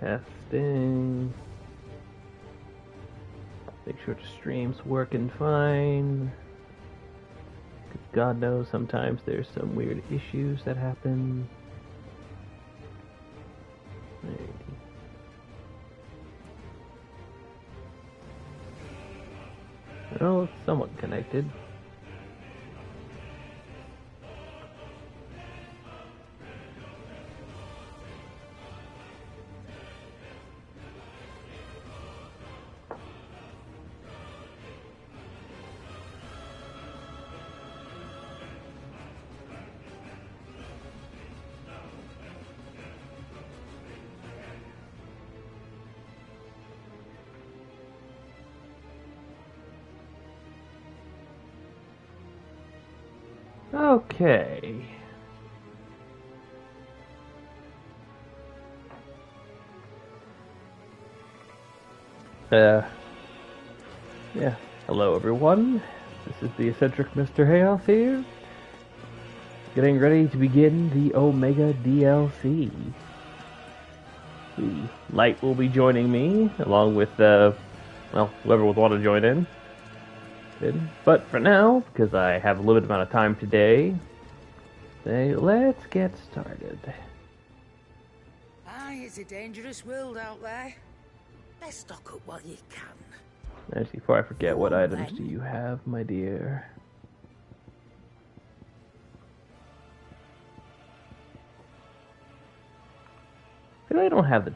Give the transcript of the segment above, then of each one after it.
Testing. Make sure the stream's working fine. God knows sometimes there's some weird issues that happen. Well, it's somewhat connected. Okay. Yeah. Hello, everyone. This is the eccentric Mr. Hayoff here. Getting ready to begin the Omega DLC. The Light will be joining me, along with, well, whoever would want to join in. But for now, because I have a limited amount of time today, let's get started. Aye, it's a dangerous world out there. Let's stock up while you can. Actually, before I forget, what items do you have, my dear? I don't have the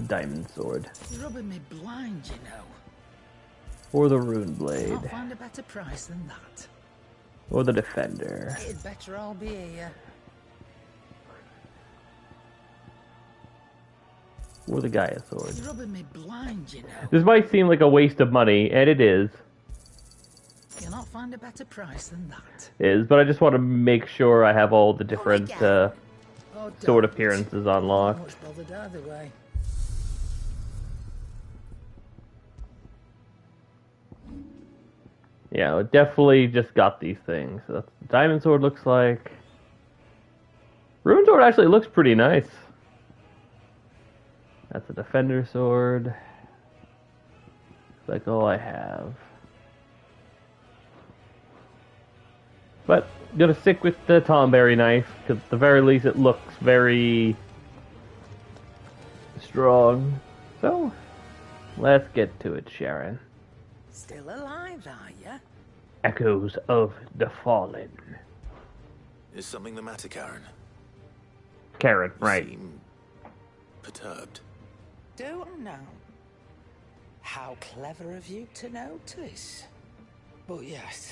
diamond sword. You're rubbing me blind, you know. Or the rune blade. Can't find a better price than that. Or the defender. It'd better all be here. Or the Gaia sword. You're rubbing me blind, you know. This might seem like a waste of money, and it is. You'll not find a better price than that. It is, but I just want to make sure I have all the different sword appearances unlocked. I'm not much bothered either way. Yeah, it definitely just got these things. So that's what the diamond sword looks like. Rune sword actually looks pretty nice. That's a defender sword. That's all I have. But I'm gonna stick with the Tomberry knife, because at the very least it looks very strong. So, let's get to it, Sharon. Still alive, are ya? Echoes of the Fallen. Is something the matter, Karen? Karen, right. You seem perturbed. Don't know. How clever of you to notice. But yes,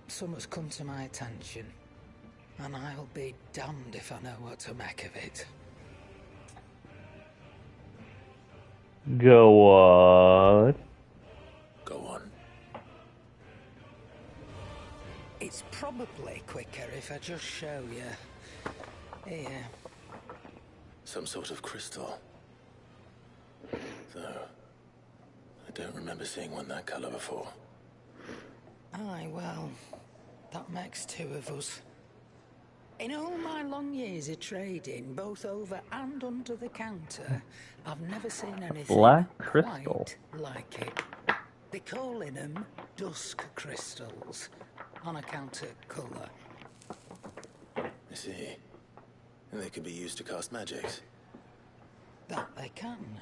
something's come to my attention, and I'll be damned if I know what to make of it. Go on. Go on. It's probably quicker if I just show you. Here. Some sort of crystal. Though, I don't remember seeing one that color before. Aye, well, that makes two of us. In all my long years of trading, both over and under the counter, I've never seen anything Black crystal. quite like it. They're calling them dusk crystals, on account of colour. I see. And they can be used to cast magics. That they can.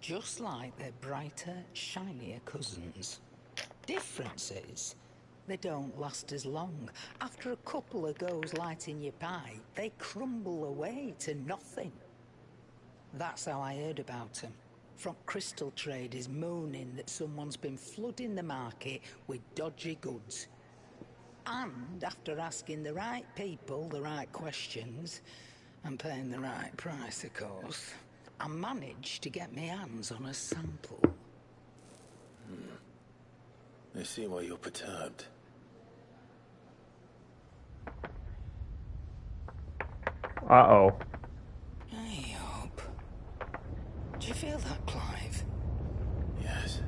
Just like their brighter, shinier cousins. Difference is, they don't last as long. After a couple of goes lighting your pipe, they crumble away to nothing. That's how I heard about them. From crystal traders moaning that someone's been flooding the market with dodgy goods. And after asking the right people the right questions, and paying the right price, of course, I managed to get my hands on a sample. I see why you're perturbed. Uh-oh. I hope. Do you feel that, Clive? Yes.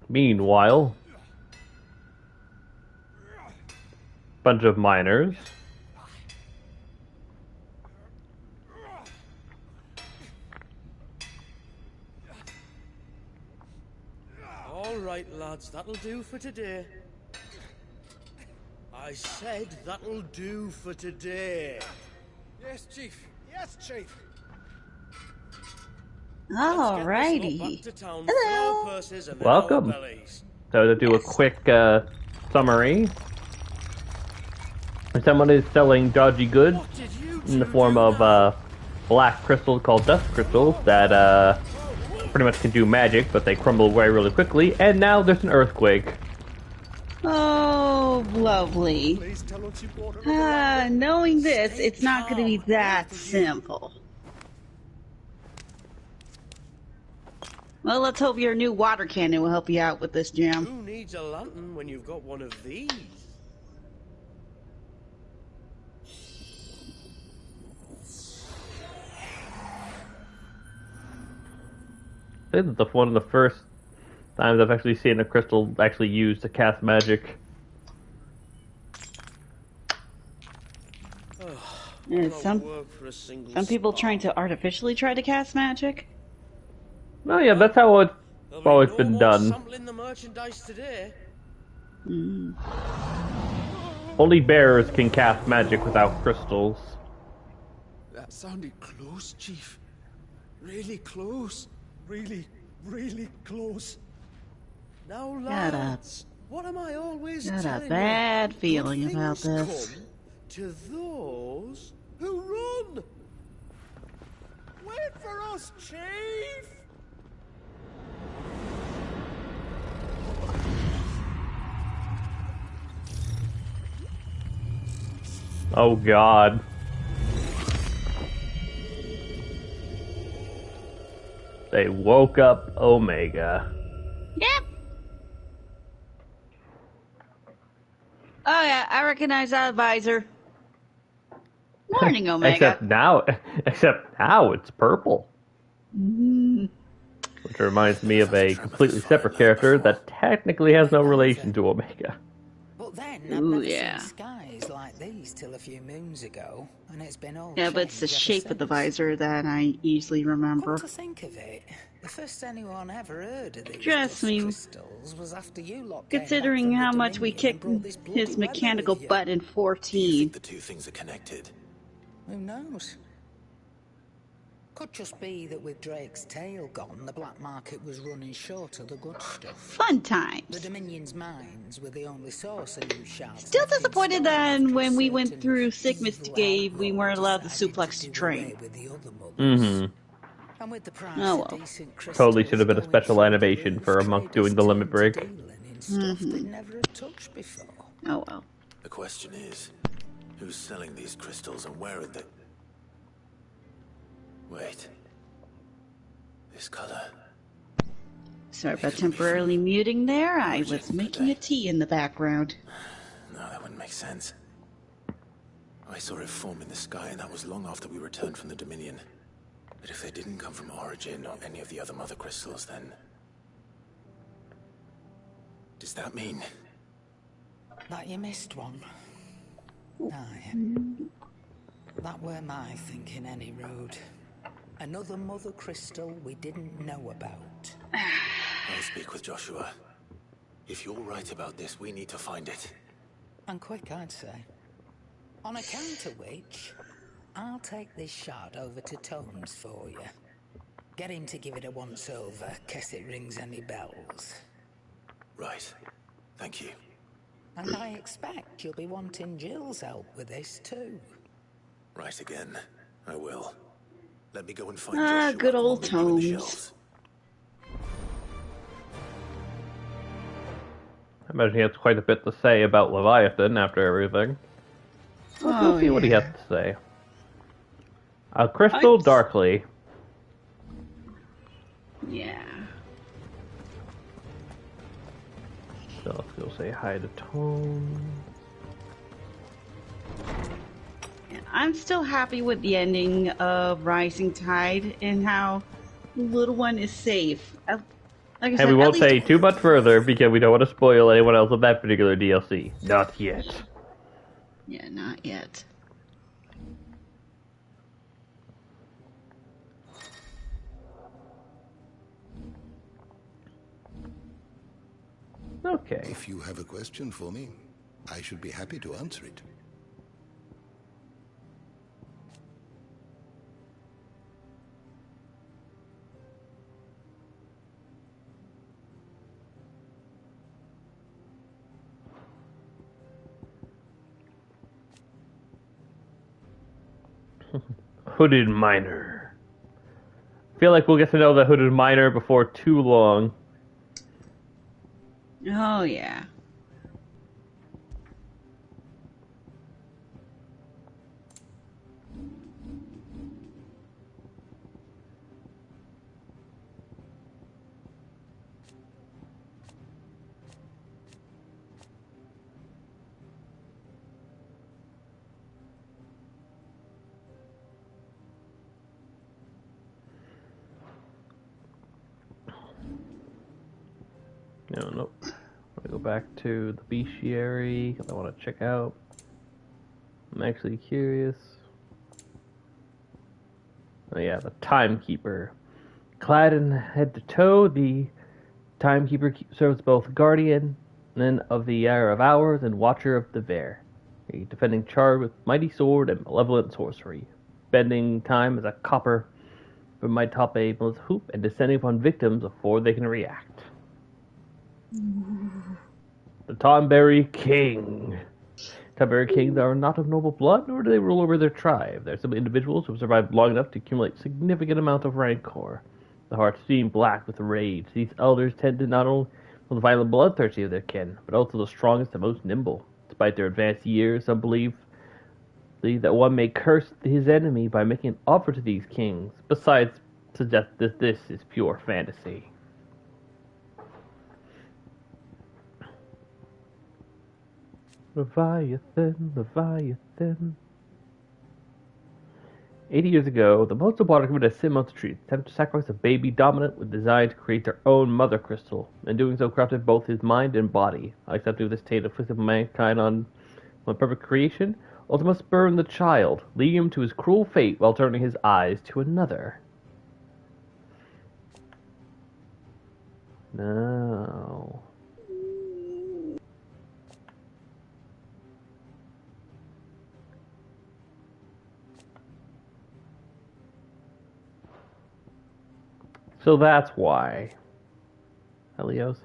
Meanwhile, bunch of miners. All right, lads, that'll do for today. I said that'll do for today. Yes, Chief. Yes, Chief. Alrighty. Hello. Welcome. So to do a quick summary, someone is selling dodgy goods in the form of black crystals called dust crystals that pretty much can do magic, but they crumble away really quickly. And now there's an earthquake. Oh, lovely. Knowing this, it's not going to be that simple. Well, let's hope your new water cannon will help you out with this, Jam. Who needs a lantern when you've got one of these? I think that's one of the first times I've actually seen a crystal actually used to cast magic. And some people trying to artificially try to cast magic. Oh yeah, that's how it's always been done. Sampling the merchandise today. Only bears can cast magic without crystals. That sounded close, Chief. Really close. Really, really close. Now, Got lads, what am I always a telling bad you? feeling Good about things this. come to those who run. Wait for us, Chief! Oh god. They woke up Omega. Yep. Oh yeah, I recognize that visor. Morning, Omega. Except now it's purple. Which reminds me of a completely separate character that technically has no relation to Omega. But then I'd Ooh, never yeah. seen skies like these till a few moons ago, and it's been all Yeah, but it's the changed shape ever of the since. visor that I easily remember. Come to think of it, the first anyone ever heard of these Trust dust me. crystals was after you lot came back Considering from the how much we Dominion and kicked brought this bloody his weather mechanical with you. butt in Do you 14. think the two things are connected? Who knows? Could just be that with Drake's tail gone, the black market was running short of the good stuff. Fun The times. Dominion's mines were the only source of new shards. Still left in disappointed stock that after when a we went certain through Sigma's evil cave, we outlaw weren't allowed to decided suplex the do train. away with the other mothers. And with the price Oh, of well. decent Totally crystals should have been a going special through the animation roof, for a monk traders doing the limit turned to break. dealing in stuff they'd never had touched before. Oh well. The question is, who's selling these crystals and where are they? Wait. This color. Sorry about temporarily muting there. I was making a tea in the background. No, that wouldn't make sense. I saw it form in the sky, and that was long after we returned from the Dominion. But if they didn't come from Origin or any of the other mother crystals, then... Does that mean... That you missed one. Aye. That were my thinking any road. Another mother crystal we didn't know about. I'll speak with Joshua. If you're right about this, we need to find it. And quick, I'd say. On account of which, I'll take this shard over to Tomes for you. Get him to give it a once-over, case it rings any bells. Right. Thank you. And I expect you'll be wanting Jill's help with this too. Right again. I will. Let me go and find Ah, Joshua. good old and I'll meet you in the Tomes. shelves. I imagine he has quite a bit to say about Leviathan after everything. Let's see what he has to say. Crystal Darkly. Yeah. So let's go say hi to Tone. I'm still happy with the ending of Rising Tide and how the little one is safe. Like I And said, we at won't least say too much further because we don't want to spoil anyone else of that particular DLC. Not yet. Yeah, not yet. Okay. If you have a question for me, I should be happy to answer it. Hooded Miner. I feel like we'll get to know the Hooded Miner before too long. Oh, yeah. No, nope. I go back to the bestiary because I want to check out. I'm actually curious. Oh yeah, the Timekeeper. Clad in head to toe, the Timekeeper serves both guardian and of the Hour of Hours and Watcher of the Vare, a defending charge with mighty sword and malevolent sorcery, bending time as a copper from my top a hoop and descending upon victims before they can react. The Tonberry King. Tonberry Kings are not of noble blood, nor do they rule over their tribe. They're simply individuals who have survived long enough to accumulate significant amount of rancor. The hearts seem black with rage. These elders tend to not only the violent bloodthirsty of their kin, but also the strongest and most nimble. Despite their advanced years, some believe that one may curse his enemy by making an offer to these kings. Besides, suggest that this is pure fantasy. Leviathan, Leviathan. 80 years ago, the Motes of Water committed a sin amongst the trees, attempted to sacrifice a baby dominant with design to create their own mother crystal. In doing so, corrupted both his mind and body. Accepting this taint afflicted mankind on perfect creation, Ultima spurned the child, leading him to his cruel fate while turning his eyes to another. No. So that's why. Helios.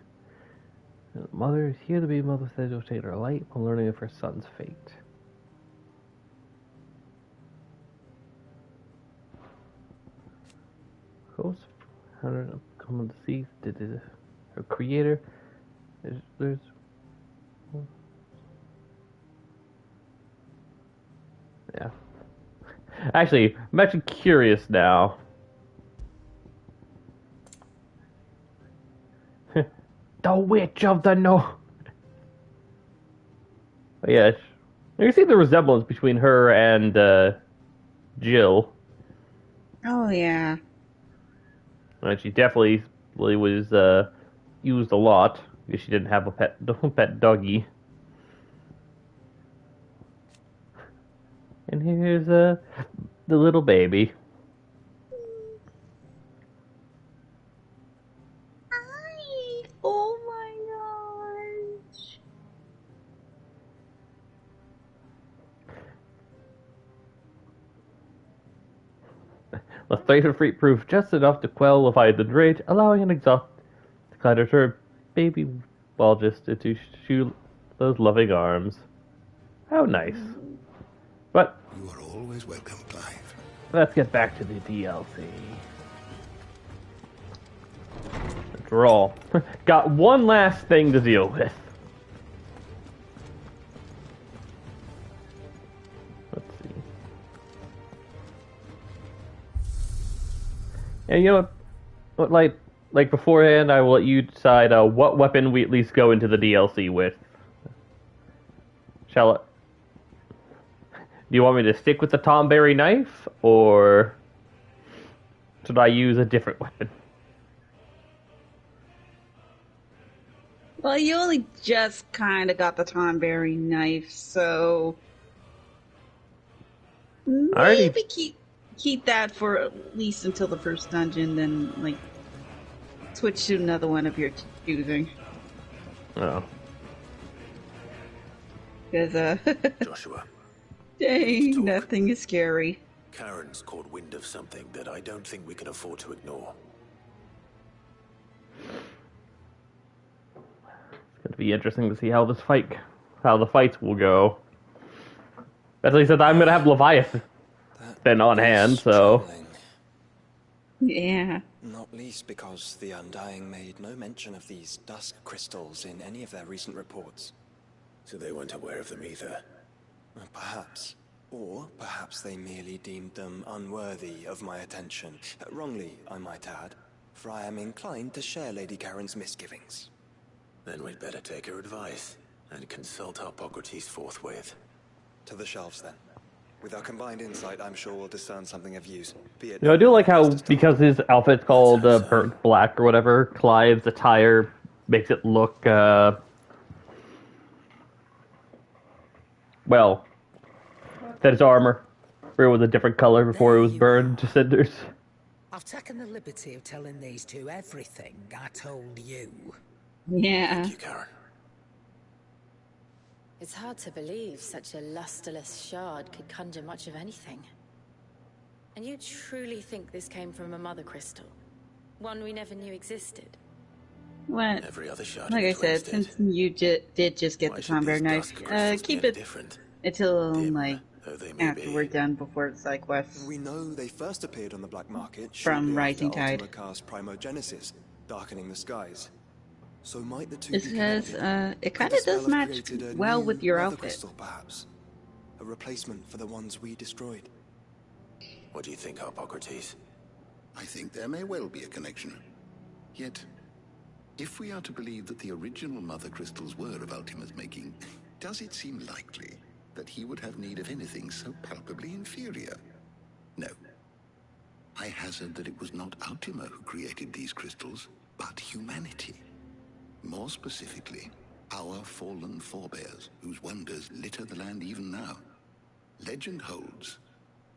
The mother is here to be mother said to obtain her light while learning of her son's fate. Ghost hunter common deceased did her creator. There's yeah. Actually, I'm actually curious now. The Witch of the North. Oh, yeah, you can see the resemblance between her and Jill. Oh, yeah. And she definitely was used a lot because she didn't have a pet doggy. And here's the little baby. Oh my gosh. The Thracer Freak proved just enough to quell Leviathan's rage, allowing an exhaust to glider to her baby Walgist to shoot those loving arms. How nice. But You are always welcome, Clive. let's get back to the DLC. After all, got one last thing to deal with. Let's see. And you know what? Like beforehand, I will let you decide what weapon we at least go into the DLC with. Shall it? Do you want me to stick with the Tonberry knife, or should I use a different weapon? Well, you only just kind of got the Tonberry knife, so I already. maybe keep that for at least until the first dungeon, then like switch to another one of your choosing. Oh. Because Joshua, dang, talk. nothing is scary. Karen's caught wind of something that I don't think we can afford to ignore. It's going to be interesting to see how the fights will go. As I said, I'm going to have Leviathan on hand, so. Troubling. Yeah. Not least because the Undying made no mention of these dusk crystals in any of their recent reports. So they weren't aware of them either. Perhaps. Or perhaps they merely deemed them unworthy of my attention. Wrongly, I might add, for I am inclined to share Lady Karen's misgivings. Then we'd better take her advice and consult Harpocrates forthwith. To the shelves, then. With our combined insight, I'm sure we'll discern something of use. Be it I do like how, because his outfit's called burnt black or whatever, Clive's attire makes it look, well, that his armor was a different color before it was burned to cinders. I've taken the liberty of telling these two everything I told you. Yeah. Thank you, Karen. It's hard to believe such a lusterless shard could conjure much of anything. And you truly think this came from a mother crystal? One we never knew existed? What? Every other shard Like I said, since you did just get the Tonberry knife, keep it until like after we're done before the side quests. We know they first appeared on the black market From Rising Tide. Cast Primogenesis, darkening the skies. So might the two It says, it kind of does match well with your outfit. Crystal, perhaps. A replacement for the ones we destroyed. What do you think, Harpocrates? I think there may well be a connection. Yet, if we are to believe that the original Mother Crystals were of Ultima's making, does it seem likely that he would have need of anything so palpably inferior? No. I hazard that it was not Ultima who created these crystals, but humanity. More specifically, our fallen forebears, whose wonders litter the land even now. Legend holds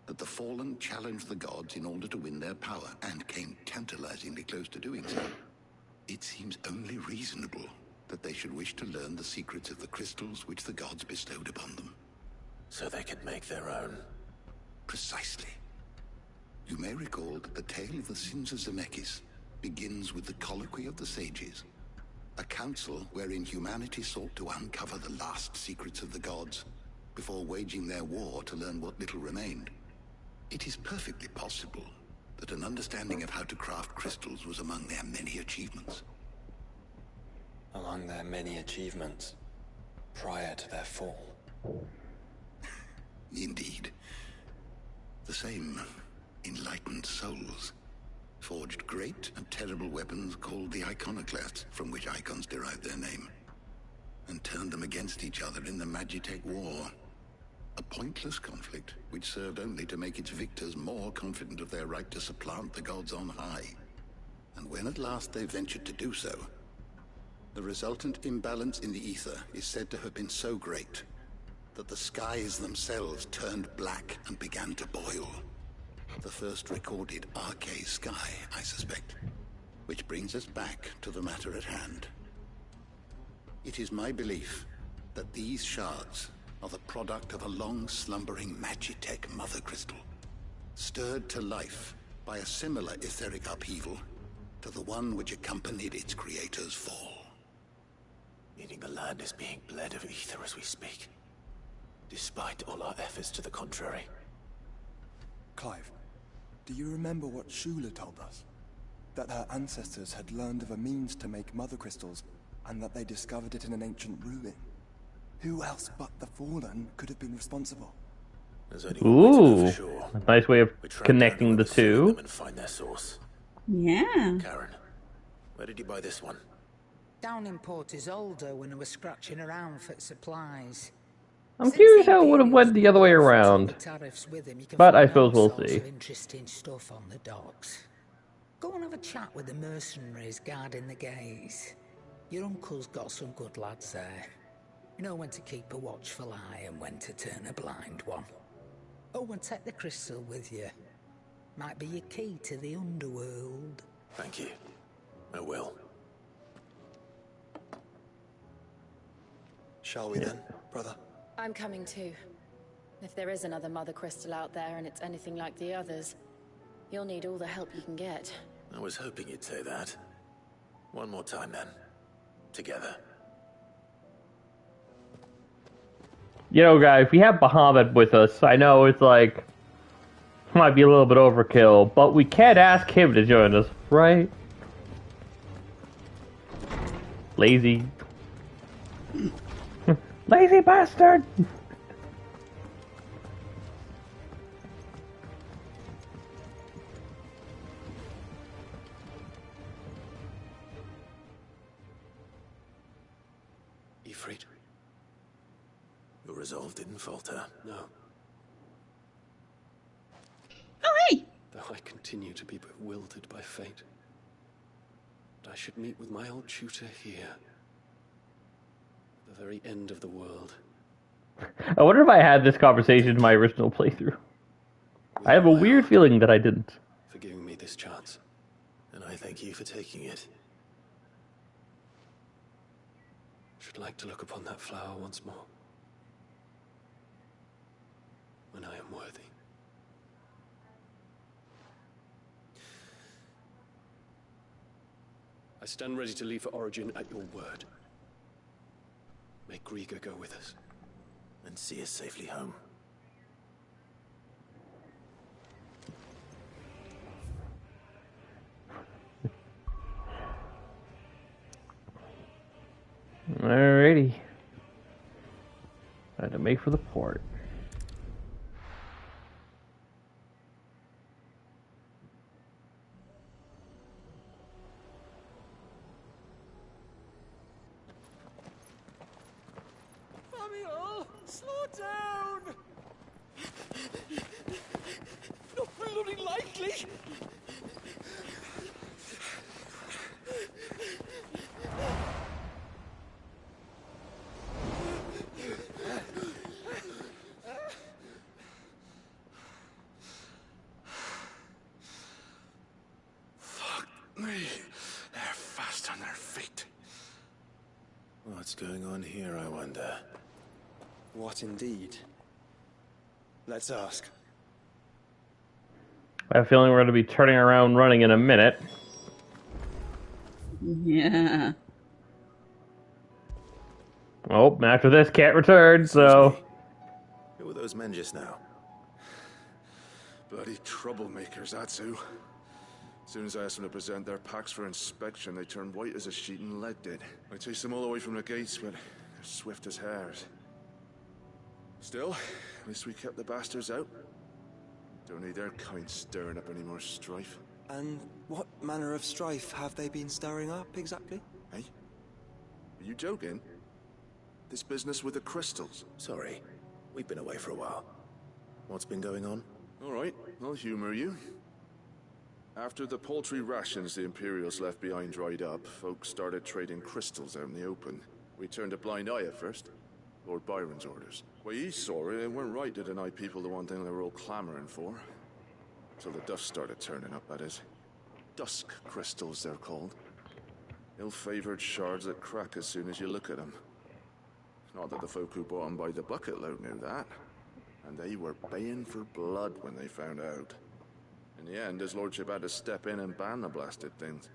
that the fallen challenged the gods in order to win their power, and came tantalizingly close to doing so. It seems only reasonable that they should wish to learn the secrets of the crystals which the gods bestowed upon them. So they could make their own. Precisely. You may recall that the tale of the sins of Zemeckis begins with the Colloquy of the Sages, a council wherein humanity sought to uncover the last secrets of the gods before waging their war to learn what little remained. It is perfectly possible that an understanding of how to craft crystals was among their many achievements. Among their many achievements, prior to their fall. Indeed. The same enlightened souls forged great and terrible weapons called the Iconoclasts, from which icons derived their name, and turned them against each other in the Magitech War. A pointless conflict which served only to make its victors more confident of their right to supplant the gods on high. And when at last they ventured to do so, the resultant imbalance in the ether is said to have been so great that the skies themselves turned black and began to boil. The first recorded Arcade sky, I suspect. Which brings us back to the matter at hand. It is my belief that these shards are the product of a long-slumbering Magitech mother crystal, stirred to life by a similar etheric upheaval to the one which accompanied its creator's fall. Meaning the land is being bled of ether as we speak, despite all our efforts to the contrary. Clive, do you remember what Shula told us? That her ancestors had learned of a means to make mother crystals, and that they discovered it in an ancient ruin. Who else but the Fallen could have been responsible? There's only one way to know for sure. A nice way of connecting the two. And find their source. Yeah. Karen, where did you buy this one? Down in Port Isolde when I was scratching around for supplies. I'm curious how it would have went the other way around. But I suppose we'll see. Interesting stuff on the docks. Go and have a chat with the mercenaries guarding the gates. Your uncle's got some good lads there. You know when to keep a watchful eye and when to turn a blind one. Oh, and take the crystal with you. Might be your key to the underworld. Thank you. I will. Shall we then, brother? I'm coming too. If there is another Mother Crystal out there and it's anything like the others, you'll need all the help you can get. I was hoping you'd say that. One more time then. Together. You know, guys, we have Bahamut with us. I know it's like, might be a little bit overkill, but we can't ask him to join us, right? Lazy. Lazy bastard! Ifrit. Your resolve didn't falter. No. Oh, hey! Though I continue to be bewildered by fate. But I should meet with my old tutor here. At the very end of the world. I wonder if I had this conversation in my original playthrough. I have a weird feeling that I didn't. For giving me this chance. And I thank you for taking it. Should like to look upon that flower once more. When I am worthy. I stand ready to leave for Origin at your word. May Greagor go with us. And see us safely home. Alrighty. Time to make for the port. Amiel, slow down! Not bloody likely! They're fast on their feet. What's going on here, I wonder? What indeed? Let's ask. I have a feeling we're going to be turning around running in a minute. Yeah. Oh, after this, can't return, so... Who were those men just now? Bloody troublemakers, that's who. As soon as I asked them to present their packs for inspection, they turned white as a sheet and lead did. I chased them all the way from the gates, but they're swift as hares. Still, at least we kept the bastards out. Don't need their kind stirring up any more strife. And what manner of strife have they been stirring up, exactly? Hey? Are you joking? This business with the crystals? Sorry, we've been away for a while. What's been going on? All right, I'll humor you. After the paltry rations the Imperials left behind dried up, folks started trading crystals out in the open. We turned a blind eye at first. Lord Byron's orders. Well, he saw it, it weren't right to deny people the one thing they were all clamoring for. So the dust started turning up, that is. Dusk crystals, they're called. Ill-favored shards that crack as soon as you look at them. Not that the folk who bought them by the bucket load knew that. And they were baying for blood when they found out. In the end, his lordship had to step in and ban the blasted things.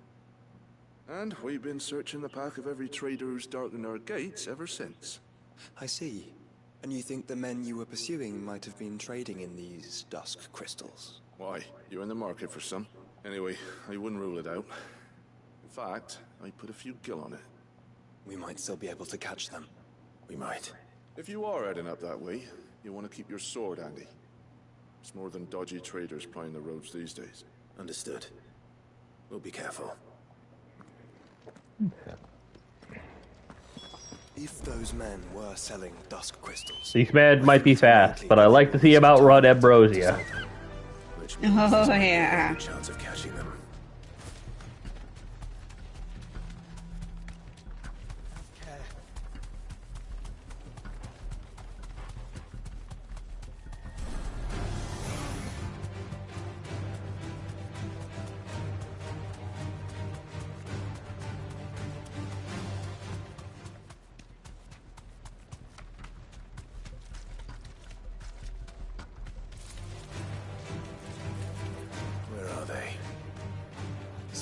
And we've been searching the path of every trader who's darkened our gates ever since. I see. And you think the men you were pursuing might have been trading in these dusk crystals? Why? You're in the market for some. Anyway, I wouldn't rule it out. In fact, I'd put a few gil on it. We might still be able to catch them. We might. If you are heading up that way, you want to keep your sword handy. It's more than dodgy traders plying the roads these days. Understood. We'll be careful. If those men were selling dusk crystals... These men might be fast, but I like to see him outrun Ambrosia. Which means Oh, yeah. a chance of catching them.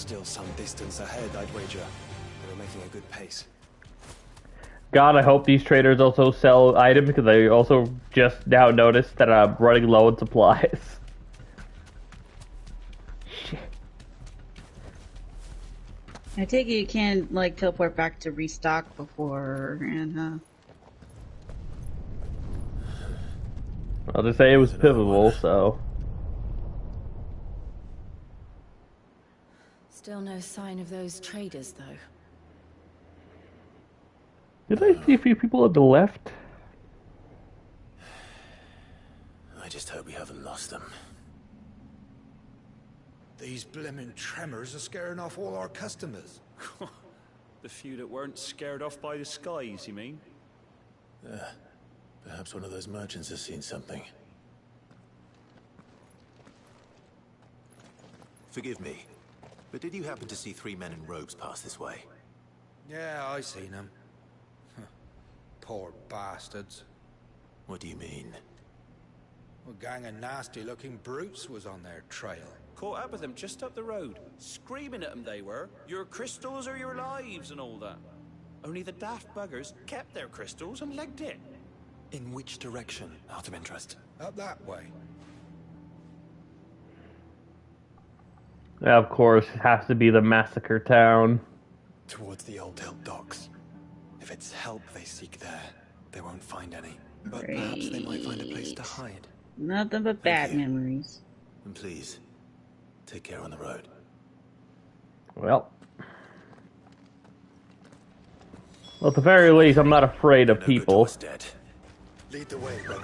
Still some distance ahead, I'd wager. They were making a good pace. God, I hope these traders also sell items, because I also just now noticed that I'm running low on supplies. Shit. I take it you can't, like, teleport back to restock beforehand, huh? I'll just say it was pivotal, so... Still no sign of those traders, though. Did I see a few people on the left? I just hope we haven't lost them. These blimmin' tremors are scaring off all our customers. The few that weren't scared off by the skies, you mean? Perhaps one of those merchants has seen something. Forgive me, but did you happen to see 3 men in robes pass this way? Yeah, I seen them. Poor bastards. What do you mean? A gang of nasty-looking brutes was on their trail. Caught up with them just up the road. Screaming at them they were. Your crystals or your lives and all that. Only the daft buggers kept their crystals and legged it. In which direction, out of interest? Up that way. Yeah, of course, it has to be the massacre town. Towards the Old Hill docks. If it's help they seek there, they won't find any. But perhaps they might find a place to hide. Nothing but bad memories. And please, take care on the road. Well, at the very least, I'm not afraid of people. Lead the way, brother.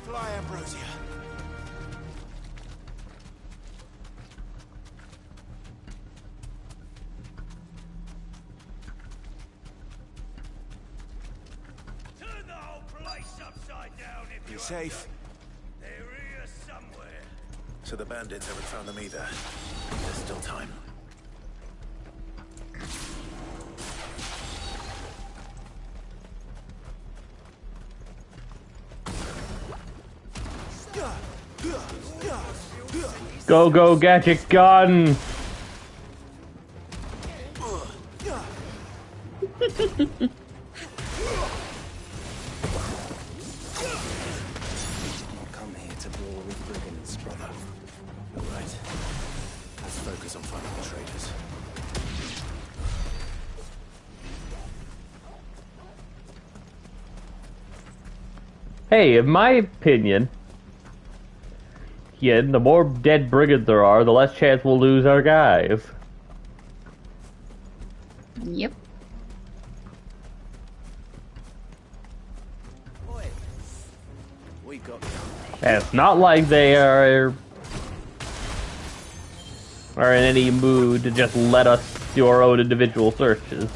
Fly, Ambrosia. Turn the whole place upside down if You're safe. They're here somewhere. So the bandits haven't found them either. There's still time. Go, go, gadget gun! Come here to brawl with brigands, brother. All right. Let's focus on finding the traitors. Hey, in my opinion, yeah, the more dead brigands there are, the less chance we'll lose our guys. Yep. We got And it's not like they are in any mood to just let us do our own individual searches.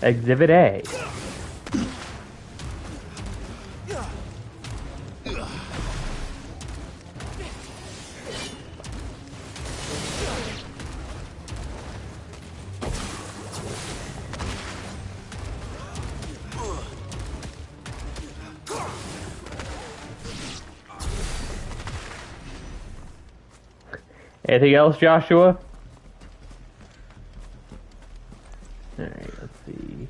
Exhibit A. Anything else, Joshua? Alright, let's see.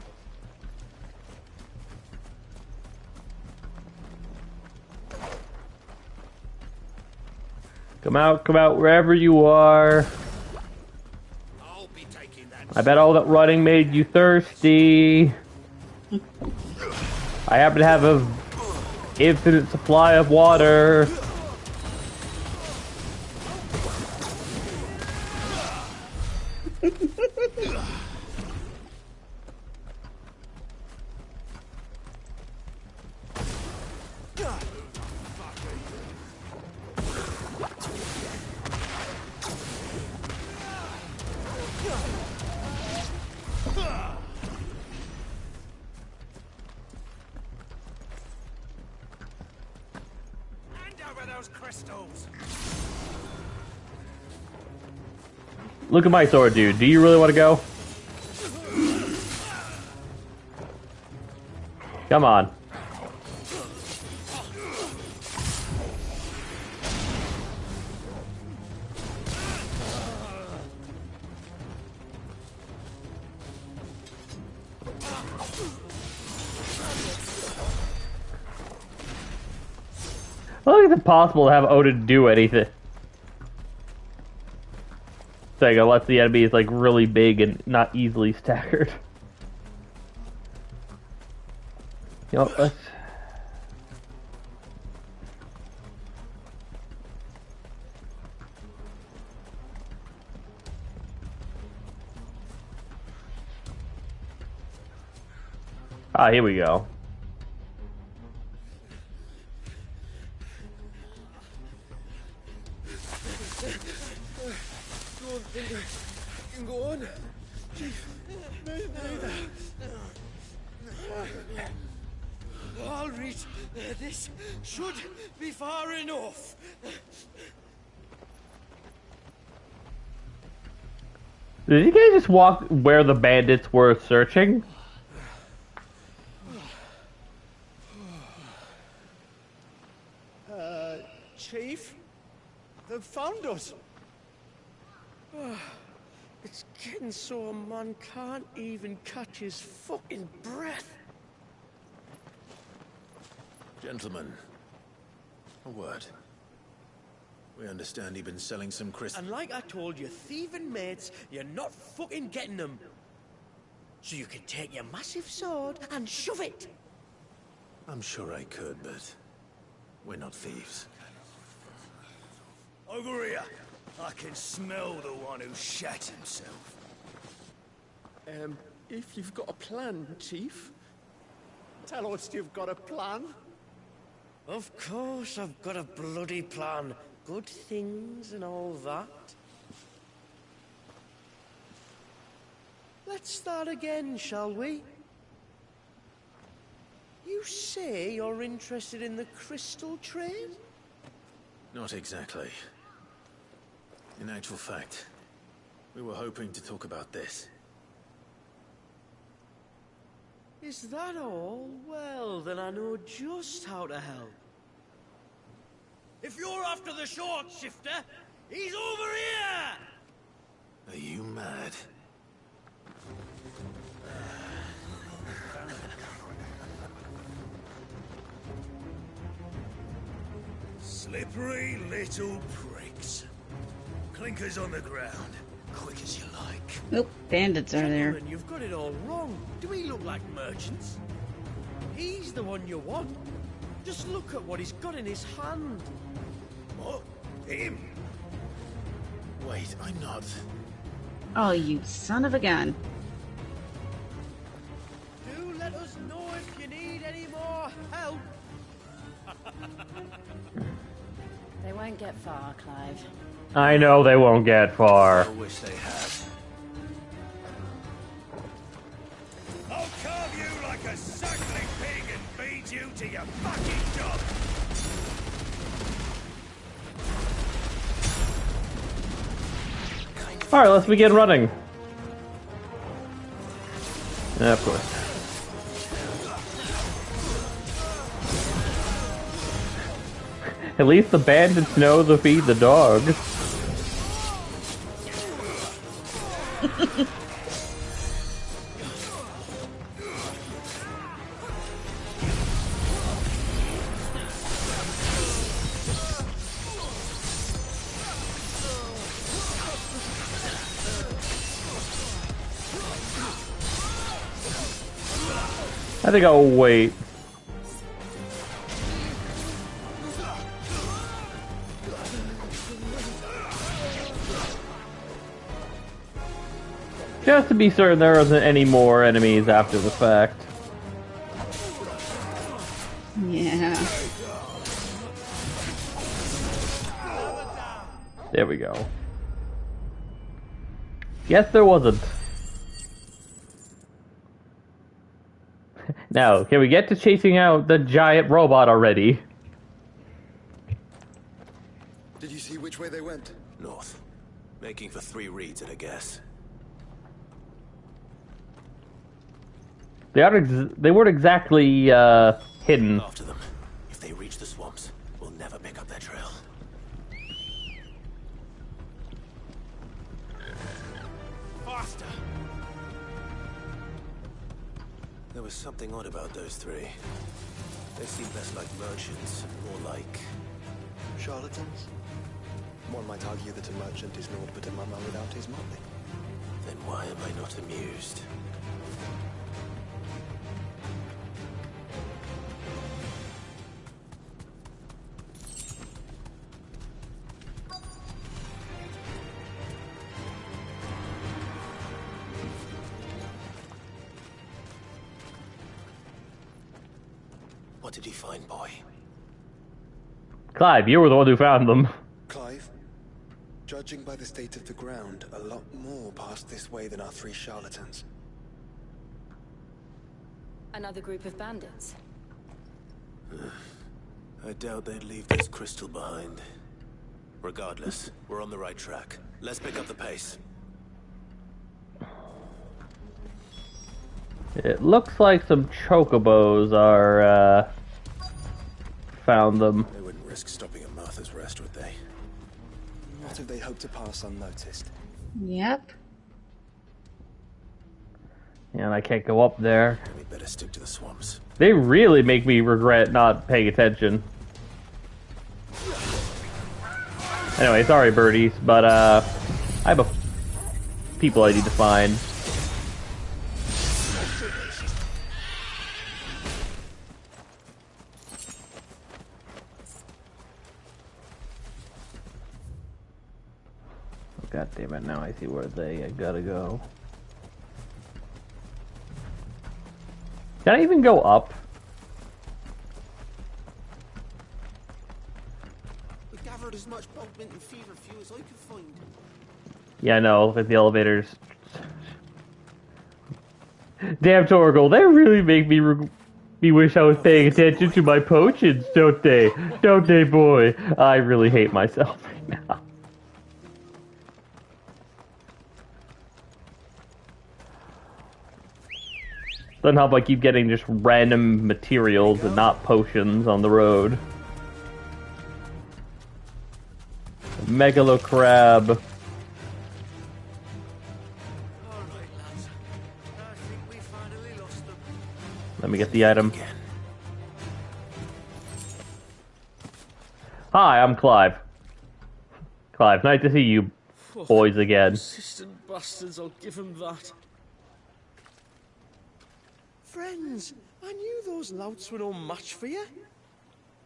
Come out, wherever you are. I bet all that running made you thirsty. I happen to have an infinite supply of water. Look at my sword, dude. Do you really want to go? Come on. I don't think it's impossible to have Odin do anything. Like, unless the enemy is like really big and not easily staggered. You know, let's... Ah, here we go. Go on, Finger. You can go on. Chief, neither. I'll reach. This should be far enough. Did you guys just walk where the bandits were searching? Chief? They've found us. It's getting so a man can't even catch his fucking breath. Gentlemen, a word. We understand you've been selling some crystals. And like I told your thieving mates, you're not fucking getting them. So you can take your massive sword and shove it. I'm sure I could, but we're not thieves. Over here. I can smell the one who shat himself. If you've got a plan, Chief. Tell us you've got a plan. Of course I've got a bloody plan. Good things and all that. Let's start again, shall we? You say you're interested in the crystal trade? Not exactly. In actual fact, we were hoping to talk about this. Is that all? Well, then I know just how to help. If you're after the short shifter, he's over here! Are you mad? Slippery little pricks. Clinkers on the ground. Quick as you like. Nope, bandits are there. Gentlemen, you've got it all wrong. Do we look like merchants? He's the one you want. Just look at what he's got in his hand. What? Him? Wait, I'm not. Oh, you son of a gun. Do let us know if you need any more help. They won't get far, Clive. I know they won't get far. I wish they had. I'll carve you like a suckling pig and feed you to your fucking job. Alright, let's begin running. Yeah, of course. At least the bandits know to feed the dogs. I think I'll wait. Just to be certain there isn't any more enemies after the fact. Yeah. There we go. Yes, there wasn't. Now, can we get to chasing out the giant robot already? Did you see which way they went? North. Making for 3 reads at a guess. They weren't exactly hidden. After them. If they reach the swamps, we'll never pick up their trail. Faster! There was something odd about those three. They seemed less like merchants, more like... charlatans? One might argue that a merchant is naught but a mummer without his motley. Then why am I not amused? What did you find, boy? Clive, you were the one who found them. Clive, judging by the state of the ground, a lot more passed this way than our three charlatans. Another group of bandits. I doubt they'd leave this crystal behind. Regardless, we're on the right track. Let's pick up the pace. It looks like some chocobos are, found them. They wouldn't risk stopping at Martha's Rest, would they? Not if they hope to pass unnoticed. Yep. And I can't go up there. We better stick to the swamps. They really make me regret not paying attention. Anyway, sorry birdies, but I have people I need to find. God damn it, now I see where they gotta go. Can I even go up? We gathered as much Bogmint and feverfew as I could find. Yeah, I know, like the elevators. Damn, Torgal, they really make me wish I was paying attention to my potions, don't they? Don't they, boy? I really hate myself right now. Doesn't help I keep getting just random materials and not potions on the road. Megalo crab. Let me get the item. Hi, I'm Clive. Clive, nice to see you boys again. Persistent bastards, I'll give them that. Friends, I knew those louts were no match for you.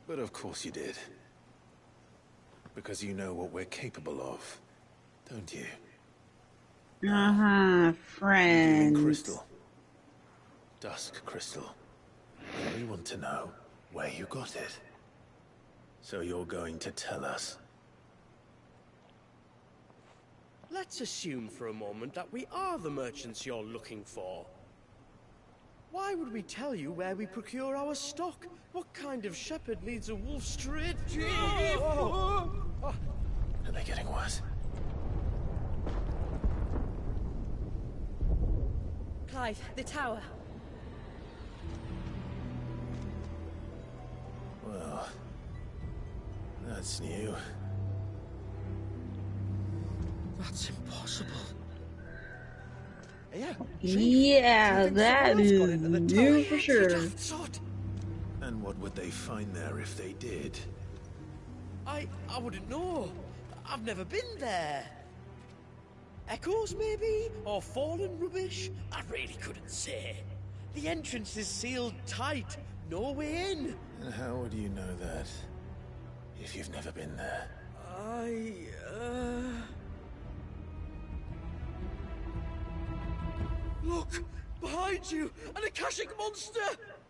But of course you did. Because you know what we're capable of, don't you? Friends. Crystal. Dusk crystal. We want to know where you got it. So you're going to tell us? Let's assume for a moment that we are the merchants you're looking for. Why would we tell you where we procure our stock? What kind of shepherd leads a wolf straight? Are they getting worse? Clive, the tower. Well, that's new. That's impossible. Yeah, that is new for sure. And what would they find there if they did? I wouldn't know. I've never been there. Echoes, maybe? Or fallen rubbish? I really couldn't say. The entrance is sealed tight. No way in. And how would you know that? If you've never been there? Look! Behind you! An Akashic monster!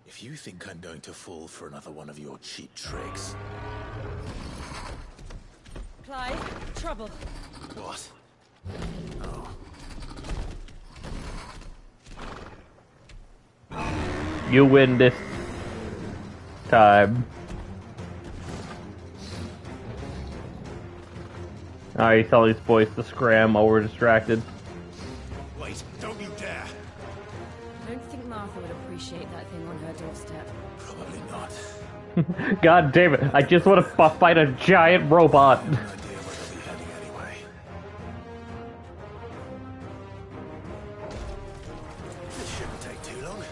If you think I'm going to fall for another one of your cheap tricks... Clive, trouble. What? Oh. You win this time. Alright, tell these boys to scram while we're distracted. Wait, don't you dare! I don't think Martha would appreciate that thing on her doorstep. Probably not. God damn it, I just want to fight a giant robot. This shouldn't take too long.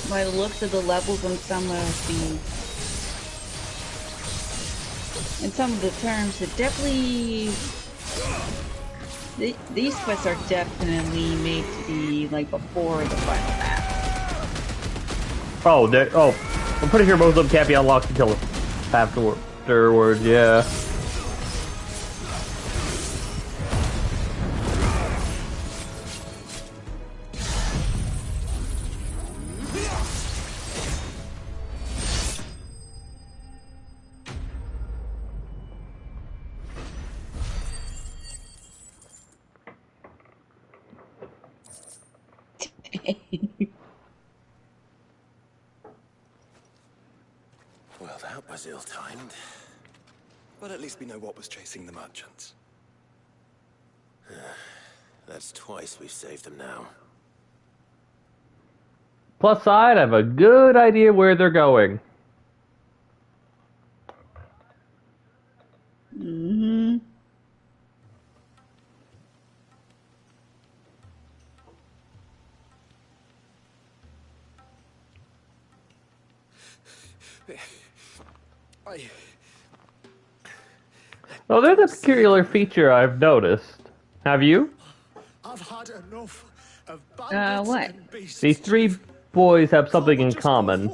by the looks of the levels on some of the terms, it definitely these quests are definitely made to be like before the final map. Oh, I'm pretty sure most of them can't be unlocked until afterwards. Yeah. Well, that was ill-timed. But at least we know what was chasing the merchants. That's twice we've saved them now. Plus side, I have a good idea where they're going. Mm-hmm. Oh, there's a peculiar feature I've noticed. Have you? I've had enough of what? These three boys have something in common.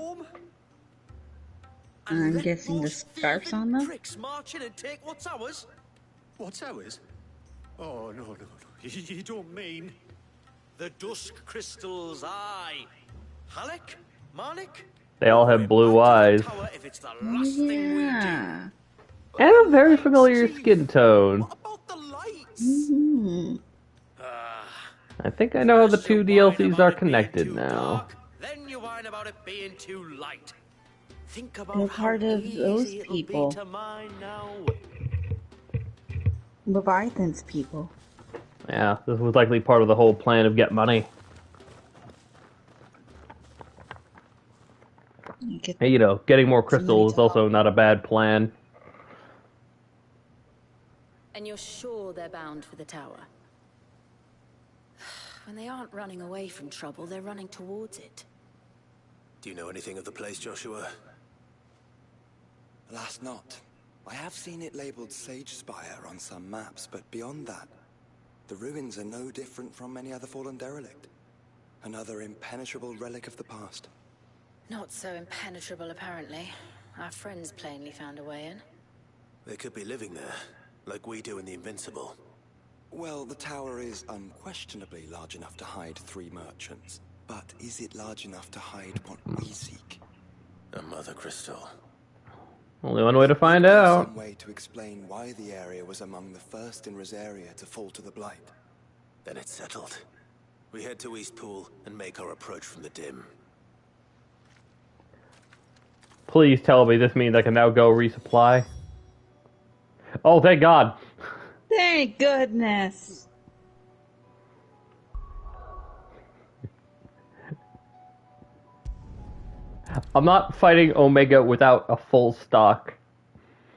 I'm guessing the scarves on them? Pricks march in and take what's ours. What's ours? Oh, no. You don't mean... The Dusk Crystals, aye. Halleck? Marnik? They all have blue eyes. If it's the last thing we do. And a very familiar skin tone. Mm-hmm. I think I know how the two DLCs are connected now. Then you whine about it being too light. Think about They're part of those people. Leviathan's people. Yeah, this was likely part of the whole plan of get money. Hey, you know, getting more crystals is also not a bad plan. And you're sure they're bound for the tower? When they aren't running away from trouble, they're running towards it. Do you know anything of the place, Joshua? Alas, not. I have seen it labeled Sagespire on some maps, but beyond that, the ruins are no different from any other fallen derelict. Another impenetrable relic of the past. Not so impenetrable, apparently. Our friends plainly found a way in. They could be living there, like we do in the Invincible. Well, the tower is unquestionably large enough to hide 3 merchants. But is it large enough to hide what we seek? A mother crystal. Only one way to find out. Some way to explain why the area was among the first in Rosaria to fall to the Blight. Then it's settled. We head to Eastpool and make our approach from the dim. Please tell me this means I can now go resupply. Oh, thank God. Thank goodness. I'm not fighting Omega without a full stock.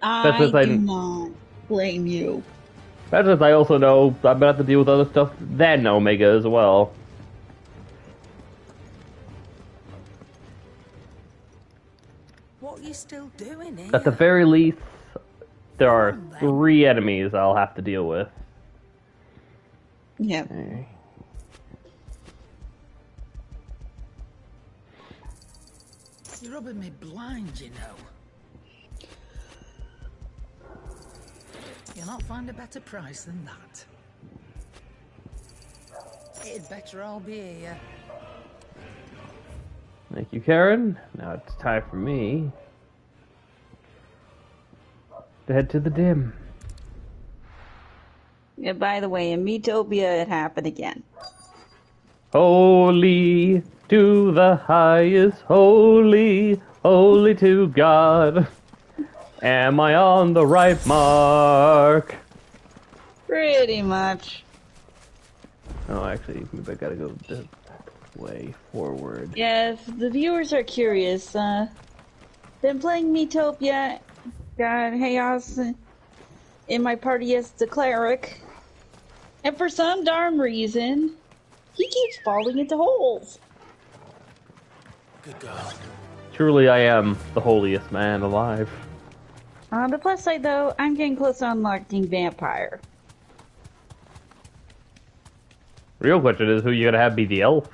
I do not blame you. That's as I also know I'm gonna have to deal with other stuff than Omega as well. What are you still doing here? At the very least, there are 3 enemies I'll have to deal with. Yep. Okay. You're rubbing me blind, you know. You'll not find a better price than that. It'd better all be here. Thank you, Karen. Now it's time for me to head to the dim. Yeah, by the way, in Metopia, it happened again. Holy to the highest, holy, holy to God. Am I on the right mark? Pretty much. Oh, actually, maybe I gotta go this way forward. Yeah, if the viewers are curious, been playing Metopia, got Chaos in my party as the cleric, and for some darn reason, he keeps falling into holes. Good girl. Truly, I am the holiest man alive. On the plus side, though, I'm getting close to unlocking Vampire. Real question is who you gonna have be the elf?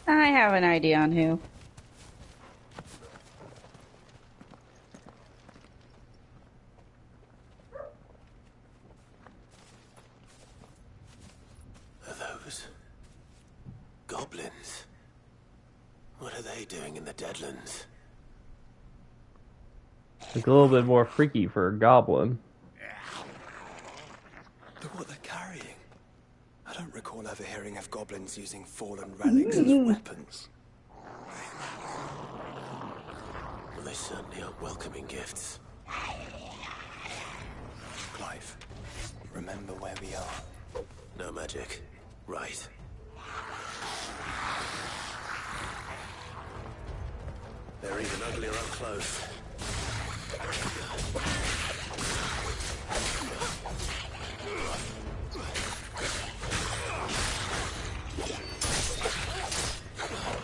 I have an idea on who. Are those goblins? What are they doing in the Deadlands? It's a little bit more freaky for a goblin. Look what they're carrying. I don't recall ever hearing of goblins using fallen relics as weapons. Well, they certainly aren't welcoming gifts. Clive, remember where we are. No magic. Right. They're even uglier up close.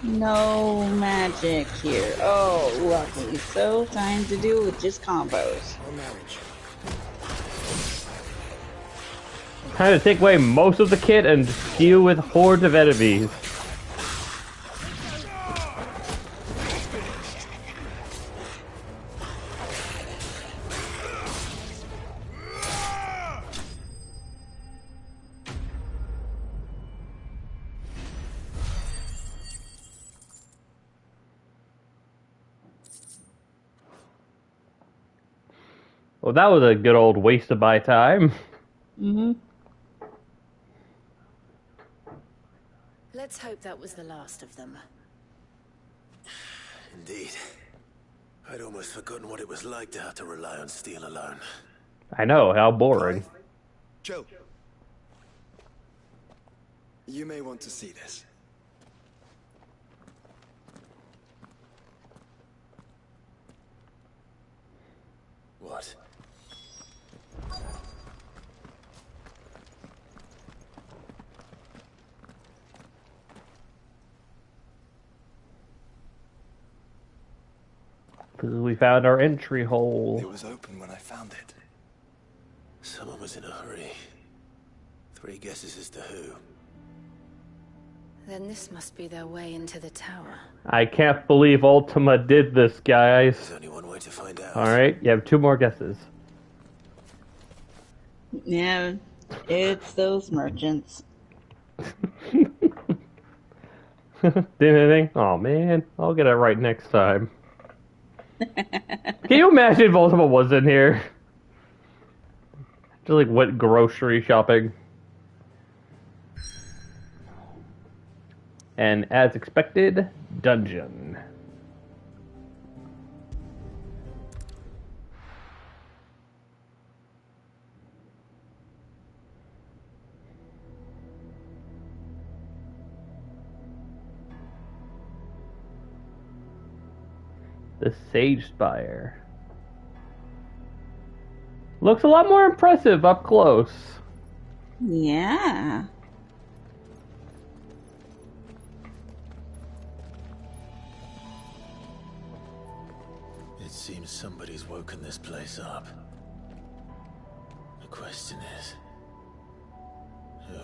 No magic here. Oh, lucky. So time to do with just combos. Time to take away most of the kit and deal with hordes of enemies. Well, that was a good old waste of my time. Mm-hmm. Let's hope that was the last of them. Indeed. I'd almost forgotten what it was like to have to rely on steel alone. I know, how boring. Joe. You may want to see this. What? We found our entry hole. It was open when I found it. Someone was in a hurry. 3 guesses as to who. Then this must be their way into the tower. I can't believe Ultima did this, guys. There's only one way to find out. Alright, you have 2 more guesses. Yeah, it's those merchants. Did anything? Oh man, I'll get it right next time. Can you imagine if Ultima was in here? Just like went grocery shopping. And as expected, dungeon. The Sage Spire. Looks a lot more impressive up close. Yeah. It seems somebody's woken this place up. The question is... who?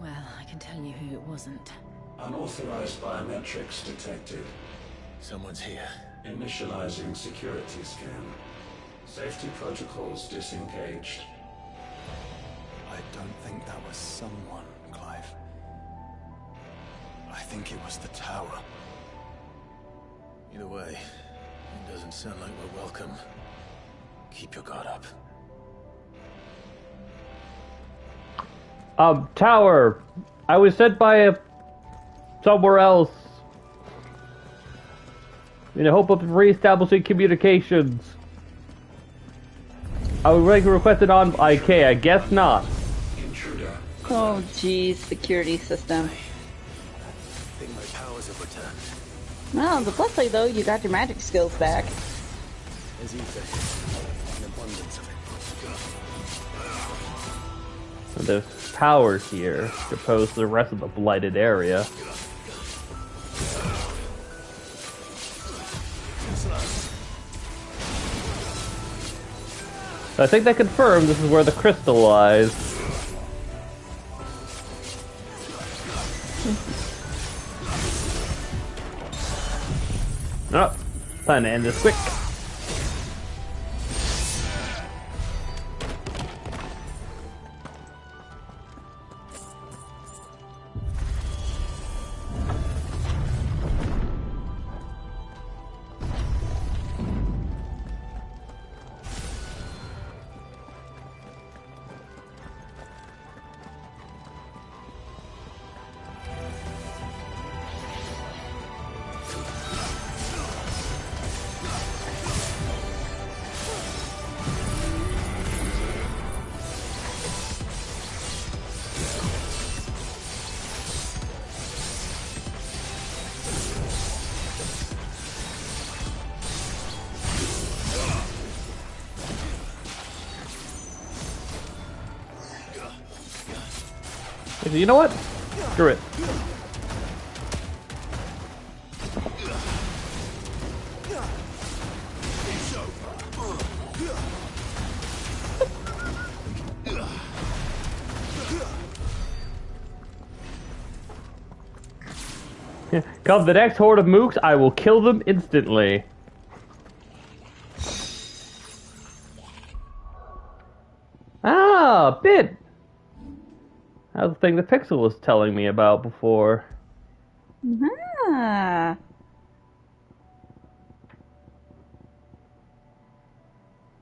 Well, I can tell you who it wasn't. Unauthorized biometrics detected. Someone's here. Initializing security scan. Safety protocols disengaged. I don't think that was someone, Clive. I think it was the tower. Either way, it doesn't sound like we're welcome. Keep your guard up. Tower. I was sent by somewhere else. In the hope of re-establishing communications. I would like to request it on IK. I guess not. Intruder. Oh, geez, security system. I think my powers have returned. Well, the plus side though, you got your magic skills back. There's ether here. An abundance of There's powers here, opposed to the rest of the blighted area. So I think that confirmed this is where the crystal lies. Oh, time to end this quick. You know what? Screw it. Come the next horde of mooks, I will kill them instantly. Ah, Bit! That's the thing that Pixel was telling me about before. Ah.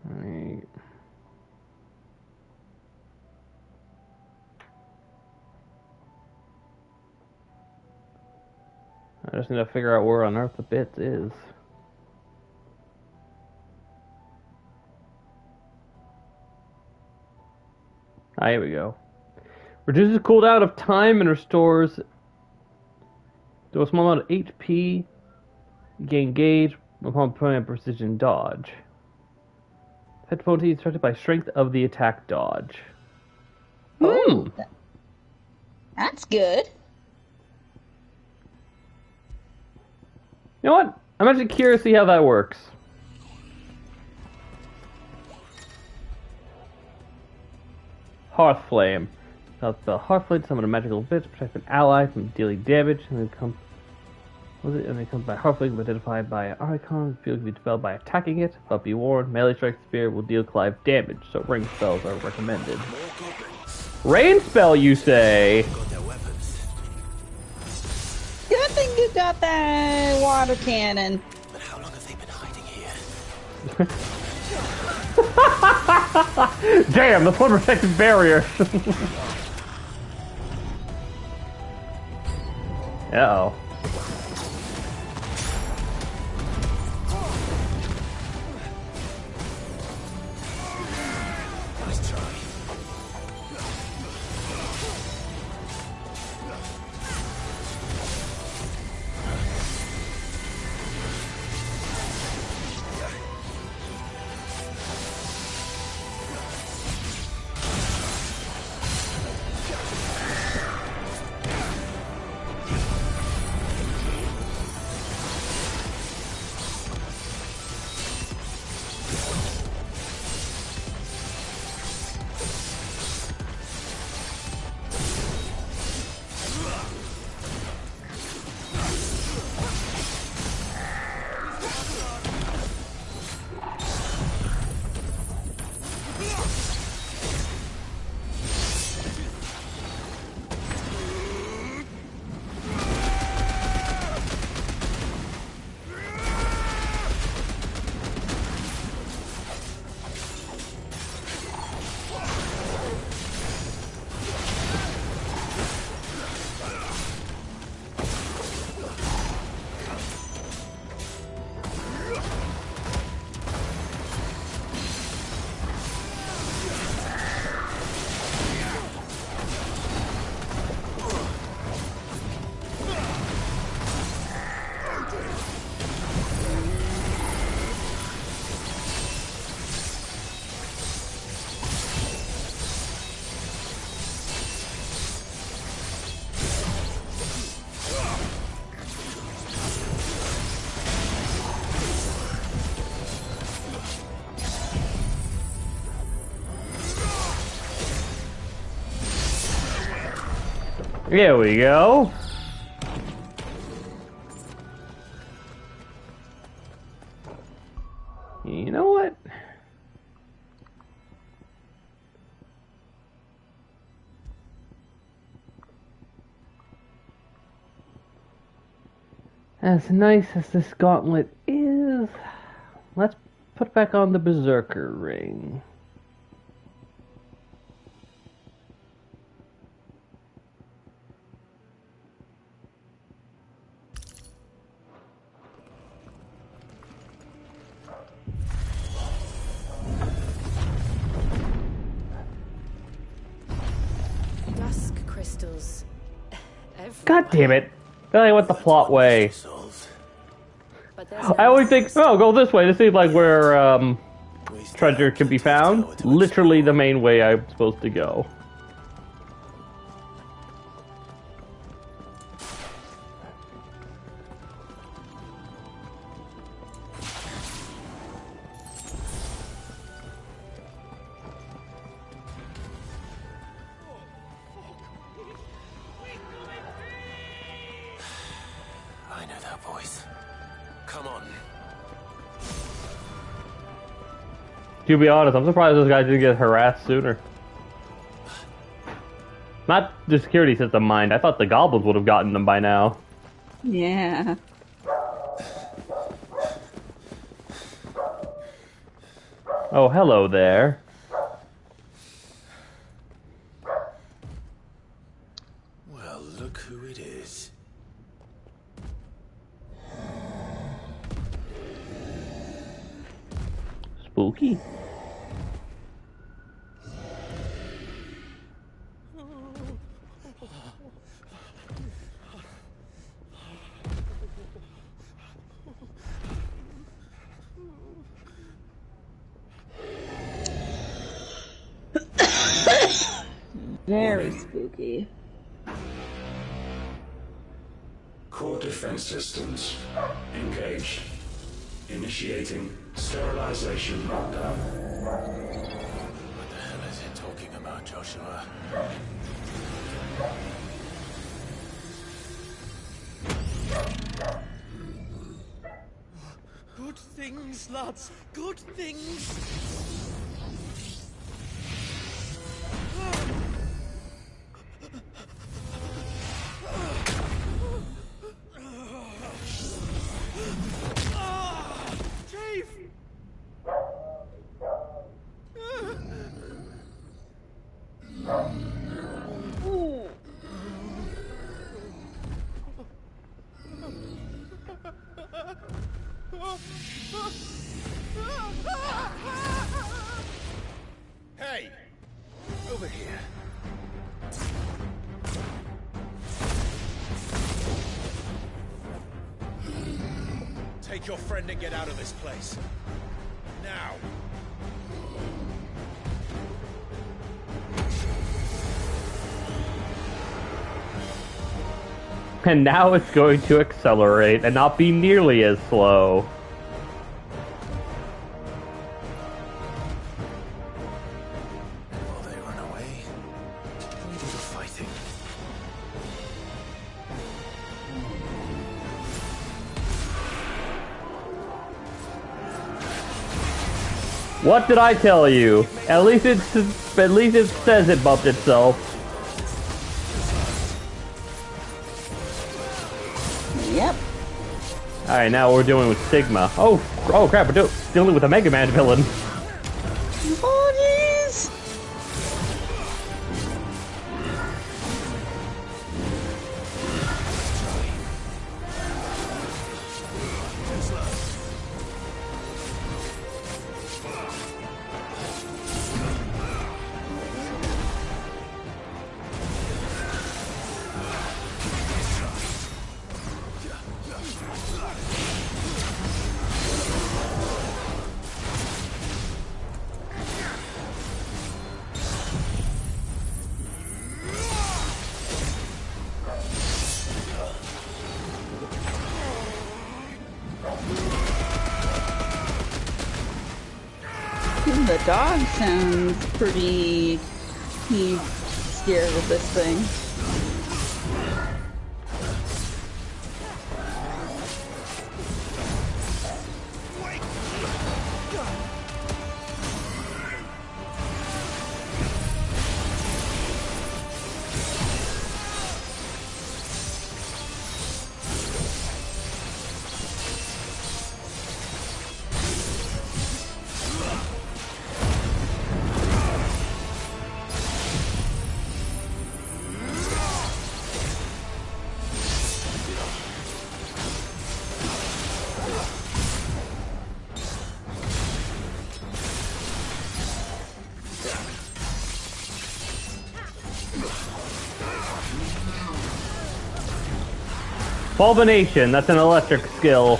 Right. I just need to figure out where on earth the Bits is. Ah, here we go. Reduces cooldown of time and restores to a small amount of HP. Gain gauge upon putting a precision dodge. Pet potency is affected by strength of the attack dodge. Ooh, that's good. You know what? I'm actually curious to see how that works. Hearthflame. The Hearthflame summon a magical bitch to protect an ally from dealing damage, and then comes by Hearthflame identified by an Archon. The field can be developed by attacking it, but be warned, melee strike spear will deal Clive damage, so ring spells are recommended. Rain spell, you say? Good thing you got that water cannon. But how long have they been hiding here? Damn, that's one protective barrier. Uh-oh. Nice try. Here we go. You know what? As nice as this gauntlet is, let's put back on the Berserker ring. Dusk crystals. God damn it! I went the plot way. But there's I always think, oh, go this way. This seems like where treasure can be found. Literally the main way I'm supposed to go. I know that voice. Come on. To be honest, I'm surprised those guys didn't get harassed sooner. Not the security system mind. I thought the goblins would have gotten them by now. Yeah. Oh, hello there. Well, look who it is. Spooky. Very spooky. Core defense systems engaged. Initiating sterilization rundown. What the hell is it talking about, Joshua? Good things, lads. Good things. Chief! Hey! Over here. Take your friend and get out of this place. Now! And now it's going to accelerate and not be nearly as slow. Will they run away? We do the fighting. What did I tell you? At least it says it bumped itself. Yep. Alright, now we're dealing with Sigma. Oh crap, we're dealing with a Mega Man villain. Oh, jeez. The dog sounds pretty scared of this thing. Fulmination, that's an electric skill.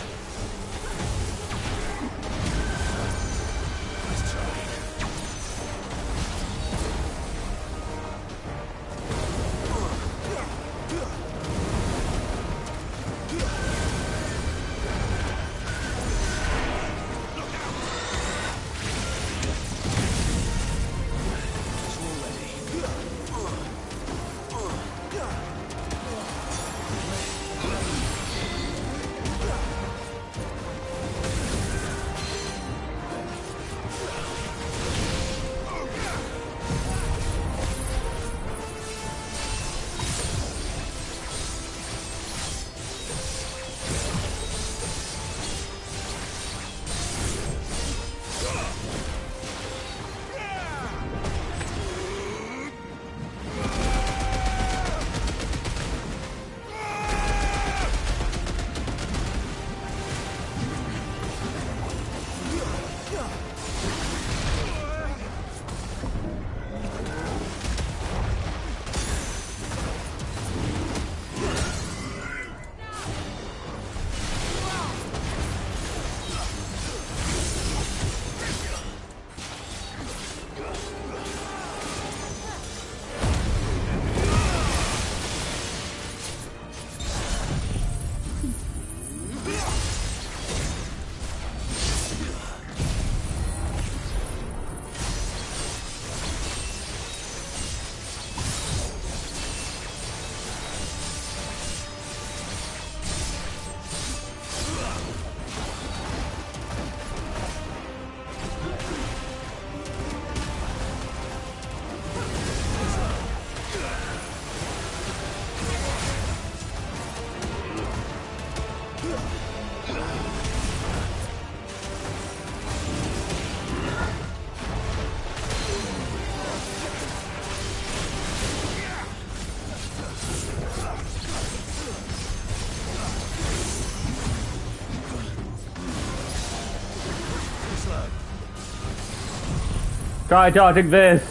Try dodging this.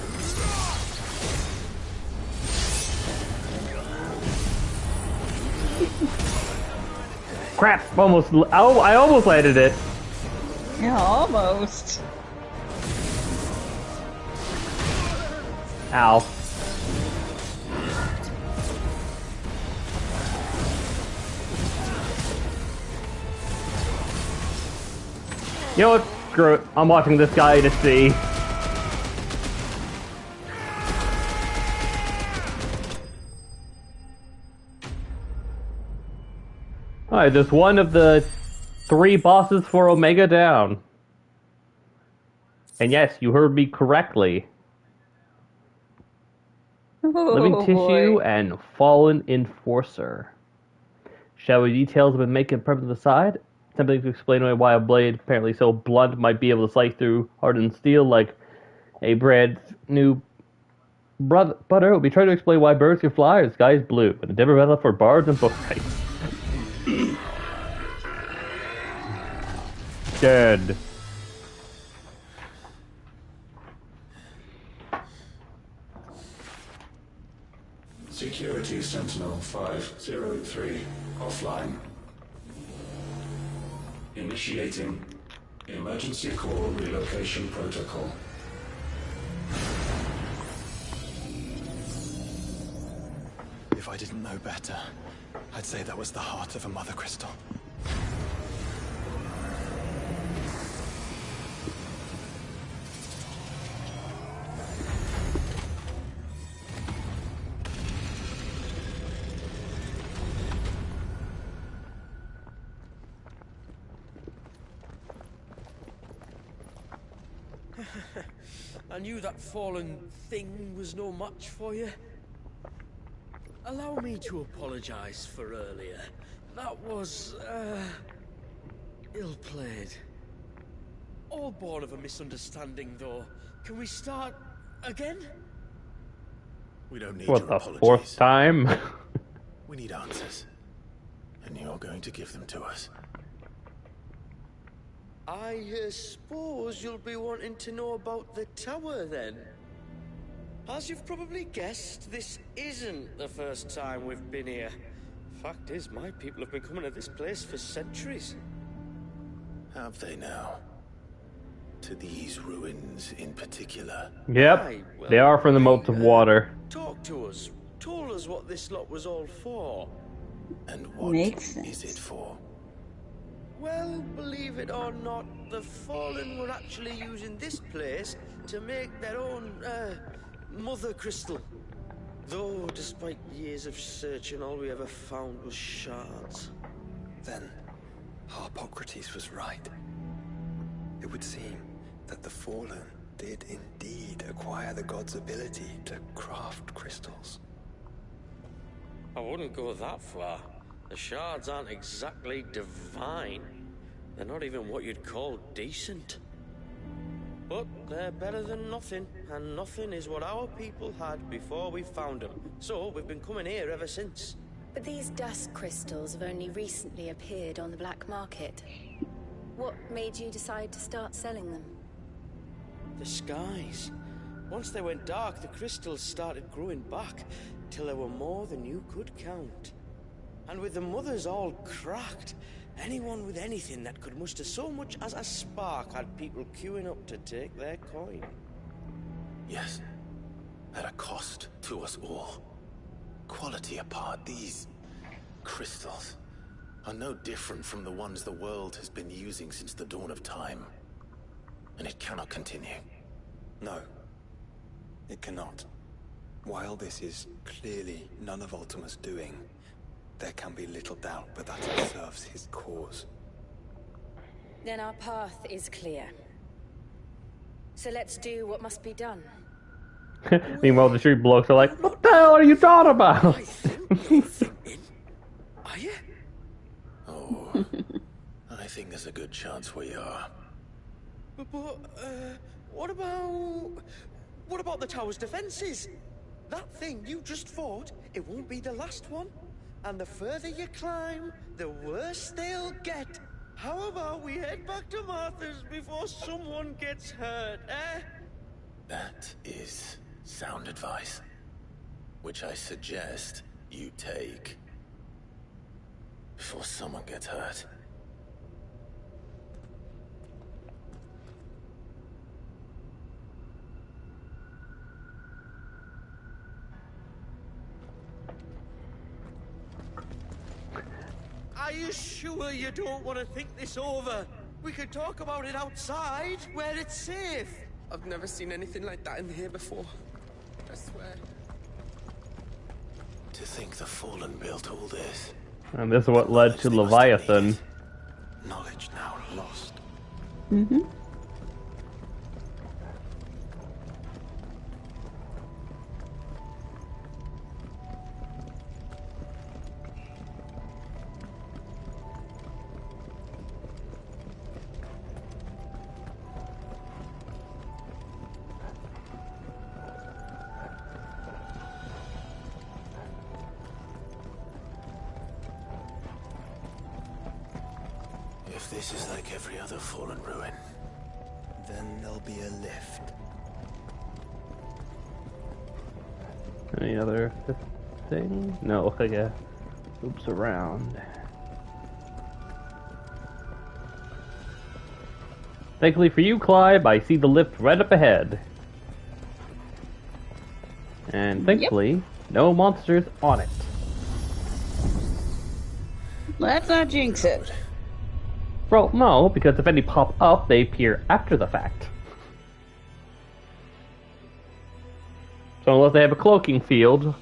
Crap! Almost. Oh, I almost landed it. Yeah, almost. Ow. You know what? Screw it. I'm watching this guy to see. Alright, there's one of the 3 bosses for Omega down. And yes, you heard me correctly. Oh, Living Tissue boy. and Fallen Enforcer. Shadowy details have been making permanent aside. Something to explain away why a blade apparently so blunt might be able to slice through hardened steel like a brand new butter. We'll be trying to explain why birds can fly and the sky is blue. And a different method for bards and bookrights. Dead. Security Sentinel 503 offline. Initiating emergency core relocation protocol. If I didn't know better, I'd say that was the heart of a Mother Crystal. I knew that fallen thing was no match for you. Allow me to apologize for earlier. That was, ill-played. All born of a misunderstanding, though. Can we start again? We don't need What, your the apologies. 4th time? We need answers. And you're going to give them to us. I suppose you'll be wanting to know about the tower, then? As you've probably guessed, this isn't the first time we've been here. Fact is, my people have been coming to this place for centuries. Have they now? To these ruins in particular? Yep, Aye, well, they are from the moats of water. Talk to us. Told us what this lot was all for. And what Makes sense. is it for? Well, believe it or not, the Fallen were actually using this place to make their own, mother crystal. Though, despite years of searching, all we ever found was shards. Then, Harpocrates was right. It would seem that the Fallen did indeed acquire the god's ability to craft crystals. I wouldn't go that far. The shards aren't exactly divine. They're not even what you'd call decent. But they're better than nothing, and nothing is what our people had before we found them. So we've been coming here ever since. But these dust crystals have only recently appeared on the black market. What made you decide to start selling them? The skies. Once they went dark, the crystals started growing back, till there were more than you could count. And with the mothers all cracked, anyone with anything that could muster so much as a spark had people queuing up to take their coin. Yes, at a cost to us all. Quality apart, these crystals are no different from the ones the world has been using since the dawn of time. And it cannot continue. No, it cannot. While this is clearly none of Ultima's doing, there can be little doubt but that it serves his cause. Then our path is clear. So let's do what must be done. Meanwhile, the street blokes are like, "What the hell are you talking about?" Are you? Oh, I think there's a good chance we are. But what about the tower's defenses? That thing you just fought, it won't be the last one. And the further you climb, the worse they'll get. How about we head back to Martha's before someone gets hurt, eh? That is sound advice, which I suggest you take before someone gets hurt. Are you sure you don't want to think this over? We could talk about it outside, where it's safe. I've never seen anything like that in here before. I swear. To think the Fallen built all this. And this is what led to Leviathan. Knowledge now lost. Mm-hmm. If this is like every other Fallen ruin, then there'll be a lift. Any other thing? No, I guess. Oops, around. Thankfully for you, Clive, I see the lift right up ahead. And thankfully, no monsters on it. Let's not jinx it. Well, no, because if any pop up, they appear after the fact. So unless they have a cloaking field,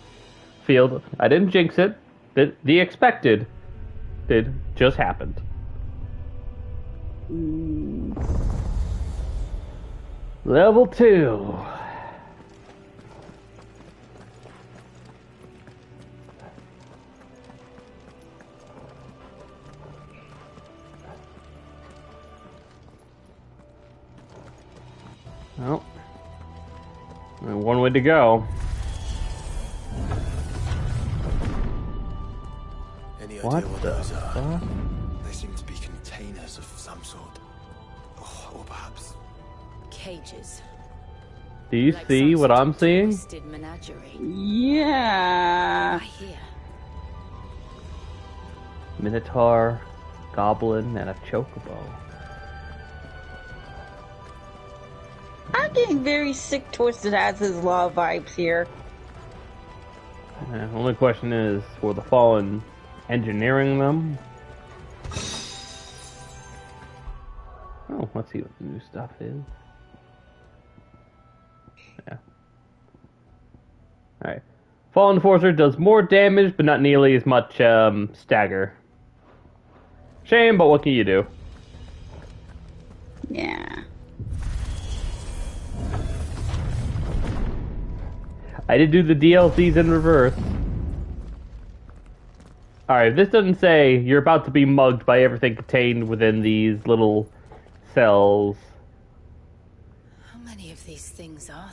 I didn't jinx it. The expected did just happened. Level 2. Well, one way to go. any idea What what the those are? fuck? They seem to be containers of some sort. Or perhaps... Cages. Do you Like see some what sort I'm of seeing? twisted menagerie. Yeah. I hear. Minotaur, Goblin, and a Chocobo. I'm getting very sick, twisted as his law vibes here. Only question is, were the Fallen engineering them? Oh, let's see what the new stuff is. Yeah. Alright. Fallen Enforcer does more damage, but not nearly as much stagger. Shame, but what can you do? Yeah. I did do the DLCs in reverse. Alright, this doesn't say you're about to be mugged by everything contained within these little cells. How many of these things are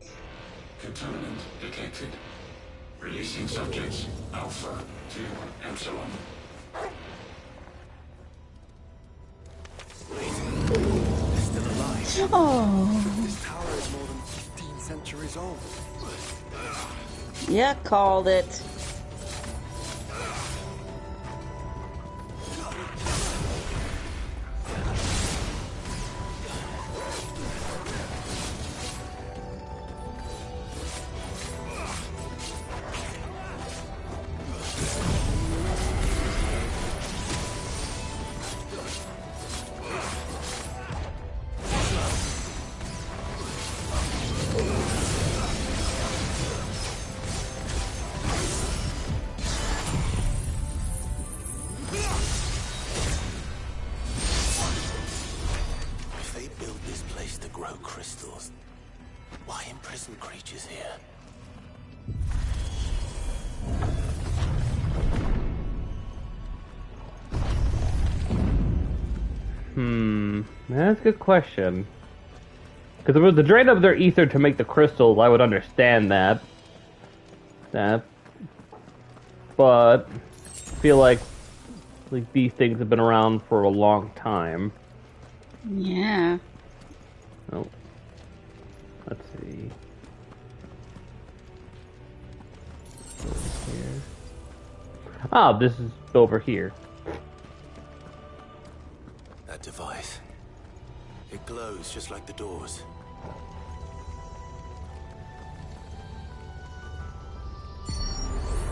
there? Contaminant detected. Releasing subjects Alpha to Epsilon. Oh. This tower is more than 15 centuries old. Yeah, called it. That's a good question. Because if it was the drain of their ether to make the crystals, I would understand that. But I feel like these things have been around for a long time. Yeah. Oh. Let's see. Over here. Ah, this is over here. That device. It glows just like the doors.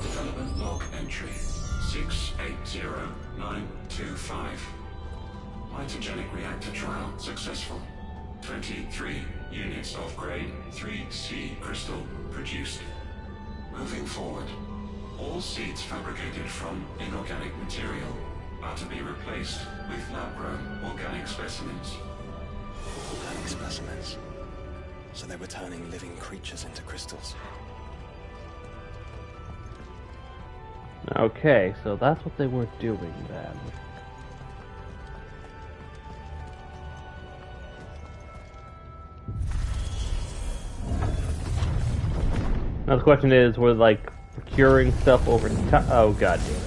Development log entry 680925. Mitogenic reactor trial successful. 23 units of grade 3C crystal produced. Moving forward, all seeds fabricated from inorganic material are to be replaced with lab-grown organic specimens. Organic specimens? So they were turning living creatures into crystals. Okay, so that's what they were doing then. Now the question is, were they, procuring stuff over time? Oh, god damn it.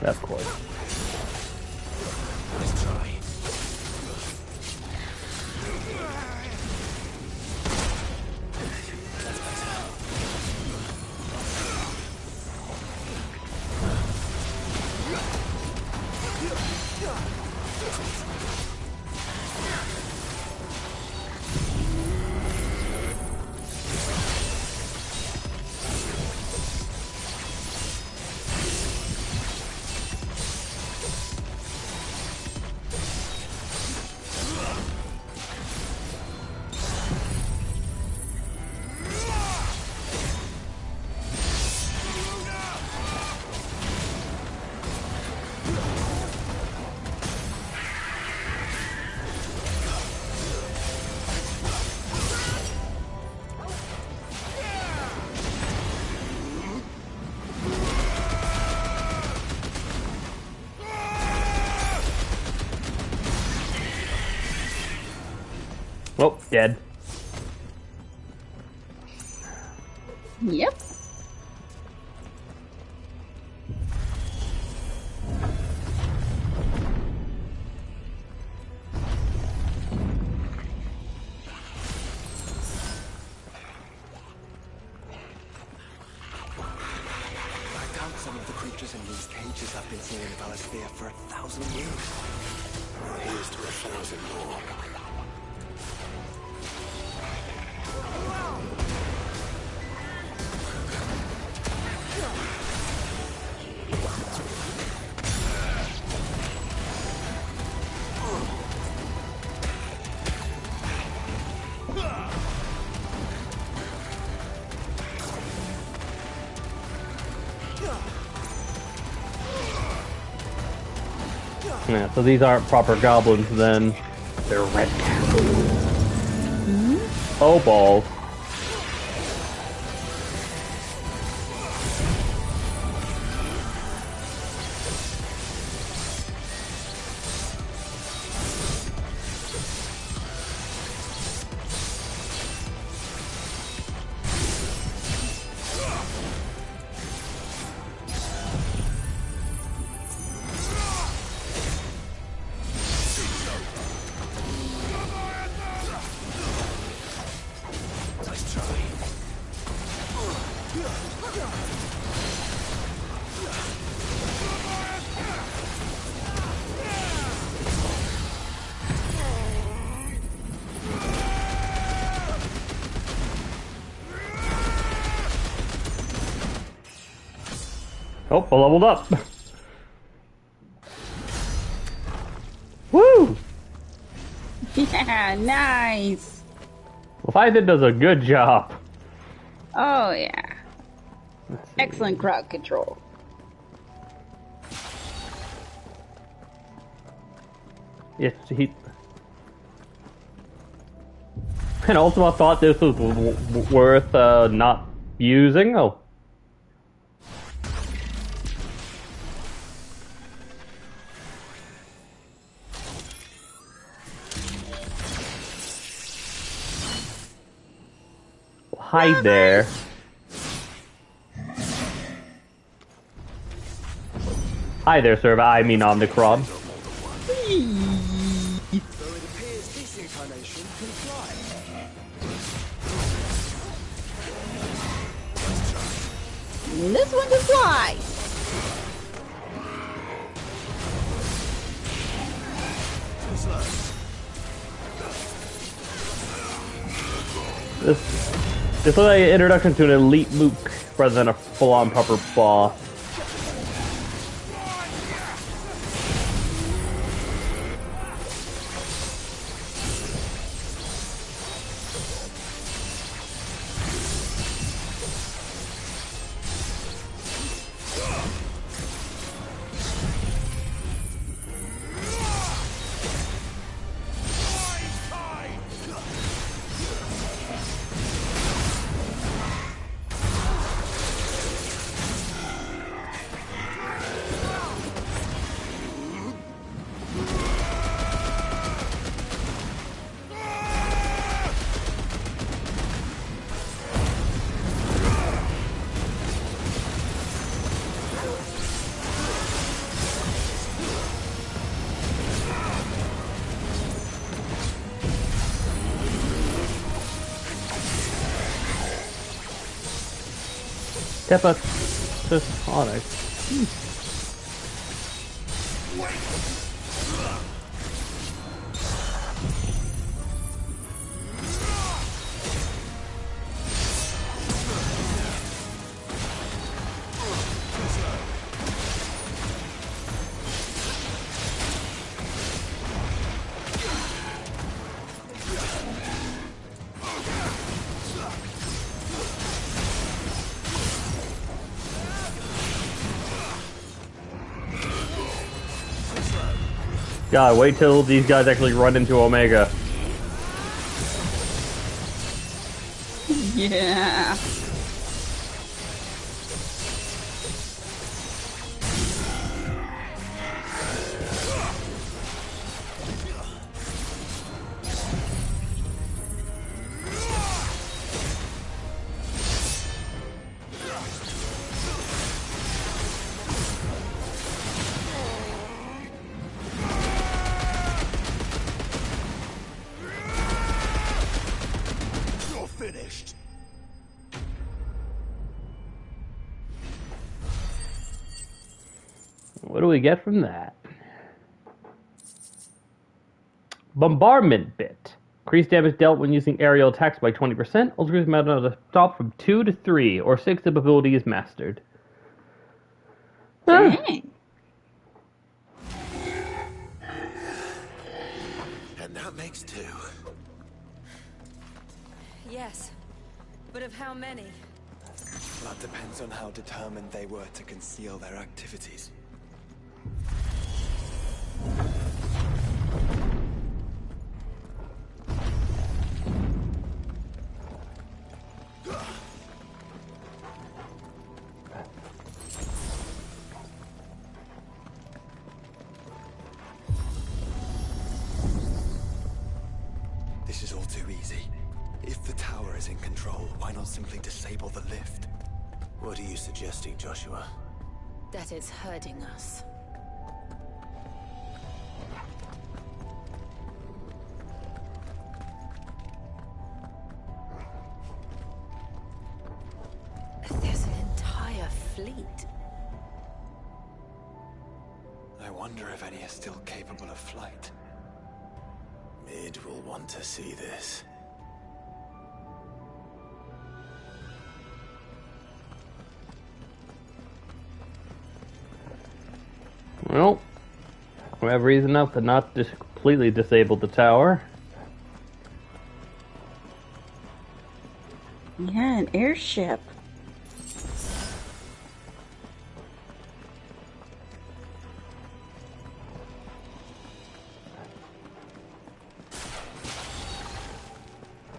Of course. Let's try. Well, dead. Yep. creatures have been here in Valisthea for 1,000 years. Here's to 1,000 more. Yeah, so these aren't proper goblins then. They're red goblins. Oh balls. Oh, I leveled up. Woo! Yeah, nice. Leviathan does a good job. Oh yeah. Excellent crowd control. Yes, he. And also, I thought this was worth not using. Oh. Hide there. Hi there, sir. I mean Omnicron. So it appears this incarnation can fly. This one can fly. This is like an introduction to an elite mook rather than a full-on proper boss. Step up. Just honor. God, wait till these guys actually run into Omega. Yeah. What do we get from that? Bombardment bit. Increased damage dealt when using aerial attacks by 20%. Also increased amount of the stop from 2 to 3, or 6 if ability is mastered. Dang. And that makes 2. Yes, but of how many? That depends on how determined they were to conceal their activities. This is all too easy. If the tower is in control, why not simply disable the lift? What are you suggesting, Joshua? That it's hurting us. There's an entire fleet. I wonder if any are still capable of flight. Mid will want to see this. Well, we have reason enough to not just completely disable the tower. Yeah, an airship.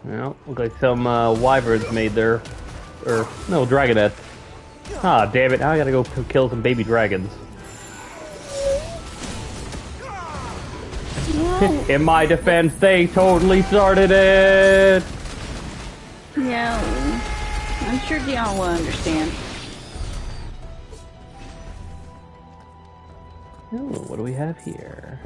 Well, look like some wyverns made their... no, dragonettes. Ah, damn it, now I gotta go kill some baby dragons. In my defense, they totally started it! Yeah, I'm sure Dion will understand. Oh, what do we have here?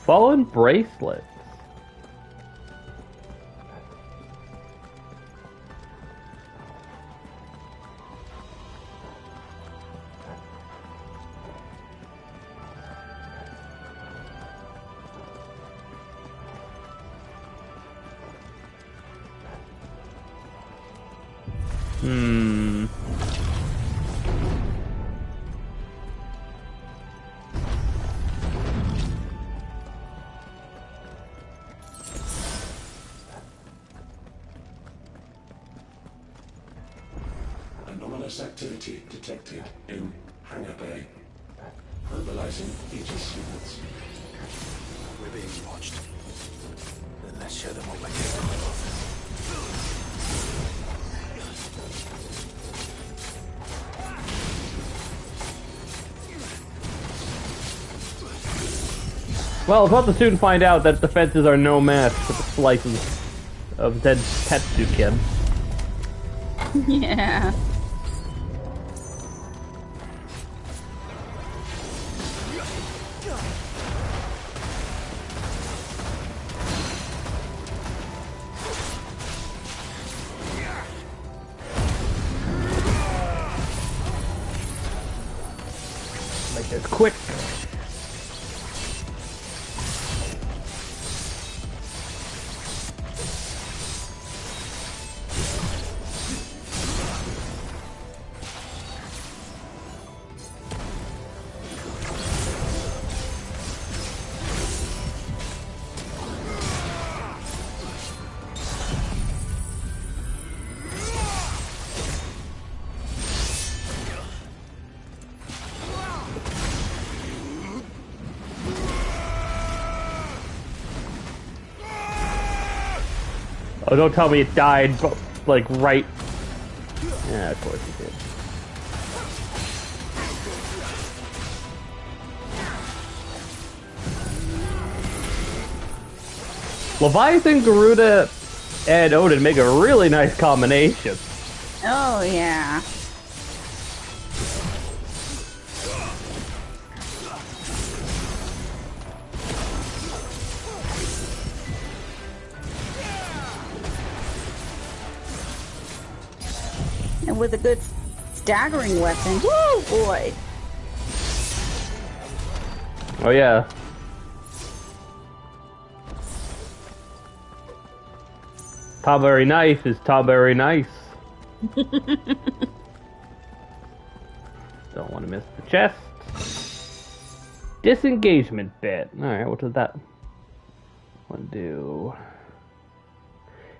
Fallen bracelets. Anomalous activity detected in Hangar Bay. Mobilizing Aegis units. We're being watched. Then let's show them what we're capable of. Well, we're about to soon find out that defenses are no match for the slices of dead Tetsuken. Yeah. Make this quick. Oh, don't tell me it died, like, right... Yeah, of course it did. Leviathan, Garuda, and Odin make a really nice combination. Oh, yeah. with a good staggering weapon. Woo, boy! Oh yeah. Tawberry knife is Tawberry nice. Don't want to miss the chest. Disengagement bit. Alright, what does that one do?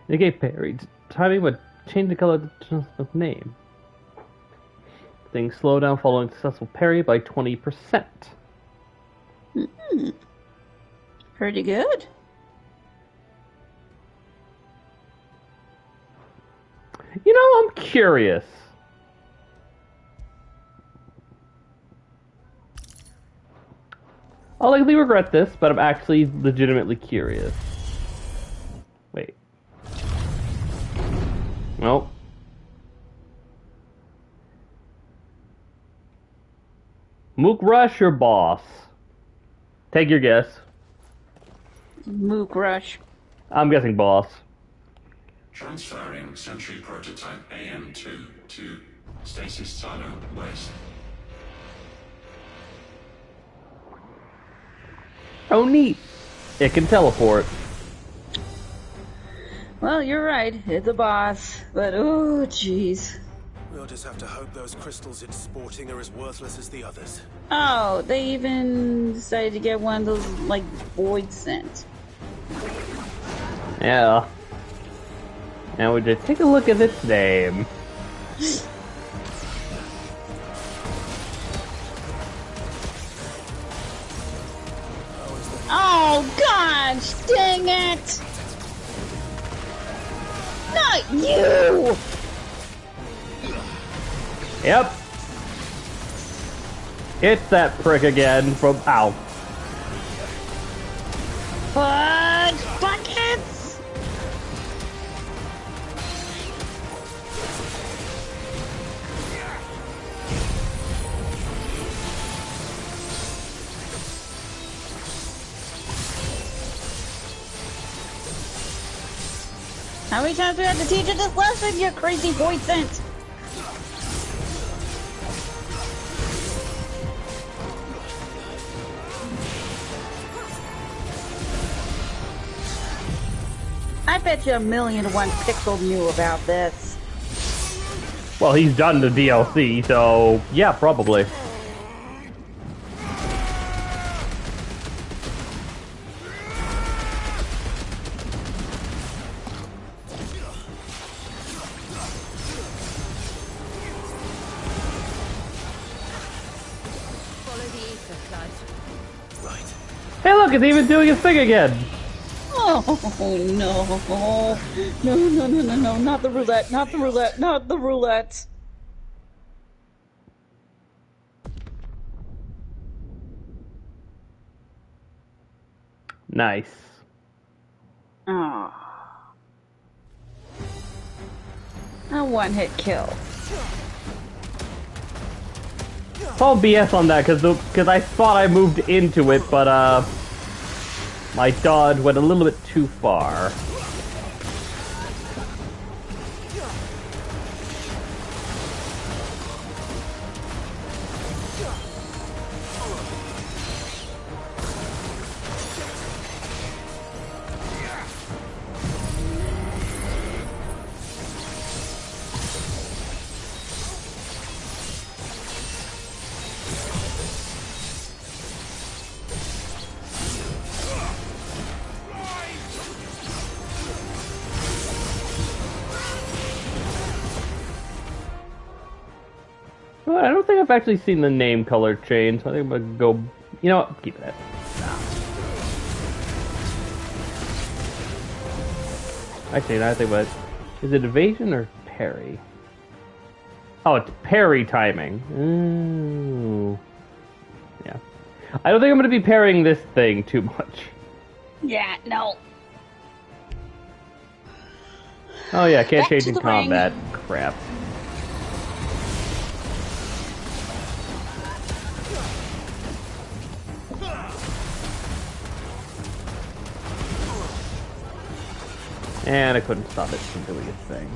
Indicate parried. Timing would change the color of name. Things slow down following successful parry by 20%. Pretty good. You know, I'm curious. I'll likely regret this, but I'm actually legitimately curious. Wait. Nope. Mook Rush or Boss? Take your guess. Mook Rush. I'm guessing Boss. Transferring Sentry Prototype AM2 to Stasis Silo West. Oh, neat. It can teleport. Well, you're right. It's a boss. But, oh, jeez. We'll just have to hope those crystals it's sporting are as worthless as the others. Oh, they even decided to get one of those, like, void scent. Yeah. Now we just take a look at its name. Oh, gosh, dang it! Not you! Yep. It's that prick again from... Ow. Fudge buckets! How many times do we have to teach you this lesson, you crazy void scent? I bet you 1,000,001 Pixel knew about this. Well, he's done the DLC, so yeah, probably. Hey look, it's even doing its thing again! Oh no. No, not the roulette, not the roulette, not the roulette. Nice. Oh. A one-hit kill. It's all BS on that, because I thought I moved into it, but my dodge went a little bit too far. I don't think I've actually seen the name color change, so I think I'm gonna go... You know what? Keep it. Actually, now I think about it. Is it evasion or parry? Oh, it's parry timing. Ooh. Yeah. I don't think I'm gonna be parrying this thing too much. Yeah, no. Oh yeah, can't Back change to in the combat. ring. Crap. And I couldn't stop it from doing its thing.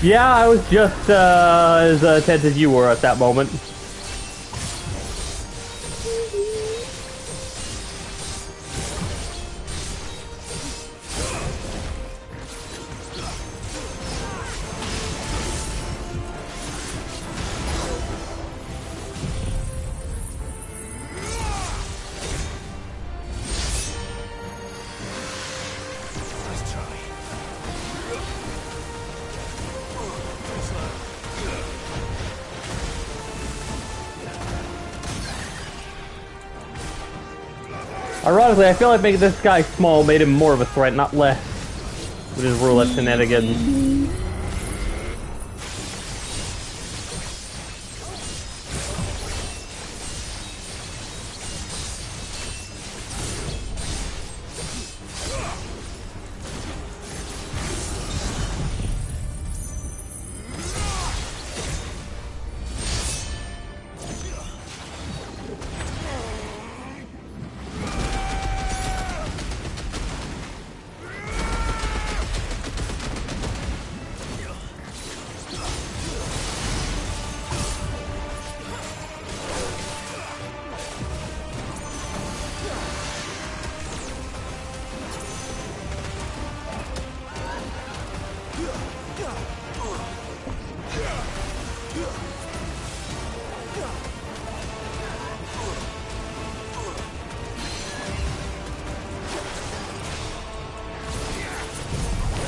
Yeah, I was just as tense as you were at that moment. Ironically, I feel like making this guy small made him more of a threat, not less, with his roulette shenanigans.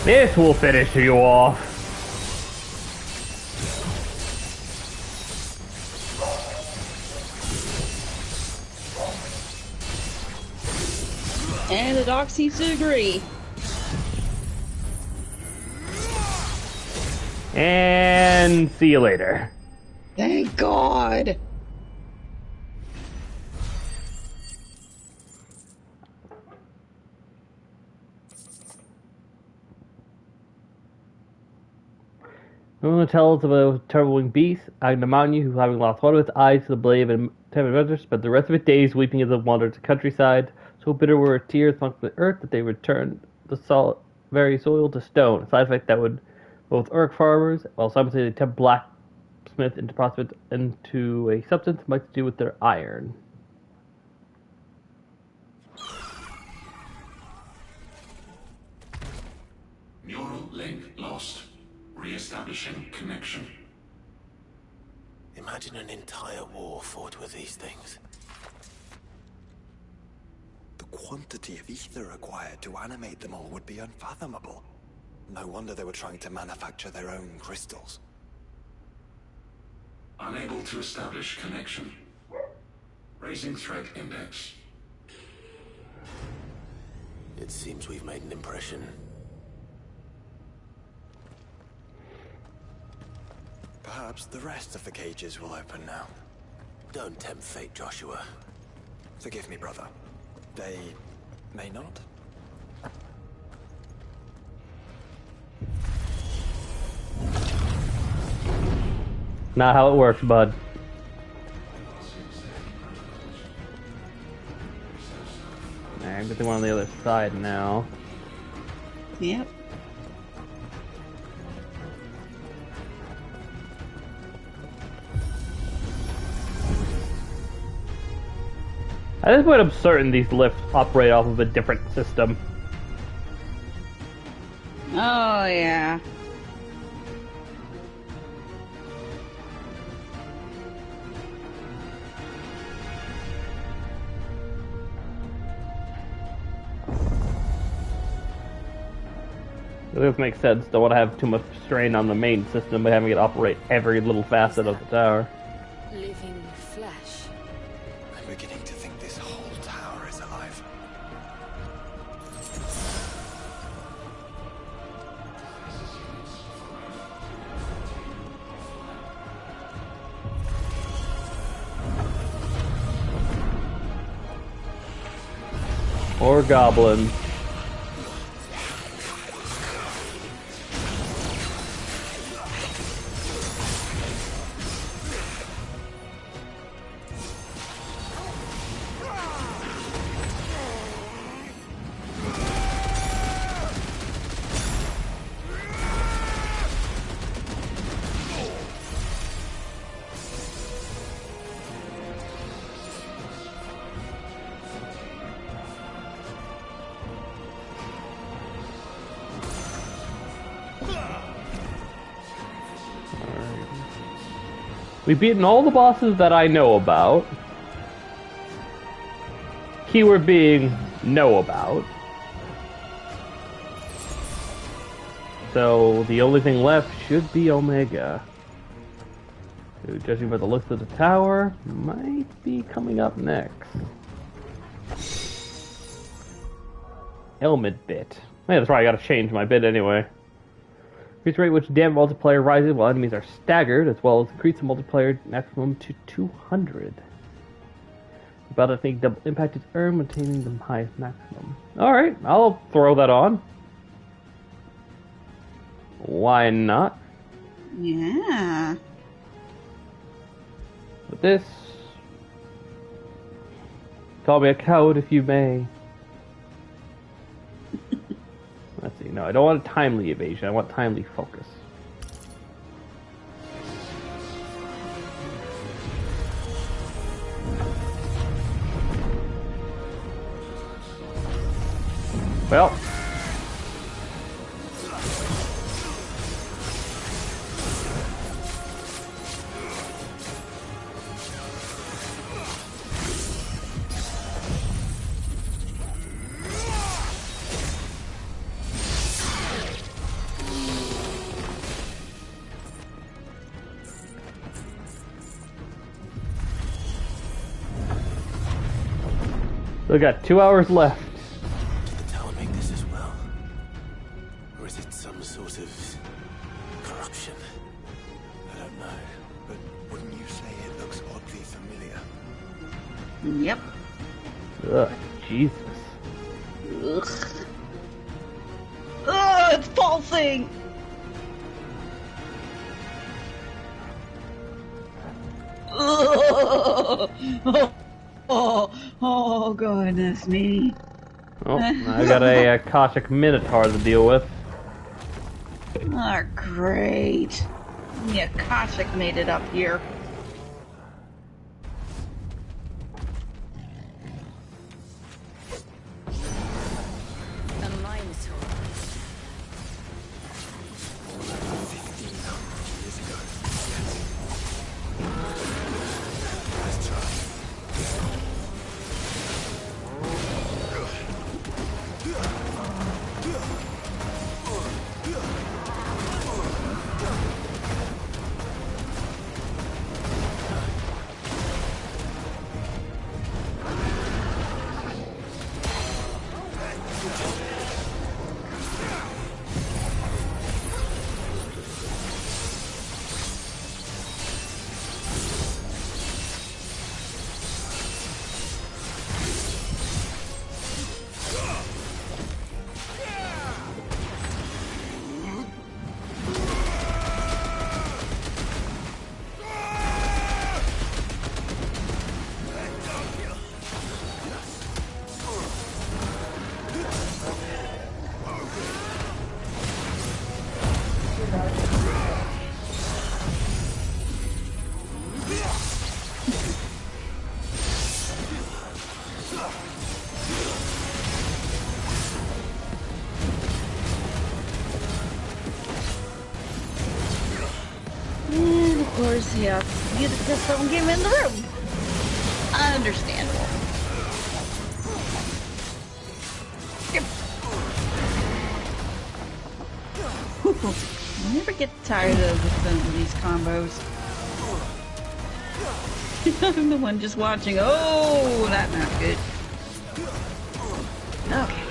This will finish you off. And the doc seems to agree. And see you later. Thank God. No one tells of a terrible winged beast, Agnamanya, who, having lost one of its eyes to the blade of ten adventures, spent the rest of its days weeping as it wandered the countryside. So bitter were her tears amongst the earth that they returned the very soil to stone, a side effect that would both irk farmers, while simultaneously tempt blacksmith into prospect into a substance much to do with their iron. Neural link lost. Re-establishing connection. Imagine an entire war fought with these things. The quantity of ether required to animate them all would be unfathomable. No wonder they were trying to manufacture their own crystals. Unable to establish connection. Raising threat index. It seems we've made an impression. Perhaps the rest of the cages will open now. Don't tempt fate, Joshua. Forgive me, brother. They may not? Not how it works, bud. Alright, get the one on the other side now. Yep. At this point, I'm certain these lifts operate off of a different system. Oh, yeah. This makes sense. Don't want to have too much strain on the main system by having it operate every little facet of the tower. Living flesh. I'm beginning to think this whole tower is alive. More goblins. We've beaten all the bosses that I know about. Keyword being know about. So the only thing left should be Omega, who, judging by the looks of the tower, might be coming up next. Helmet bit. Yeah, that's right, I gotta change my bit anyway. Increase rate which damage multiplier rises while enemies are staggered, as well as increase the multiplier maximum to 200. About, I think, double impact is earned, maintaining the highest maximum. Alright, I'll throw that on. Why not? Yeah. With this, call me a coward if you may. Let's see, no, I don't want a timely evasion, I want timely focus. Well. We got 2 hours left. Did the tower make this as well? Or is it some sort of corruption? I don't know, but wouldn't you say it looks oddly familiar? Yep. Ugh, Jesus. Ugh. Ugh, it's pulsing! Ugh. Oh, goodness me. Oh, I got a Akashic Minotaur to deal with. Oh, great. The Akashic made it up here. A Minotaur. And of course, he has to use the pistol and get him in the room. Understandable. I never get tired of these combos. I'm the one just watching. Oh, that's not good. Okay.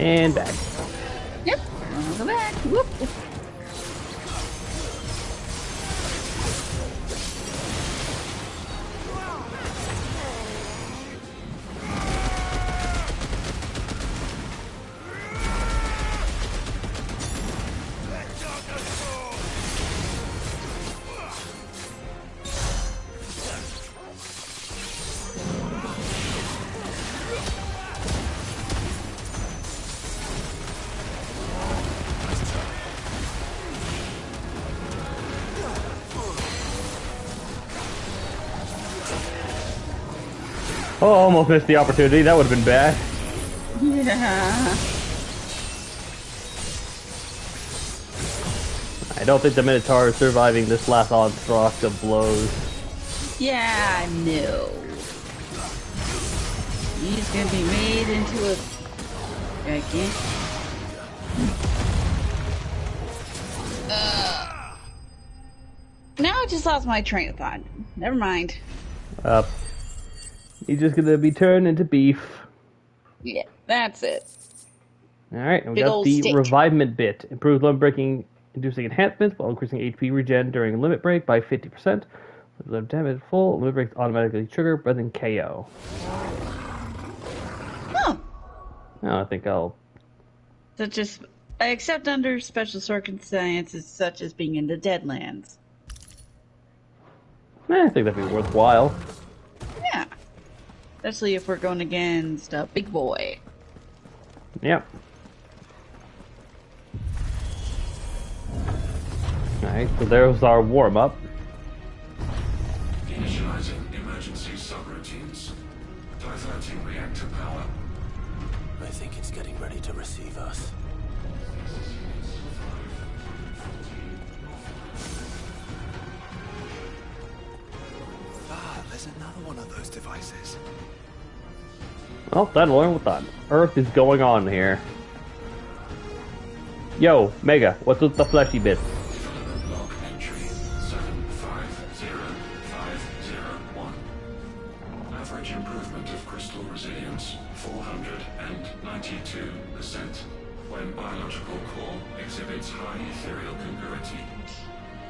And back. Yep. I'll go back. Whoop. Oh, almost missed the opportunity. That would have been bad. Yeah. I don't think the Minotaur is surviving this last onslaught of blows. Yeah, no. He's gonna be made into a gigantic. Now I just lost my train of thought. Never mind. He's just gonna be turned into beef. Yeah, that's it. Alright, and we Big got old the steak. revivement bit. Improved limit breaking, inducing enhancements while increasing HP regen during limit break by 50%. Limit damage full, limit break automatically trigger, but then KO. Oh. No, I think I'll... Such as, except under special circumstances such as being in the Deadlands. I think that'd be worthwhile. Yeah. Especially if we're going against a big boy. Yep. Alright, so there's our warm-up. Initializing emergency subroutines. Diverting reactor power. I think it's getting ready to receive us. Ah, there's another one of those devices. Well, that'll learn what on earth is going on here. Yo, Mega, what's with the fleshy bit? Development log entry 750501. Average improvement of crystal resilience 492% when biological core exhibits high ethereal congruity.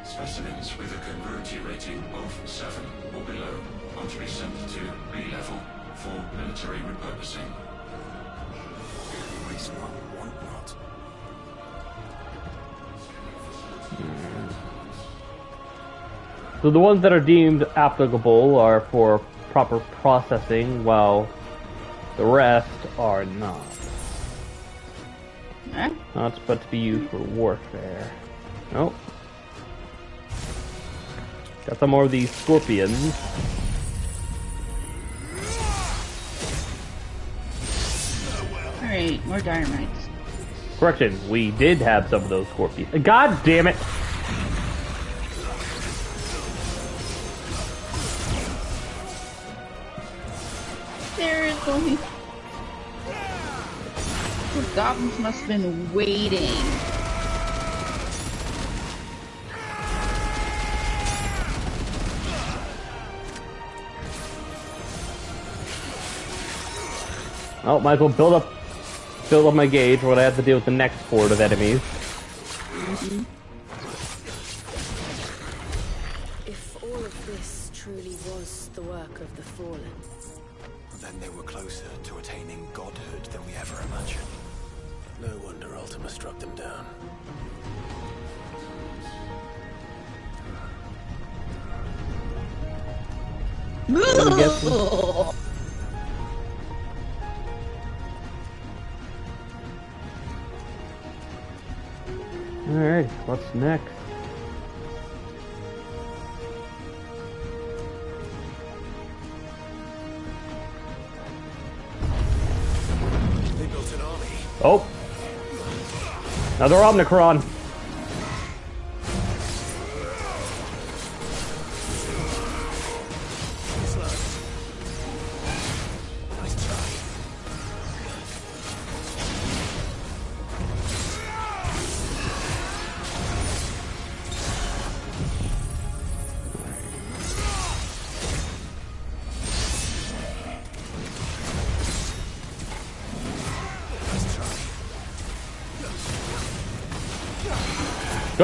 Specimens with a congruity rating of 7 or below are to be sent to B level for military repurposing. Waste not, want not. So the ones that are deemed applicable are for proper processing, while the rest are not. Not but to be used for warfare. Nope. Got some more of these scorpions. Alright, more dynamites. Correction, we did have some of those scorpions. God damn it! Seriously? The goblins must have been waiting. Oh, might as well build up my gauge when I have to deal with the next horde of enemies. If all of this truly was the work of the Fallen, Then they were closer to attaining godhood than we ever imagined. No wonder Ultima struck them down. I'm guessing. Alright, what's next? They built an army. Oh! Another Omnicron! Nice try. Nice try.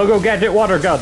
Go, gadget water gun!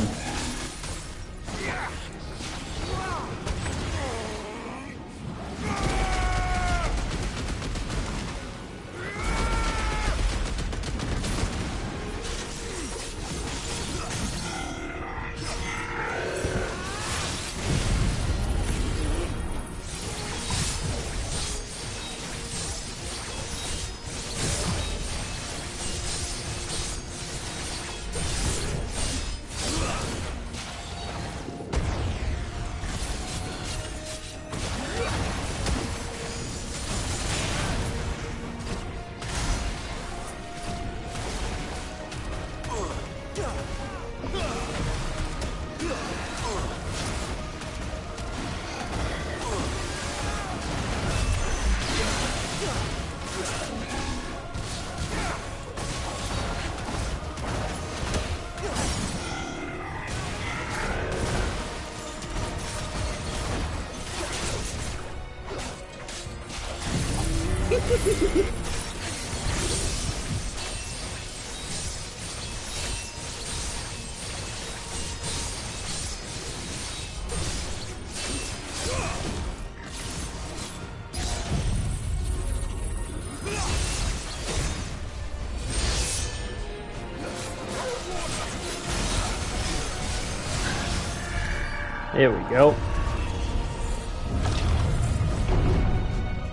There we go.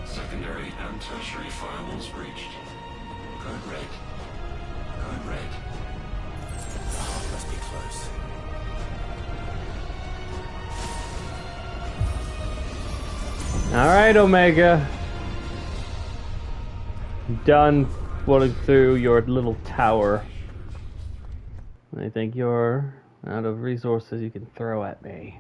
Secondary and tertiary firewalls breached. Code red. Code red. The heart must be close. Alright, Omega. Done floating through your little tower. I think you're out of resources you can throw at me.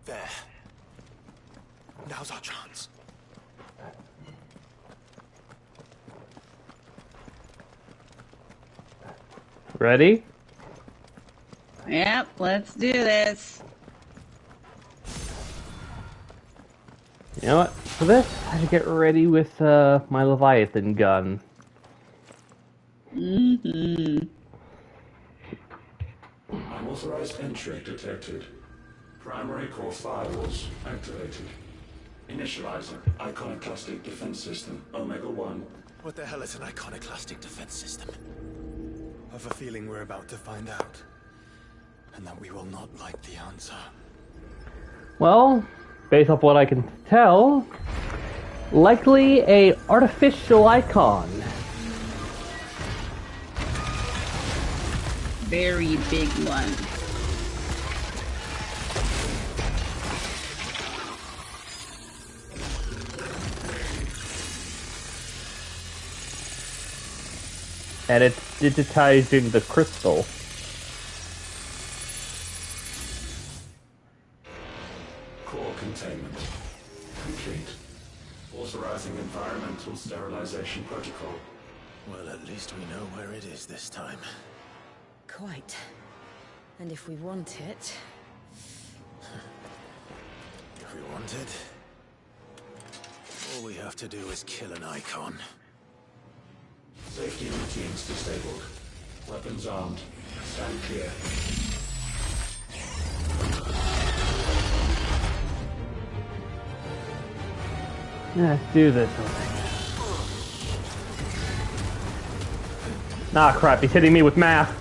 There. Now's our chance. Ready? Yep, let's do this. You know what? For this, I should get ready with my Leviathan gun. Mm-hmm. Unauthorized entry detected. Primary core firewalls activated. Initializing iconoclastic defense system Omega-1. What the hell is an iconoclastic defense system? I've a feeling we're about to find out. And that we will not like the answer. Well, based off what I can tell, likely a artificial icon. Very big one. And it's digitizing the crystal. Core containment complete. Authorizing environmental sterilization protocol. Well, at least we know where it is this time. Quite. And if we want it... If we want it, all we have to do is kill an icon. Safety routines disabled. Weapons armed. Stand clear. Let's do this. Nah, crap, he's hitting me with math.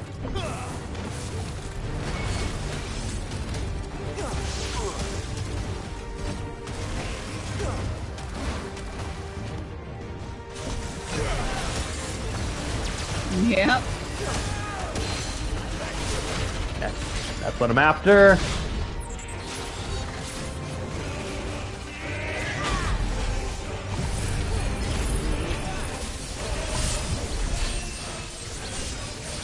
Yep. That's what I'm after.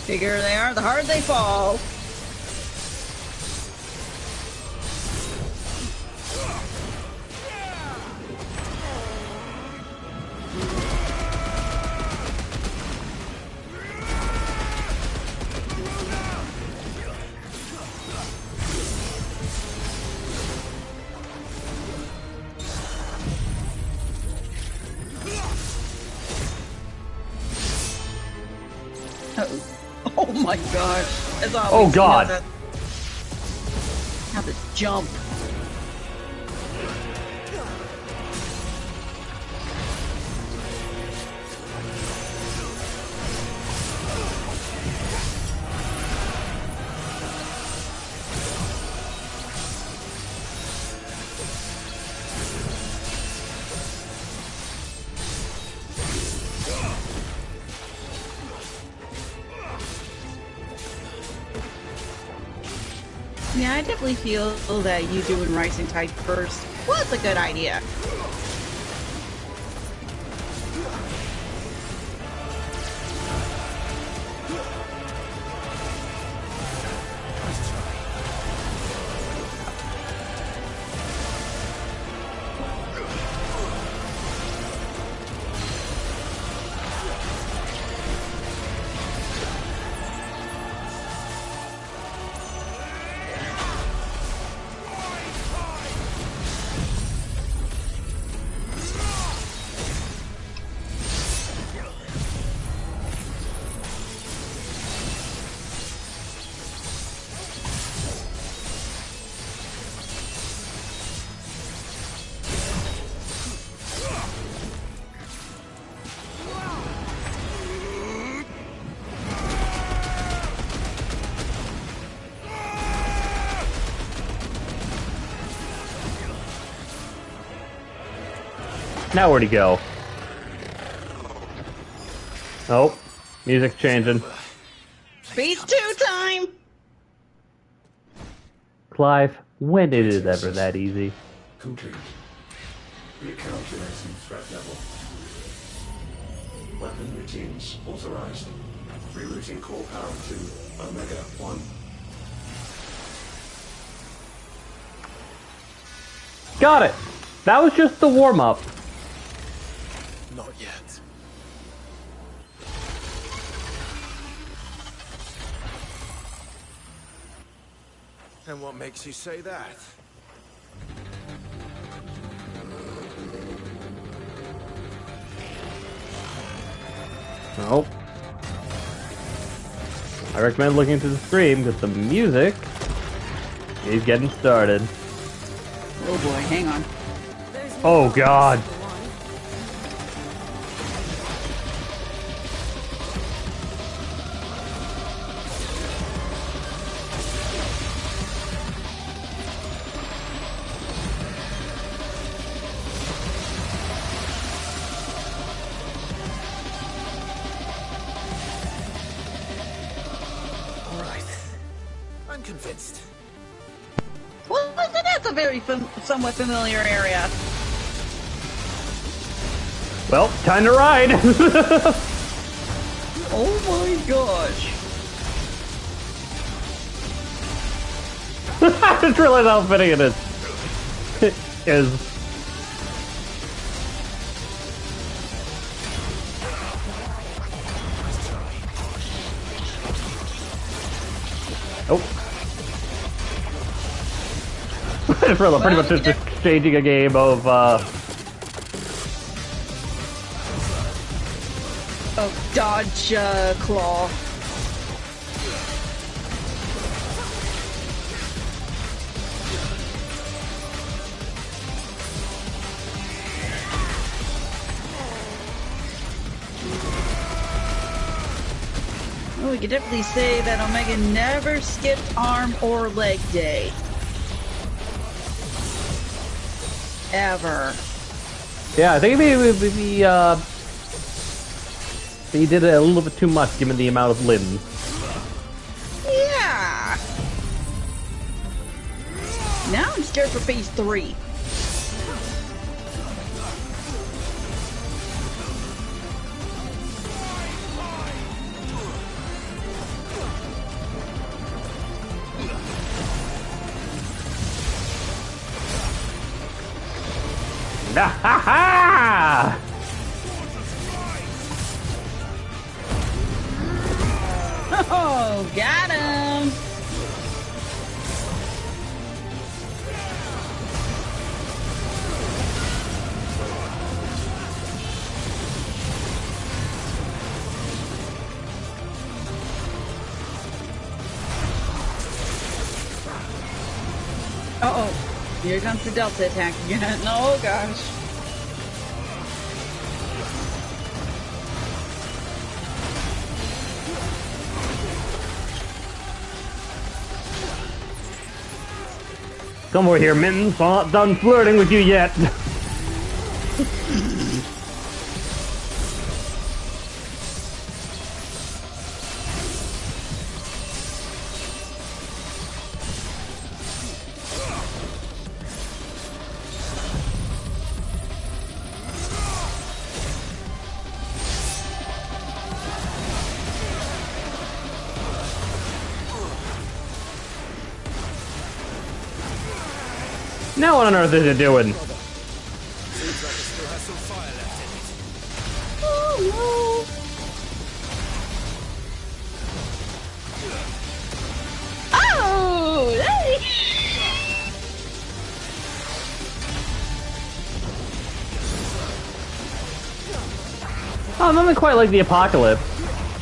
Bigger they are, the harder they fall. Oh my gosh. As always, Oh God. You know, have to jump. Yeah, I definitely feel that you doing Rising Tide first was a good idea. Now where'd he go? Oh, music's changing. Phase 2 time! Clive, when is it ever that easy? Complete. Recalculating threat level. Weapon routines authorized. Rerouting core power to Omega 1. Got it! That was just the warm-up. Not yet. And what makes you say that? Nope. I recommend looking into the stream because the music is getting started. Oh boy, hang on. Oh God. Convinced. Well, that's a very somewhat familiar area. Well, time to ride. Oh my gosh. I just realized how fitting it is. It is. Oh. Well, pretty much just exchanging a game of, dodge, claw. Well, we could definitely say that Omega never skipped arm or leg day. Ever. Yeah, I think maybe he did it a little bit too much given the amount of limbs. Yeah. Now I'm scared for phase 3. Ha ha! Oh, got him! Here comes the Delta attack again. Oh gosh. Come over here, Mittens. I'm not done flirting with you yet. Now what on earth is it doing? Seems like it still has some fire left in it. Oh no! Oh! Hey! Oh, nothing quite like the apocalypse.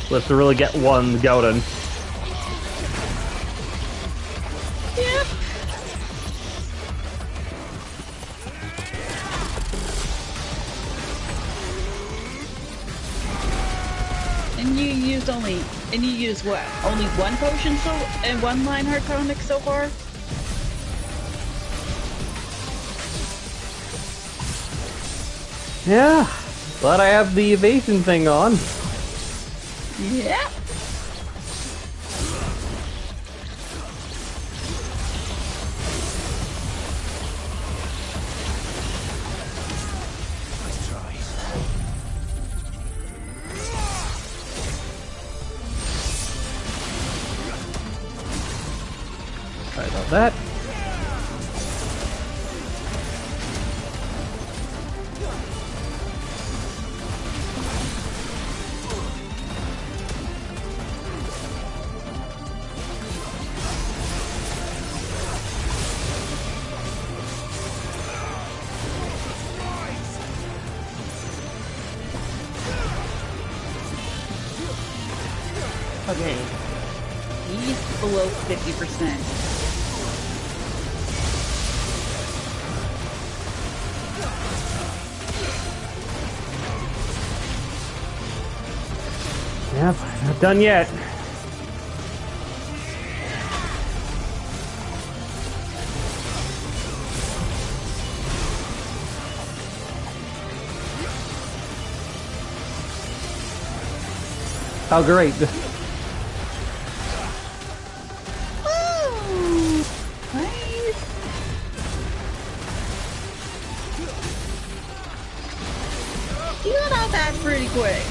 Let's really get one going. Yeah. And you used what? Only one potion and one Lionheart tonic so far? Yeah, glad I have the evasion thing on. Yeah. Sorry about that. Okay. He's below 50%. Yep, not done yet. Oh, great. Woo! Nice. You got out that pretty quick.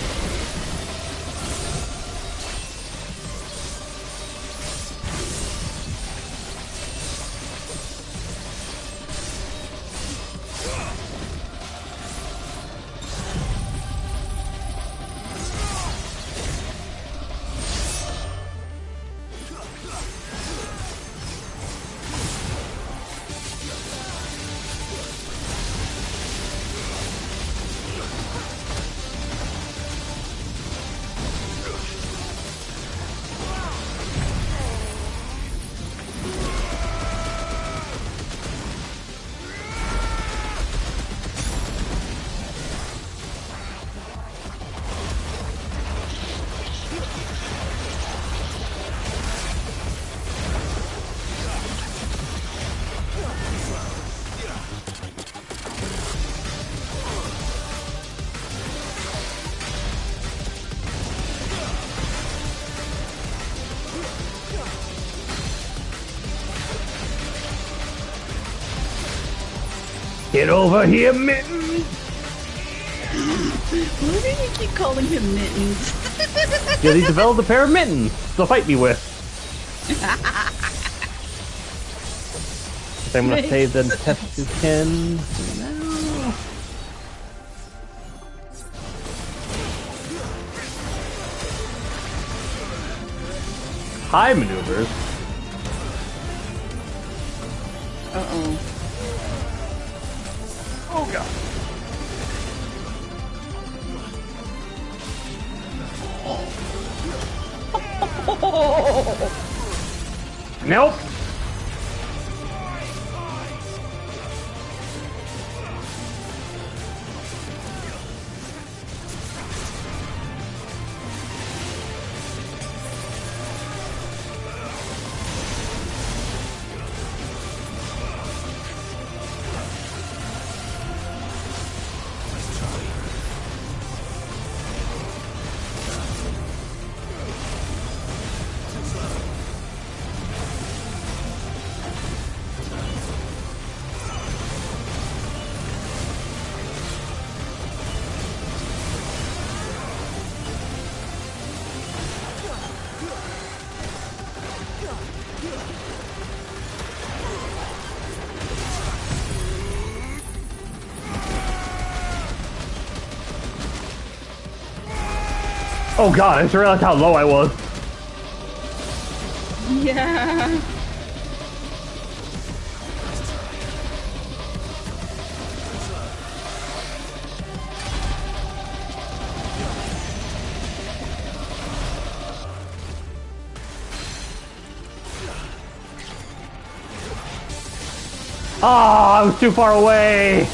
Get over here, Mittens! Why do you keep calling him Mittens? Because he developed a pair of mittens to fight me with. I'm gonna save the test his kin. No. High maneuvers. Uh-oh. Oh god. Nope. Oh god, I just realized how low I was. Yeah. Oh, I was too far away.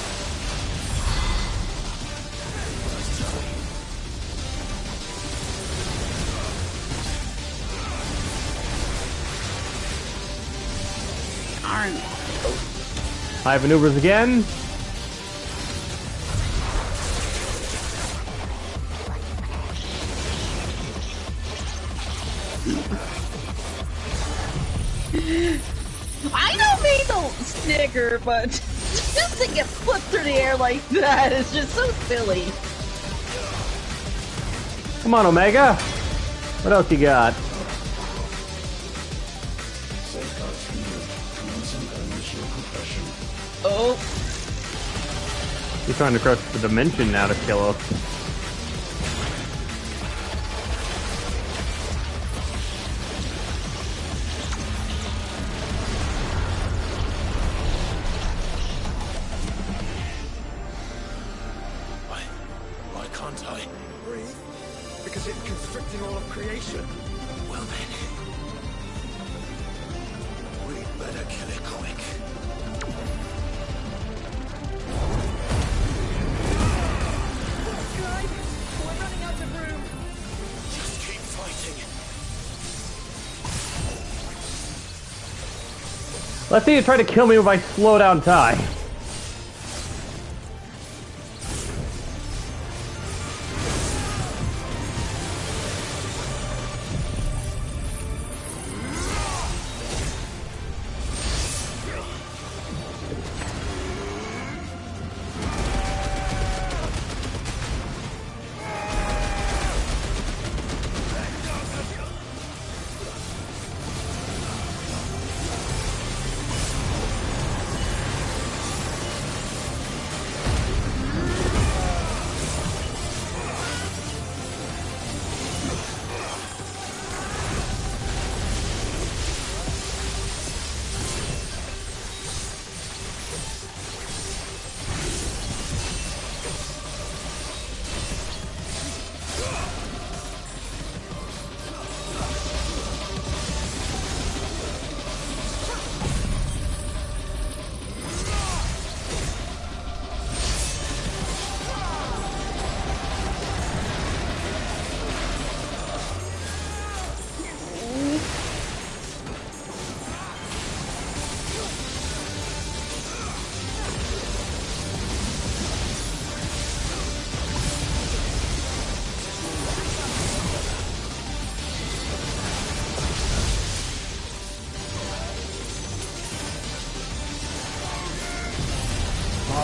High maneuvers again. I don't mean to snicker, but just to get flipped through the air like that is just so silly. Come on, Omega. What else you got? Oh. He's trying to crush the dimension now to kill us. Why can't I? Breathe? Because it's constricting all of creation. Well then. We'd better kill it quick. We're running out of room. Just keep fighting. Let's see you try to kill me with my slow down tie.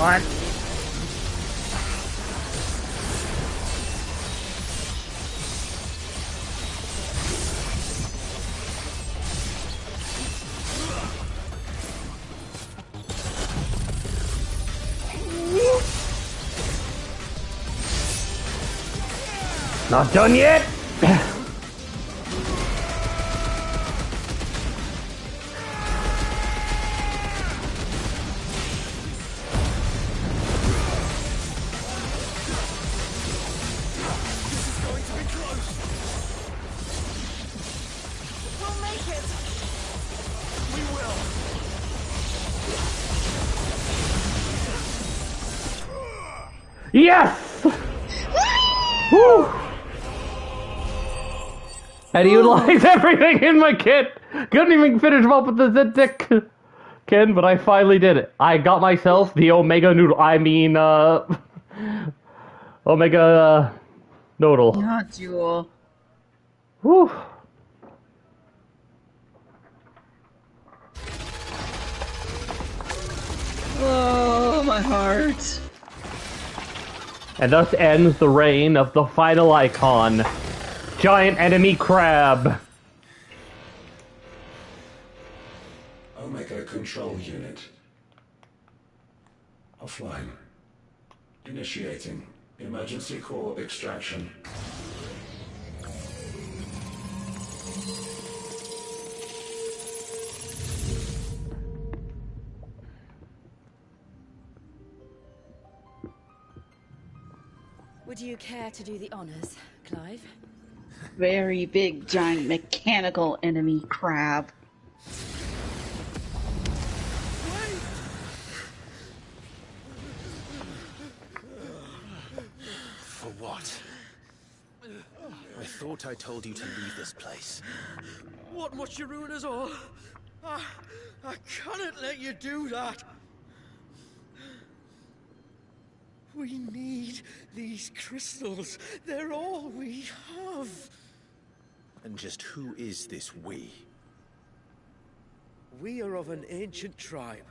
What? Not done yet? We'll make it. We will. Yes! Woo! I utilized everything in my kit. Couldn't even finish them up with the Zentik Ken, but I finally did it. I got myself the Omega Noodle. I mean, Omega Noodle. Not Jewel. Whew. Oh, my heart. And thus ends the reign of the final icon, Giant Enemy Crab. Omega Control Unit. Offline. Initiating emergency core extraction. Would you care to do the honors, Clive? Very big, giant, mechanical enemy crab. For what? I thought I told you to leave this place. What must you ruin us all? I cannot let you do that. We need these crystals. They're all we have. And just who is this we? We are of an ancient tribe,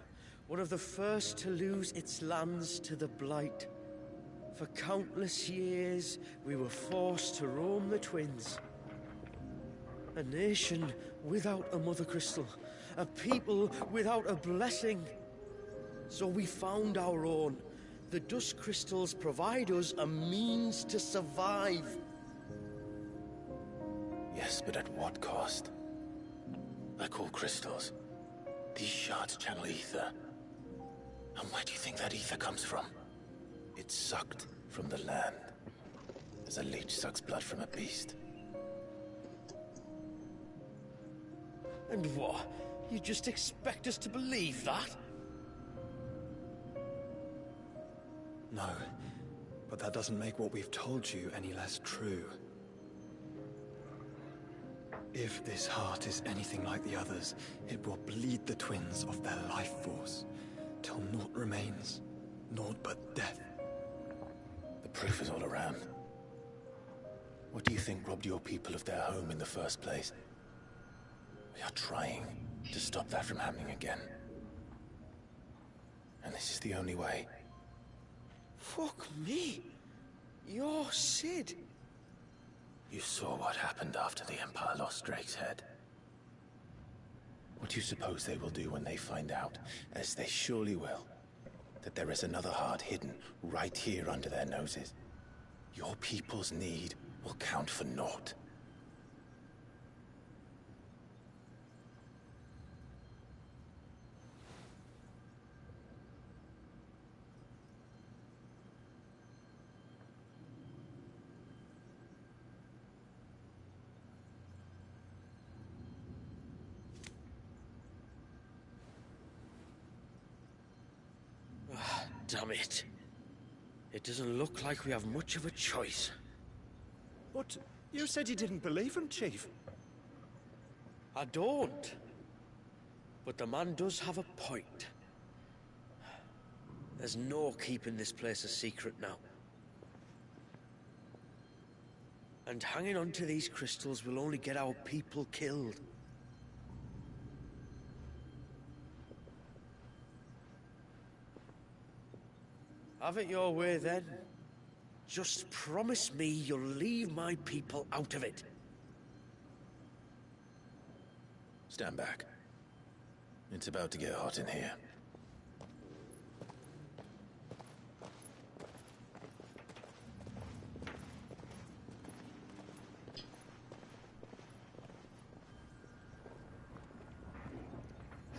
one of the first to lose its lands to the Blight. For countless years, we were forced to roam the Twins. A nation without a Mother Crystal, a people without a blessing. So we found our own. The Dusk Crystals provide us a means to survive. Yes, but at what cost? Like all crystals, these shards channel ether. And where do you think that ether comes from? It's sucked from the land, as a leech sucks blood from a beast. And what? You just expect us to believe that? No, but that doesn't make what we've told you any less true. If this heart is anything like the others, it will bleed the Twins of their life force, till naught remains, naught but death. The proof is all around. What do you think robbed your people of their home in the first place? We are trying to stop that from happening again. And this is the only way. Fuck me. You're Sid. You saw what happened after the Empire lost Drake's head. What do you suppose they will do when they find out, as they surely will, that there is another heart hidden right here under their noses? Your people's need will count for naught. Damn it. It doesn't look like we have much of a choice. But you said you didn't believe him, Chief. I don't. But the man does have a point. There's no keeping this place a secret now. And hanging on to these crystals will only get our people killed. Have it your way, then. Just promise me you'll leave my people out of it. Stand back. It's about to get hot in here.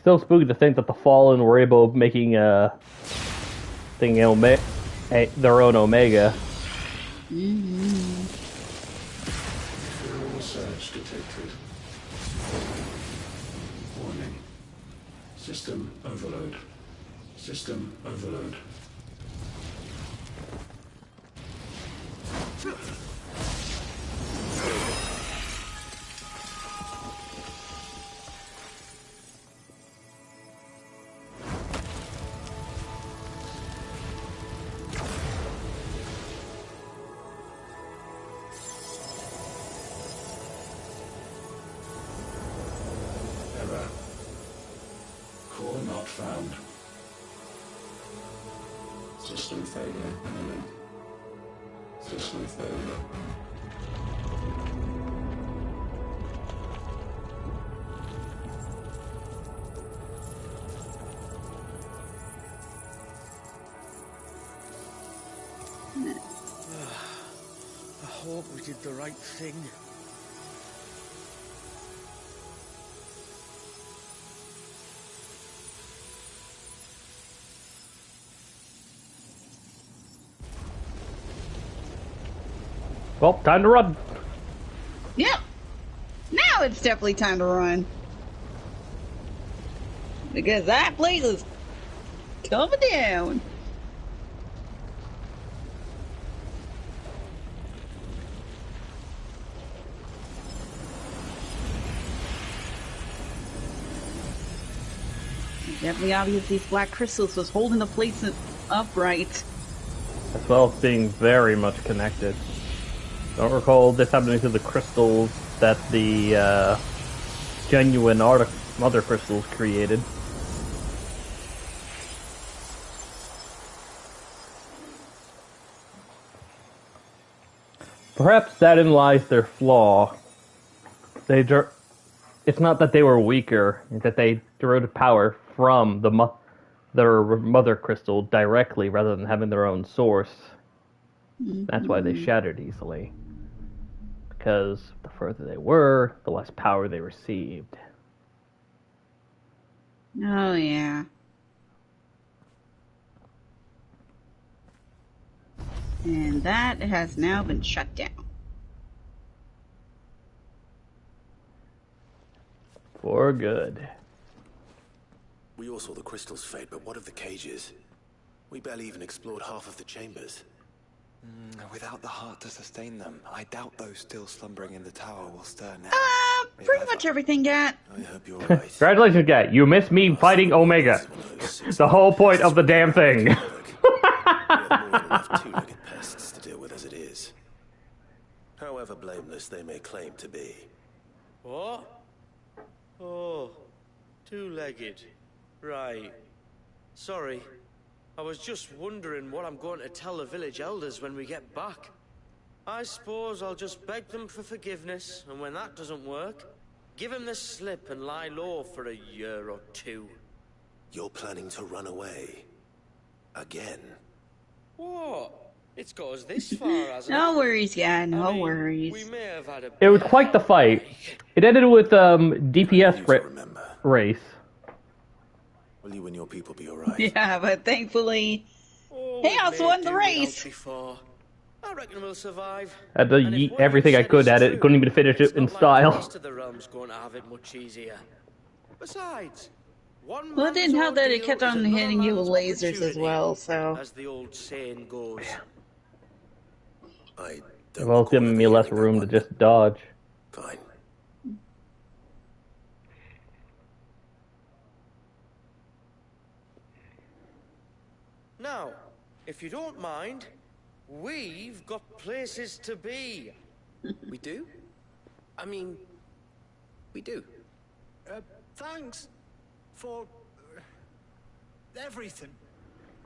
Still spooky to think that the Fallen were able making a thing their own Omega. Fuel surge detected. Warning. System overload. System overload. Error. Core not found. System failure imminent. System failure. I hope we did the right thing. Well, time to run. Yep. Now it's definitely time to run. Because that place is coming down. Definitely obvious these black crystals was holding the place upright. As well as being very much connected. Don't recall this happening to the crystals that the genuine mother crystals created. Perhaps therein lies their flaw. It's not that they were weaker, it's that they drew power from their mother crystal directly rather than having their own source. That's why they shattered easily. Because the further they were, the less power they received. Oh, yeah. And that has now been shut down. For good. We all saw the crystals fade, but what of the cages? We barely even explored half of the chambers. Without the heart to sustain them, I doubt those still slumbering in the tower will stir now. Pretty much everything, Gat. I hope you're right. Congratulations, Gat. You missed me fighting Omega. The whole point of the damn thing. We have more than enough two-legged pests to deal with as it is. However blameless they may claim to be. What? Oh, two-legged. Right. Sorry. I was just wondering what I'm going to tell the village elders when we get back. I suppose I'll just beg them for forgiveness, and when that doesn't work, give them the slip and lie low for a year or two. You're planning to run away? Again? What? It's got us this far, hasn't it? No worries, Gat. No worries. We may have had a... It was quite the fight. It ended with DPS race. Will you and your people be alright? Yeah, but thankfully, Chaos won the race. I reckon we'll survive. I had to yeet everything I could at it. Couldn't even finish it in style. The rest of the realm's going to have it much easier. Besides, one well, it didn't help that it ordeal kept is on another hitting you with man's lasers as well, so. As the old saying goes. Well, it's giving me less room to just dodge. Fine. Now, if you don't mind, we've got places to be. We do? I mean, we do. Thanks for everything.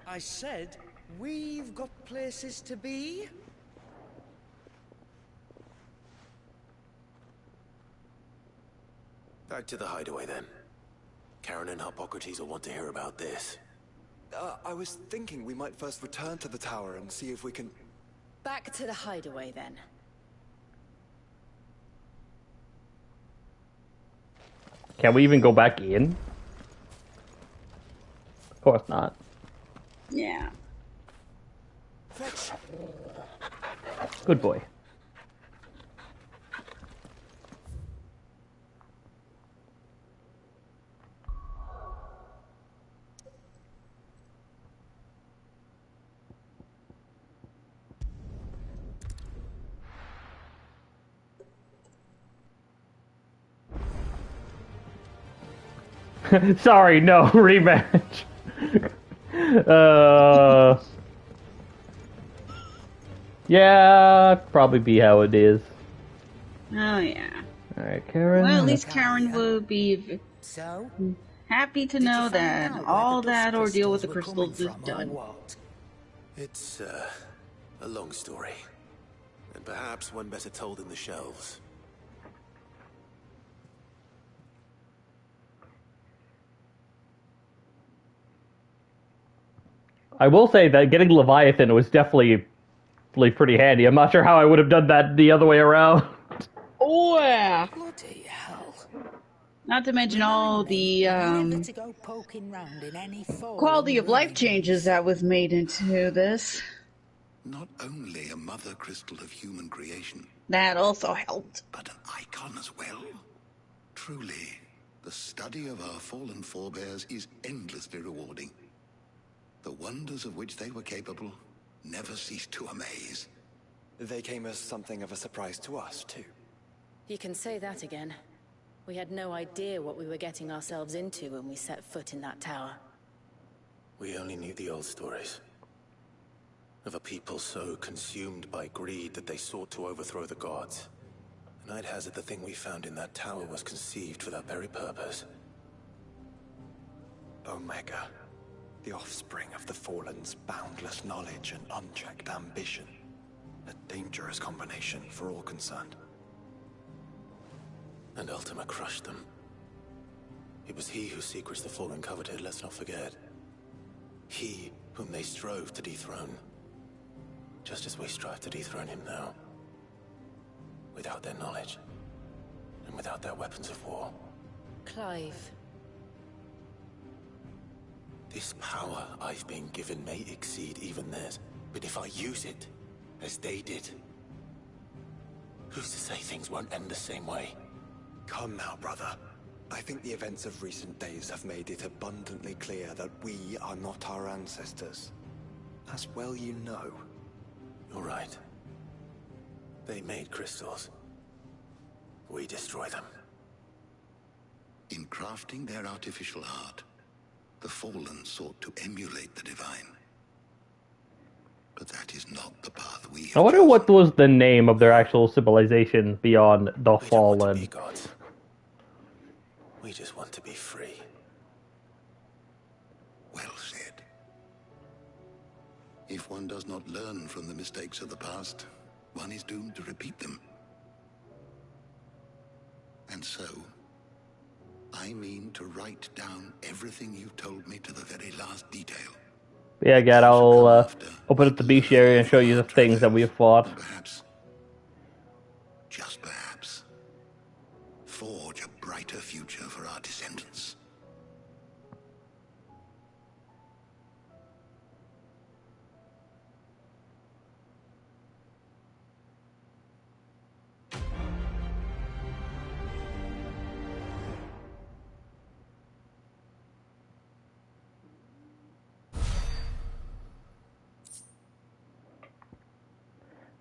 I said, we've got places to be. Back to the hideaway then. Karen and Hippocrates will want to hear about this. I was thinking we might first return to the tower and see if we can... Back to the hideaway, then. Can we even go back in? Of course not. Yeah. Fetch. Good boy. Sorry, no, rematch. Yeah, probably be how it is. Oh, yeah. Alright, Karen. Well, at least Karen will be happy to know that all that ordeal with the crystals is done. It's a long story. And perhaps one better told in the shelves. I will say that getting Leviathan was definitely pretty handy. I'm not sure how I would have done that the other way around. Oh, yeah. Bloody hell. Not to mention all the quality of life changes that was made into this. Not only a mother crystal of human creation, That also helped. but an icon as well. Truly, the study of our fallen forebears is endlessly rewarding. The wonders of which they were capable never cease to amaze. They came as something of a surprise to us, too. You can say that again. We had no idea what we were getting ourselves into when we set foot in that tower. We only knew the old stories. Of a people so consumed by greed that they sought to overthrow the gods. And I'd hazard the thing we found in that tower was conceived for that very purpose. Omega, the offspring of the Fallen's boundless knowledge and unchecked ambition. A dangerous combination for all concerned. And Ultima crushed them. It was he whose secrets the Fallen coveted, let's not forget. He whom they strove to dethrone. Just as we strive to dethrone him now. Without their knowledge. And without their weapons of war. Clive. This power I've been given may exceed even theirs. But if I use it, as they did, who's to say things won't end the same way? Come now, brother. I think the events of recent days have made it abundantly clear that we are not our ancestors. As well you know. You're right. They made crystals. We destroy them. In crafting their artificial art, the Fallen sought to emulate the divine. But that is not the path we have. I wonder what was the name of their actual civilization beyond the Fallen. We just want to be free. Well said. If one does not learn from the mistakes of the past, one is doomed to repeat them. And so, I mean to write down everything you've told me to the very last detail. Yeah, Gad, I'll open up the beach area and show you the things that we have fought. Perhaps, just perhaps, forge a brighter future for our descendants.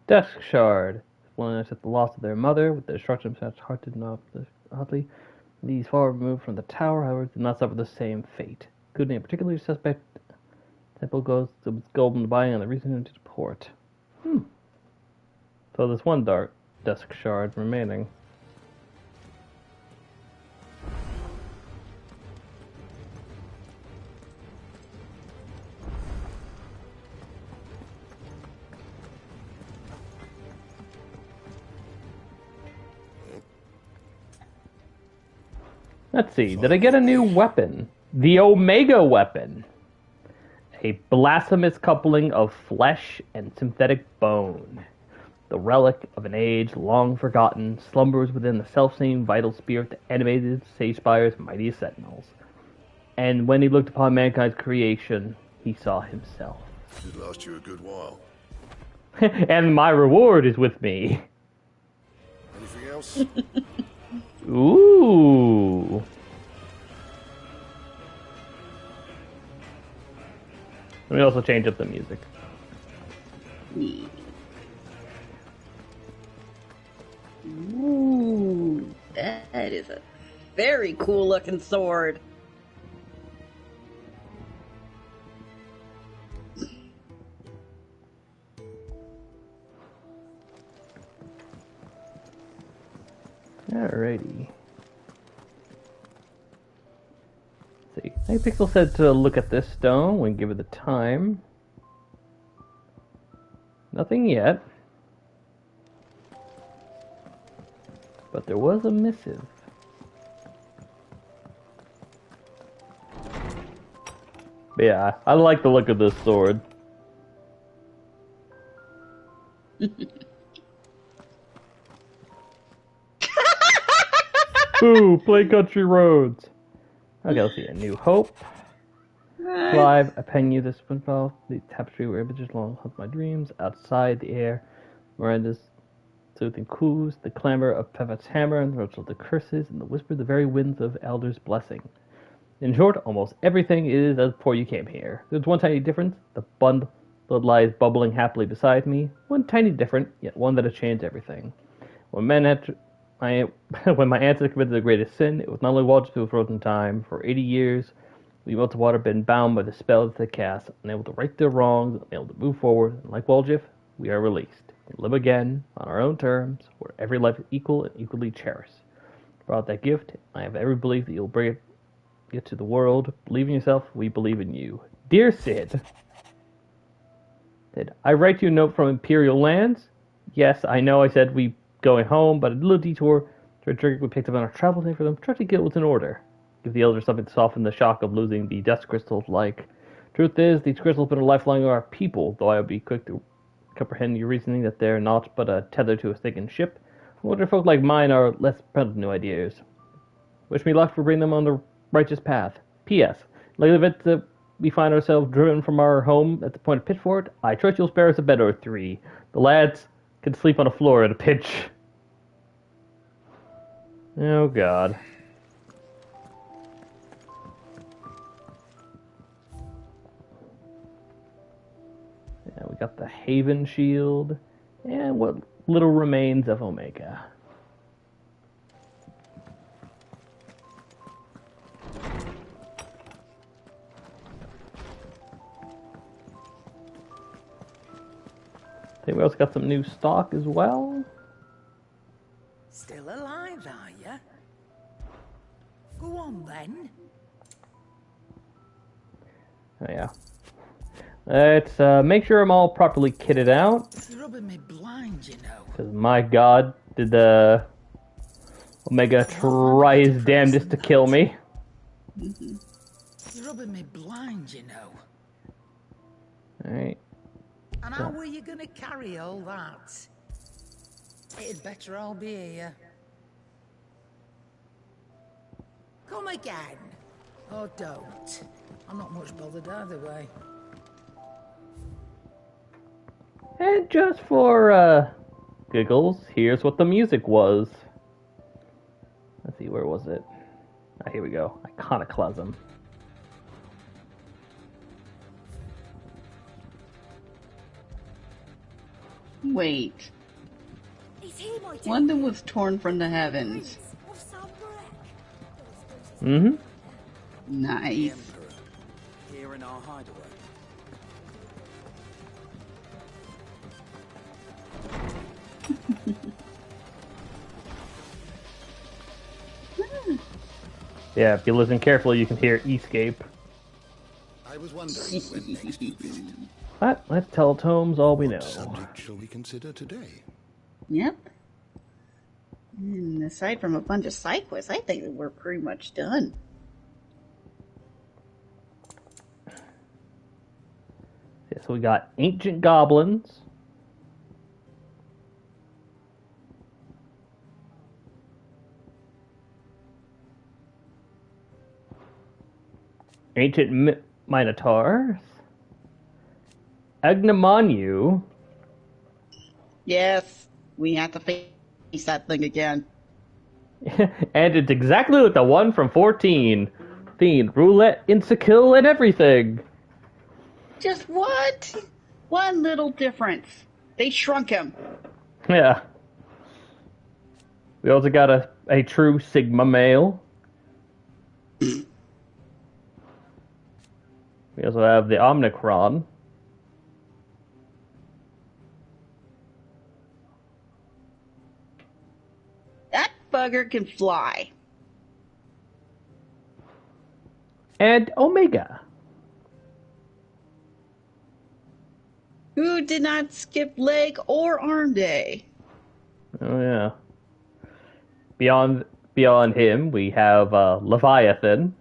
Desk shard. One at the loss of their mother, with the destruction of such hearted not oddly. These far removed from the tower, however, did not suffer the same fate. Good name, particularly suspect temple goes to golden buying on the reason to port. So there's one dark desk shard remaining. Let's see, did I get a new weapon? The Omega weapon. A blasphemous coupling of flesh and synthetic bone. The relic of an age long forgotten slumbers within the selfsame vital spirit that animated Sagespyre's mightiest sentinels. And when he looked upon mankind's creation, he saw himself. It last you a good while. And my reward is with me. Anything else? Ooh. Let me also change up the music. Ooh, that is a very cool looking sword. Alrighty. Let's see. Hypixel said to look at this stone when give it the time. Nothing yet. But there was a missive. But yeah, I like the look of this sword. Ooh, play Country Roads. Okay, let's see. A New Hope. Clive, I pen you this file, the tapestry where images long haunt my dreams. Outside the air, Miranda's soothing coos, the clamor of Pevet's hammer, and the rustle of the curses, and the whisper of the very winds of Elder's blessing. In short, almost everything is as before you came here. There's one tiny difference. The bundle that lies bubbling happily beside me. One tiny different, yet one that has changed everything. When my ancestor committed the greatest sin, it was not only Waldrip who was frozen in time. For 80 years, we melted water been bound by the spell that they cast, unable to right their wrongs, unable to move forward, and like Waldrip, we are released. And live again, on our own terms, where every life is equal and equally cherished. Without that gift, I have every belief that you'll bring it to the world. Believe in yourself, we believe in you. Dear Cid, I write you a note from Imperial lands. Yes, I know I said we going home, but a little detour to a drink we picked up on our travel day for them. Try to get what's in order. Give the elders something to soften the shock of losing the dust crystals like. Truth is, these crystals have been a lifeline of our people, though I would be quick to comprehend your reasoning that they're not but a tether to a sinking ship. I wonder if folk like mine are less proud of new ideas. Wish me luck for bringing them on the righteous path. P.S. Like the event that we find ourselves driven from our home at the point of Pitford, I trust you'll spare us a bed or three. The lads can sleep on a floor at a pinch. Oh, God. Yeah, we got the Haven Shield, and what little remains of Omega. I think we also got some new stock as well. Still alive, are you? Go on, then. Oh, yeah. Let's make sure I'm all properly kitted out. It's rubbing me blind, you know. Because, my God, did the Omega try his damnedest to kill me. It's rubbing me blind, you know. Alright. And how were you gonna carry all that? It'd better all be here. Come again. Or don't. I'm not much bothered either way. And just for giggles, here's what the music was. Let's see, where was it? Ah, here we go. Iconoclasm. Wait. London was torn from the heavens. Mm-hmm. Nice. Here in our hideaway. Yeah, if you listen carefully, you can hear Escape. I was wondering when next you visit. But let's tell Tomes all we know. What subject shall we consider today? Yep. And aside from a bunch of side quests, I think that we're pretty much done. Yeah, so we got Ancient Goblins. Ancient Minotaurs. Agnemonu. Yes, we have to face that thing again. And it's exactly like the one from 14. Fiend, roulette, insta-kill, and everything. Just what? One little difference. They shrunk him. Yeah. We also got a true Sigma male. We also have the Omnicron. That bugger can fly. And Omega. Who did not skip leg or arm day? Oh, yeah. Beyond him, we have Leviathan.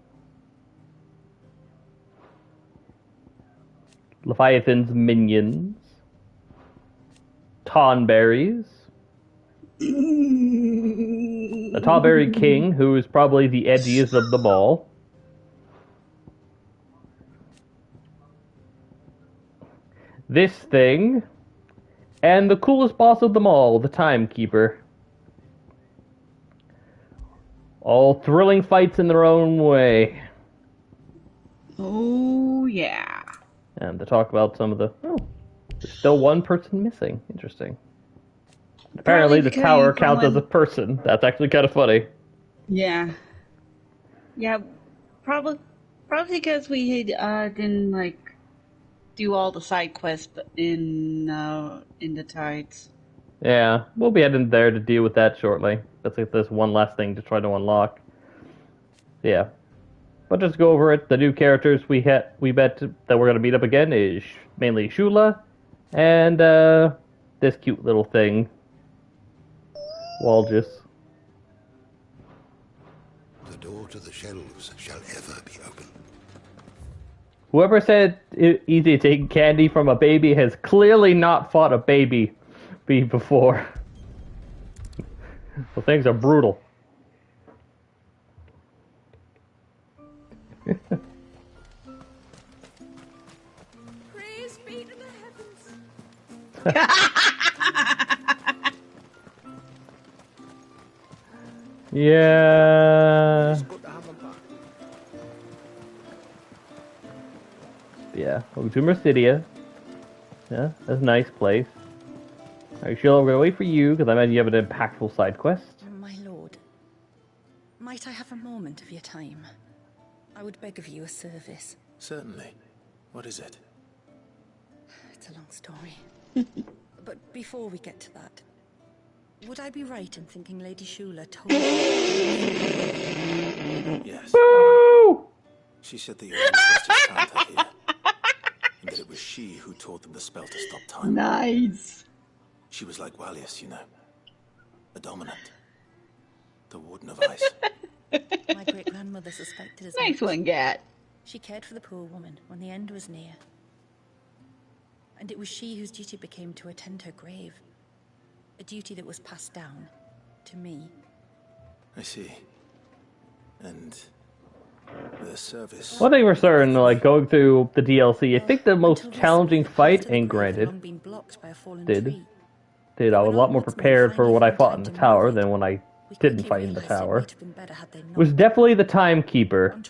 Leviathan's minions. Tonberries. The Tonberry King, who is probably the edgiest of them all. this thing, and the coolest boss of them all, the Timekeeper. All thrilling fights in their own way. Oh, yeah. And to talk about some of the... Oh, there's still one person missing. Interesting. Apparently the tower counts as a person. That's actually kind of funny. Yeah. Yeah, probably because we didn't, like, do all the side quests in the Tides. Yeah, we'll be heading there to deal with that shortly. That's like this one last thing to try to unlock. Yeah. But just go over it. The new characters we bet that we're going to meet up again is mainly Shula and this cute little thing, Walgis. The door to the shelves shall ever be open. Whoever said it's easy to take candy from a baby has clearly not fought a baby before. So things are brutal. Praise be to the heavens. Yeah. Yeah, welcome to Mercidia. Yeah, that's a nice place. Alright, Sheila, we're gonna wait for you, because I imagine you have an impactful side quest. My lord, might I have a moment of your time? I would beg of you a service. Certainly. What is it? It's a long story. But before we get to that, would I be right in thinking Lady Shula told you? Yes. Woo! She said the ancestors found her here. And that it was she who taught them the spell to stop time. Nice. She was like Walius, you know. A dominant. The Warden of Ice. My great-grandmother suspected as Nice much. one, Gat. She cared for the poor woman when the end was near. And it was she whose duty became to attend her grave. A duty that was passed down to me. I see. And the service. One thing for certain, like going through the DLC, I think the most challenging fight, and granted, I was a lot more prepared for what I fought in the tower than when I didn't fight in the tower, was definitely the Timekeeper.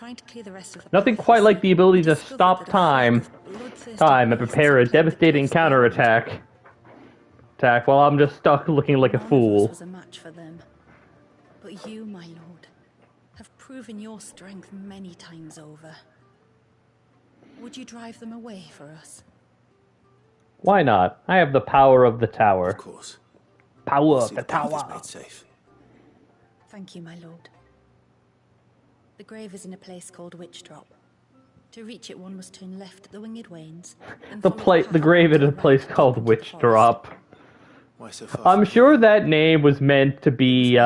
Nothing quite like the ability to stop time and prepare a devastating counterattack while I'm just stuck looking like a fool. Was a match for them. But you, my lord, have proven your strength many times over. Would you drive them away for us? Why not? I have the power of the tower. Of course. Power of the tower. Made safe. Thank you, my lord. The grave is in a place called Witchdrop. To reach it, one must turn left at the Winged Wains. The grave in a place called Witchdrop. Why so far? I'm sure that name was meant to be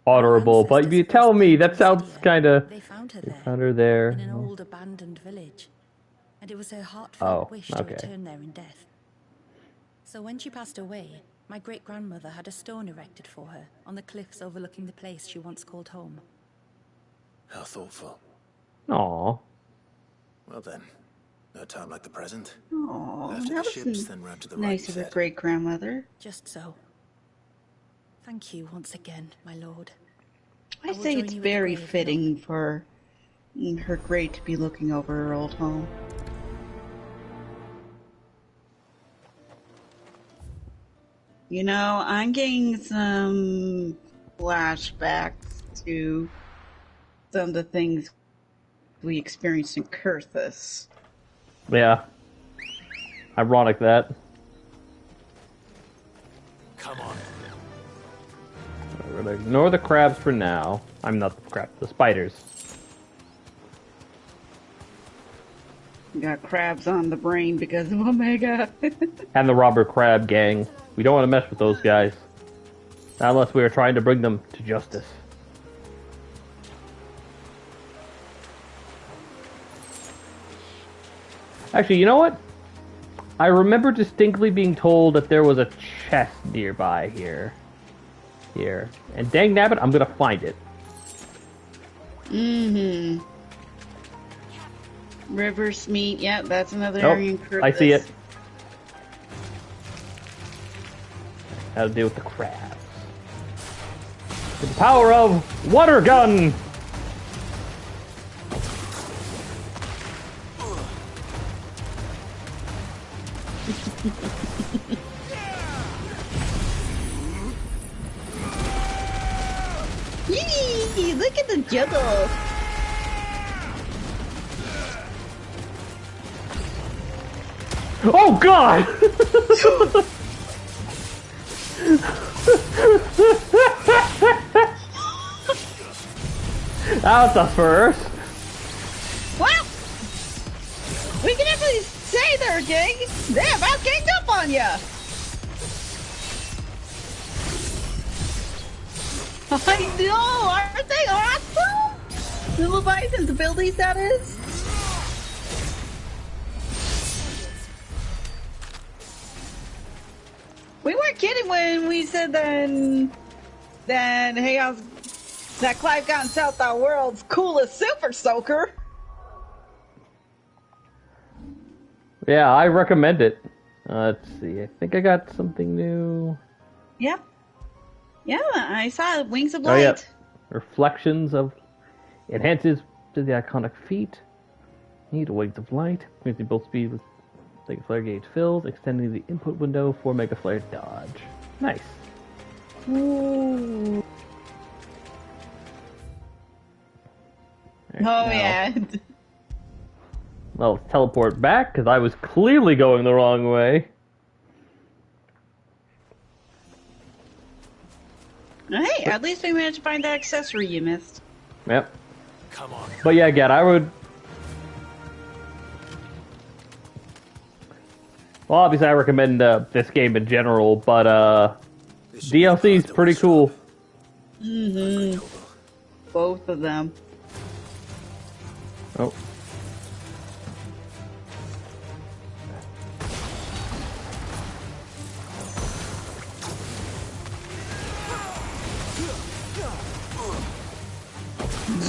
honorable, but you tell me that sounds kind of. They found her there in an old abandoned village, and it was her heartfelt wish to return there in death. So when she passed away, my great-grandmother had a stone erected for her on the cliffs overlooking the place she once called home. How thoughtful. Aww. Well then, no time like the present. Aww, Left that at the was ships, then round to the nice of her great-grandmother. Just so. Thank you once again, my lord. I say it's very fitting for her great to be looking over her old home. You know, I'm getting some flashbacks to some of the things we experienced in Kurthus. Yeah. Ironic that. Come on. We're gonna ignore the crabs for now. I'm not the crab, the spiders. We got crabs on the brain because of Omega. And the robber crab gang. We don't want to mess with those guys. Not unless we are trying to bring them to justice. Actually, you know what? I remember distinctly being told that there was a chest nearby here. And dang nabbit, I'm gonna find it. Mm-hmm. Rivers meet. Yeah, that's another Nope, area in Kryptis. I see it. How to deal with the crabs. The power of water gun! Yee! Look at the juggle! Oh god! That's a first. Well, we can definitely say there, King. They about ganged up on ya. I know, aren't they awesome? The Leviathan's abilities, that is. We weren't kidding when we said that hey, that Clive got himself the world's coolest super soaker. Yeah, I recommend it. Let's see, I think I got something new. Yep. Yeah, I saw Wings of Light. Oh, yeah. Reflections of... Enhances to the iconic feat. Need Wings of Light. Increasing both speed with Mega Flare gauge fills. Extending the input window for Mega Flare dodge. Nice. Ooh. Right, oh, yeah. I'll teleport back, because I was clearly going the wrong way. Hey, at least we managed to find that accessory you missed. Yep. Come on. But yeah, again, I would... Well, obviously I recommend this game in general, but DLC is pretty cool. Mm-hmm. Both of them. Oh.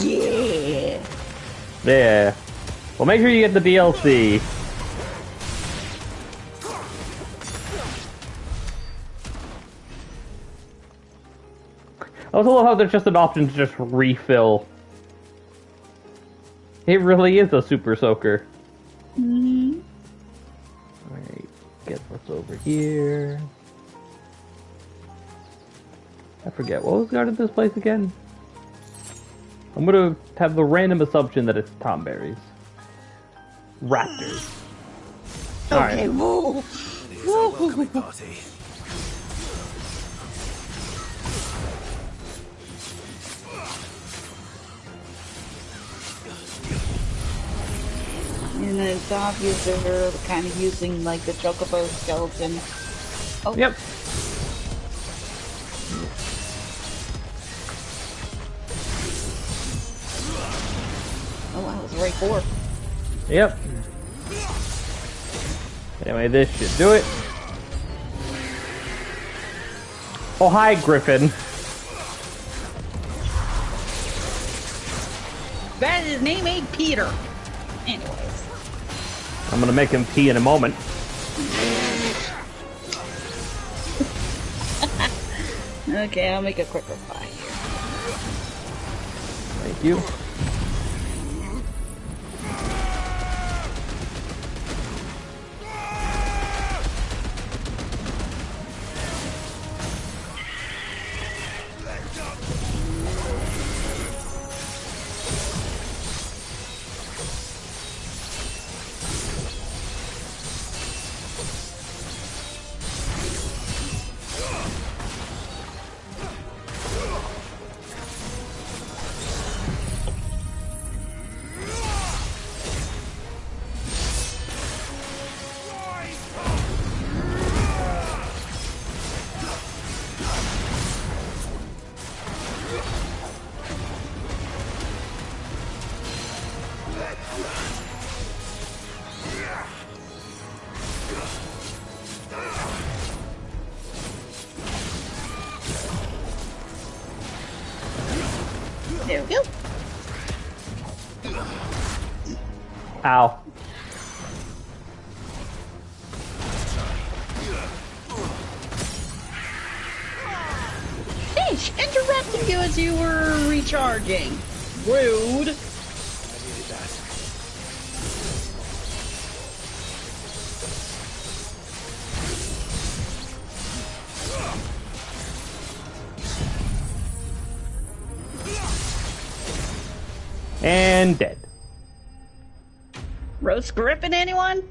Yeah. Yeah. Well, make sure you get the DLC. I also love how there's just an option to just refill. It really is a super soaker. Mm-hmm. Alright, guess what's over here. I forget, what was guarded this place again? I'm gonna have the random assumption that it's Tomberries. Raptors. Okay, right. whoa. Whoa. Party. And it's obvious that they're kind of using like the Chocobo skeleton. Oh. Yep. Oh wow, it was right for. Yep. Anyway, this should do it. Oh, hi, Griffin. That his name ain't Peter. Anyways. I'm gonna make him pee in a moment. Okay, I'll make a quick reply here. Thank you. There we go. Ow. Finch, interrupting you as you were recharging. Rude. And dead. Roast Griffin, anyone?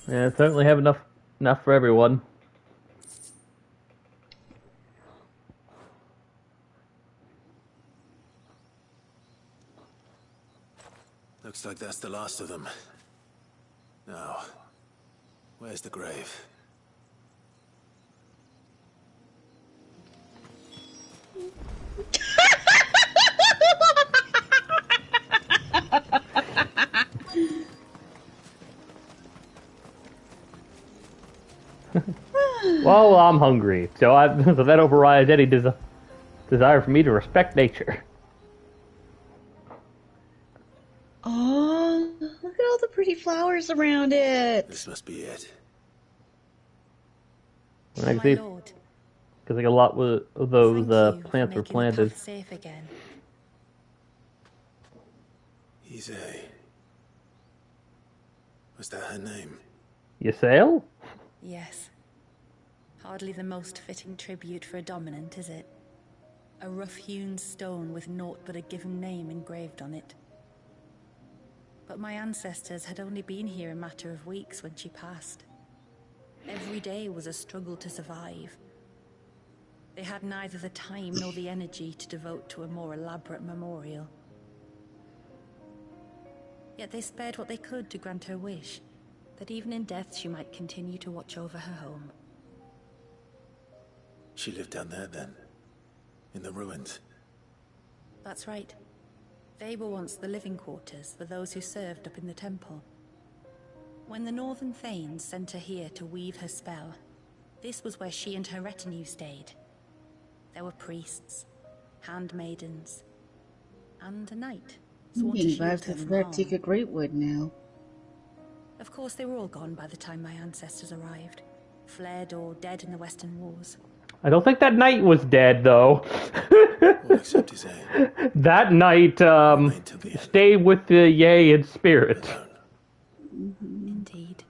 Yeah, certainly have enough for everyone. Looks like that's the last of them. Now, where's the grave? Well, I'm hungry, so that overrides any desire for me to respect nature. Oh, look at all the pretty flowers around it. This must be it. I can see, because like a lot of those plants were planted. Safe again. Ysaye. Was that her name? Ysayle? Yes. Hardly the most fitting tribute for a dominant, is it? A rough-hewn stone with naught but a given name engraved on it. But my ancestors had only been here a matter of weeks when she passed. Every day was a struggle to survive. They had neither the time nor the energy to devote to a more elaborate memorial. Yet they spared what they could to grant her wish, that even in death she might continue to watch over her home. She lived down there then? In the ruins? That's right. They were once the living quarters for those who served up in the temple. When the Northern Thanes sent her here to weave her spell, this was where she and her retinue stayed. There were priests, handmaidens, and a knight sworn to Being shield revived her with from Red harm. Ticket Greatwood now. Of course, they were all gone by the time my ancestors arrived, fled or dead in the Western Wars. I don't think that knight was dead, though. Except Ysaye. That knight stayed with the Yay in spirit. Indeed.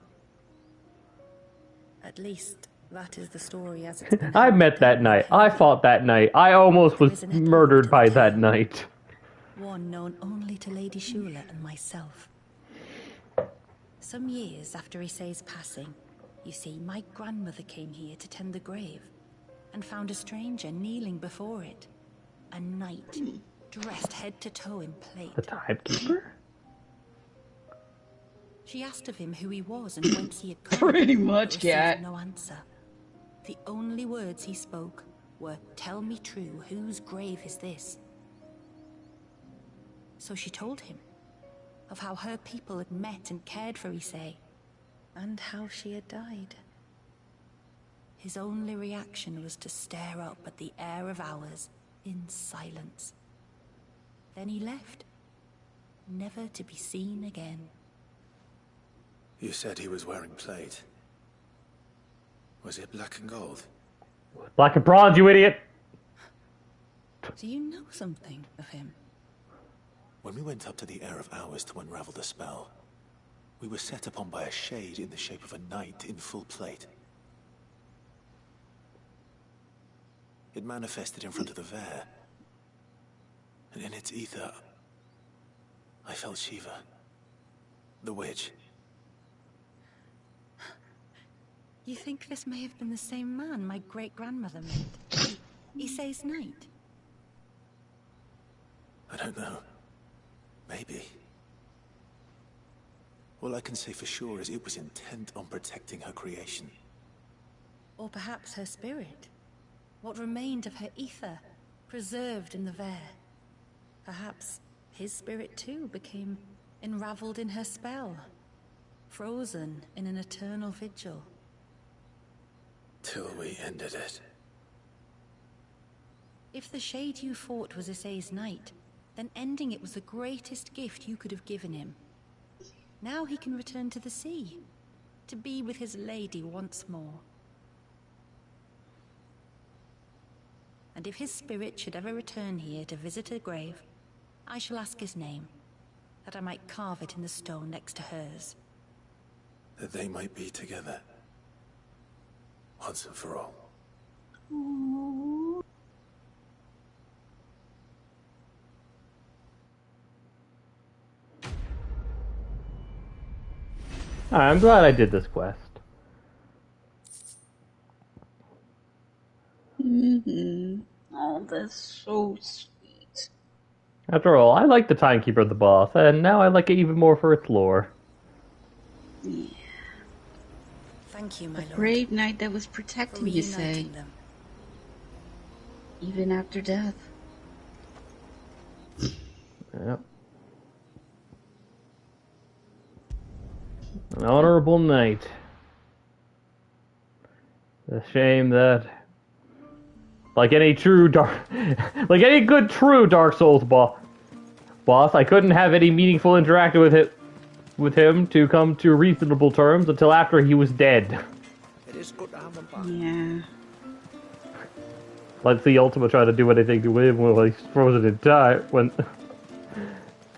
At least, that is the story as it's been. I met that knight. I fought that knight. I almost was murdered by that knight. One known only to Lady Shula and myself. Some years after Ysaye's passing, you see, my grandmother came here to tend the grave, and found a stranger kneeling before it. A knight, dressed head to toe in plate. The timekeeper? She asked of him who he was and whence he had come. Pretty much, but yeah. received no answer. The only words he spoke were, "Tell me true, whose grave is this?" So she told him of how her people had met and cared for Ysaye, and how she had died. His only reaction was to stare up at the air of hours in silence. Then he left, never to be seen again. You said he was wearing plate. Was it black and gold? Black and bronze, you idiot! Do you know something of him? When we went up to the Air of Hours to unravel the spell, we were set upon by a shade in the shape of a knight in full plate. It manifested in front of the Vair, and in its ether, I felt Shiva, the witch. You think this may have been the same man my great-grandmother met? Ysaye's knight? I don't know. Maybe. All I can say for sure is it was intent on protecting her creation. Or perhaps her spirit? What remained of her ether, preserved in the Vair? Perhaps his spirit too became enraveled in her spell, frozen in an eternal vigil. Till we ended it. If the shade you fought was Ysaye's knight, then ending it was the greatest gift you could have given him. Now he can return to the sea, to be with his lady once more. And if his spirit should ever return here to visit her grave, I shall ask his name, that I might carve it in the stone next to hers. That they might be together. Once and for all. Alright, I'm glad I did this quest. Oh, that's so sweet. After all, I like the Timekeeper of the boss, and now I like it even more for its lore. Yeah. Thank you, my lord. Brave knight that was protecting you, say. Them. Even after death. Yep. An honorable knight. It's a shame that, like any good true Dark Souls boss, I couldn't have any meaningful interaction with him to come to reasonable terms until after he was dead. It is good to have him back. Yeah. Let's see Ultima try to do anything to him while he's frozen in time.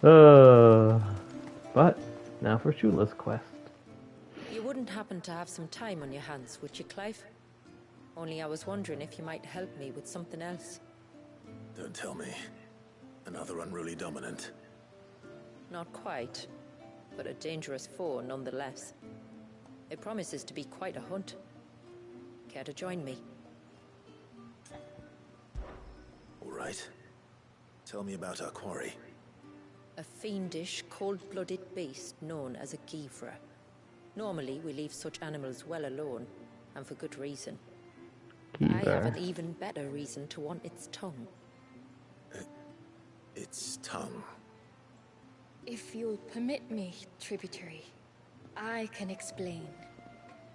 But now for Shula's quest. You wouldn't happen to have some time on your hands, would you, Clive? Only I was wondering if you might help me with something else. Don't tell me. Another unruly dominant. Not quite, but a dangerous foe nonetheless. It promises to be quite a hunt. Care to join me? All right. Tell me about our quarry. A fiendish, cold-blooded beast known as a Givra. Normally, we leave such animals well alone, and for good reason. I have an even better reason to want its tongue. Its tongue? If you'll permit me, tributary, I can explain.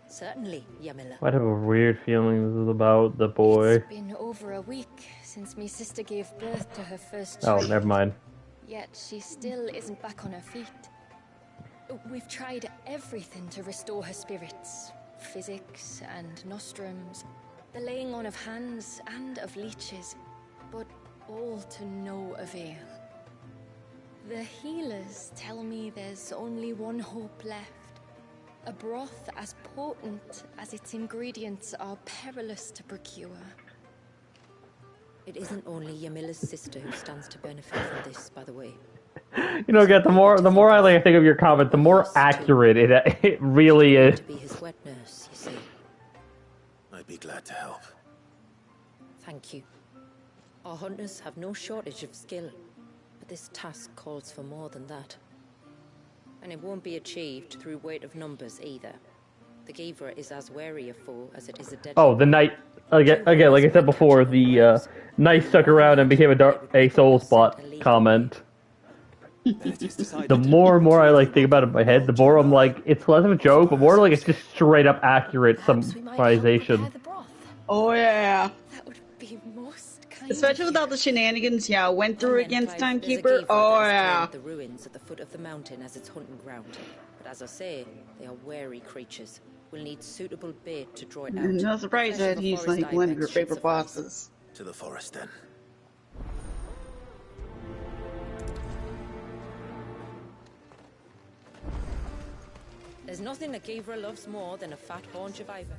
Certainly, Yamila. I have a weird feeling this is about the boy. It's been over a week since my sister gave birth to her first Oh, child. never mind. Yet she still isn't back on her feet. We've tried everything to restore her spirits. Physics and nostrums, the laying on of hands and of leeches, but all to no avail. The healers tell me there's only one hope left. A broth as potent as its ingredients are perilous to procure. It isn't only Yamila's sister who stands to benefit from this, by the way. You know, Get, the more I like think of your comment, the more accurate it really is. To be his wet nurse, you see. I'd be glad to help. Thank you. Our hunters have no shortage of skill, but this task calls for more than that. And it won't be achieved through weight of numbers either. The Givra is as wary a foe as it is a deadly. Oh, the knight again, like I said before, the knight stuck around and became a soul spot comment. The more and more I like think about it in my head, the more I'm like, it's less of a joke, but more like it's just straight up accurate summarization. Oh yeah. That would be most kind. Especially without the shenanigans, yeah, went through against Timekeeper. Oh yeah. The ruins at the foot of the mountain as its hunting ground. But as I say, they are wary creatures. We'll need suitable bait to draw it out. No surprise that he's like one of your favorite bosses. To the forest then. There's nothing that Givra loves more than a fat haunch of ivor.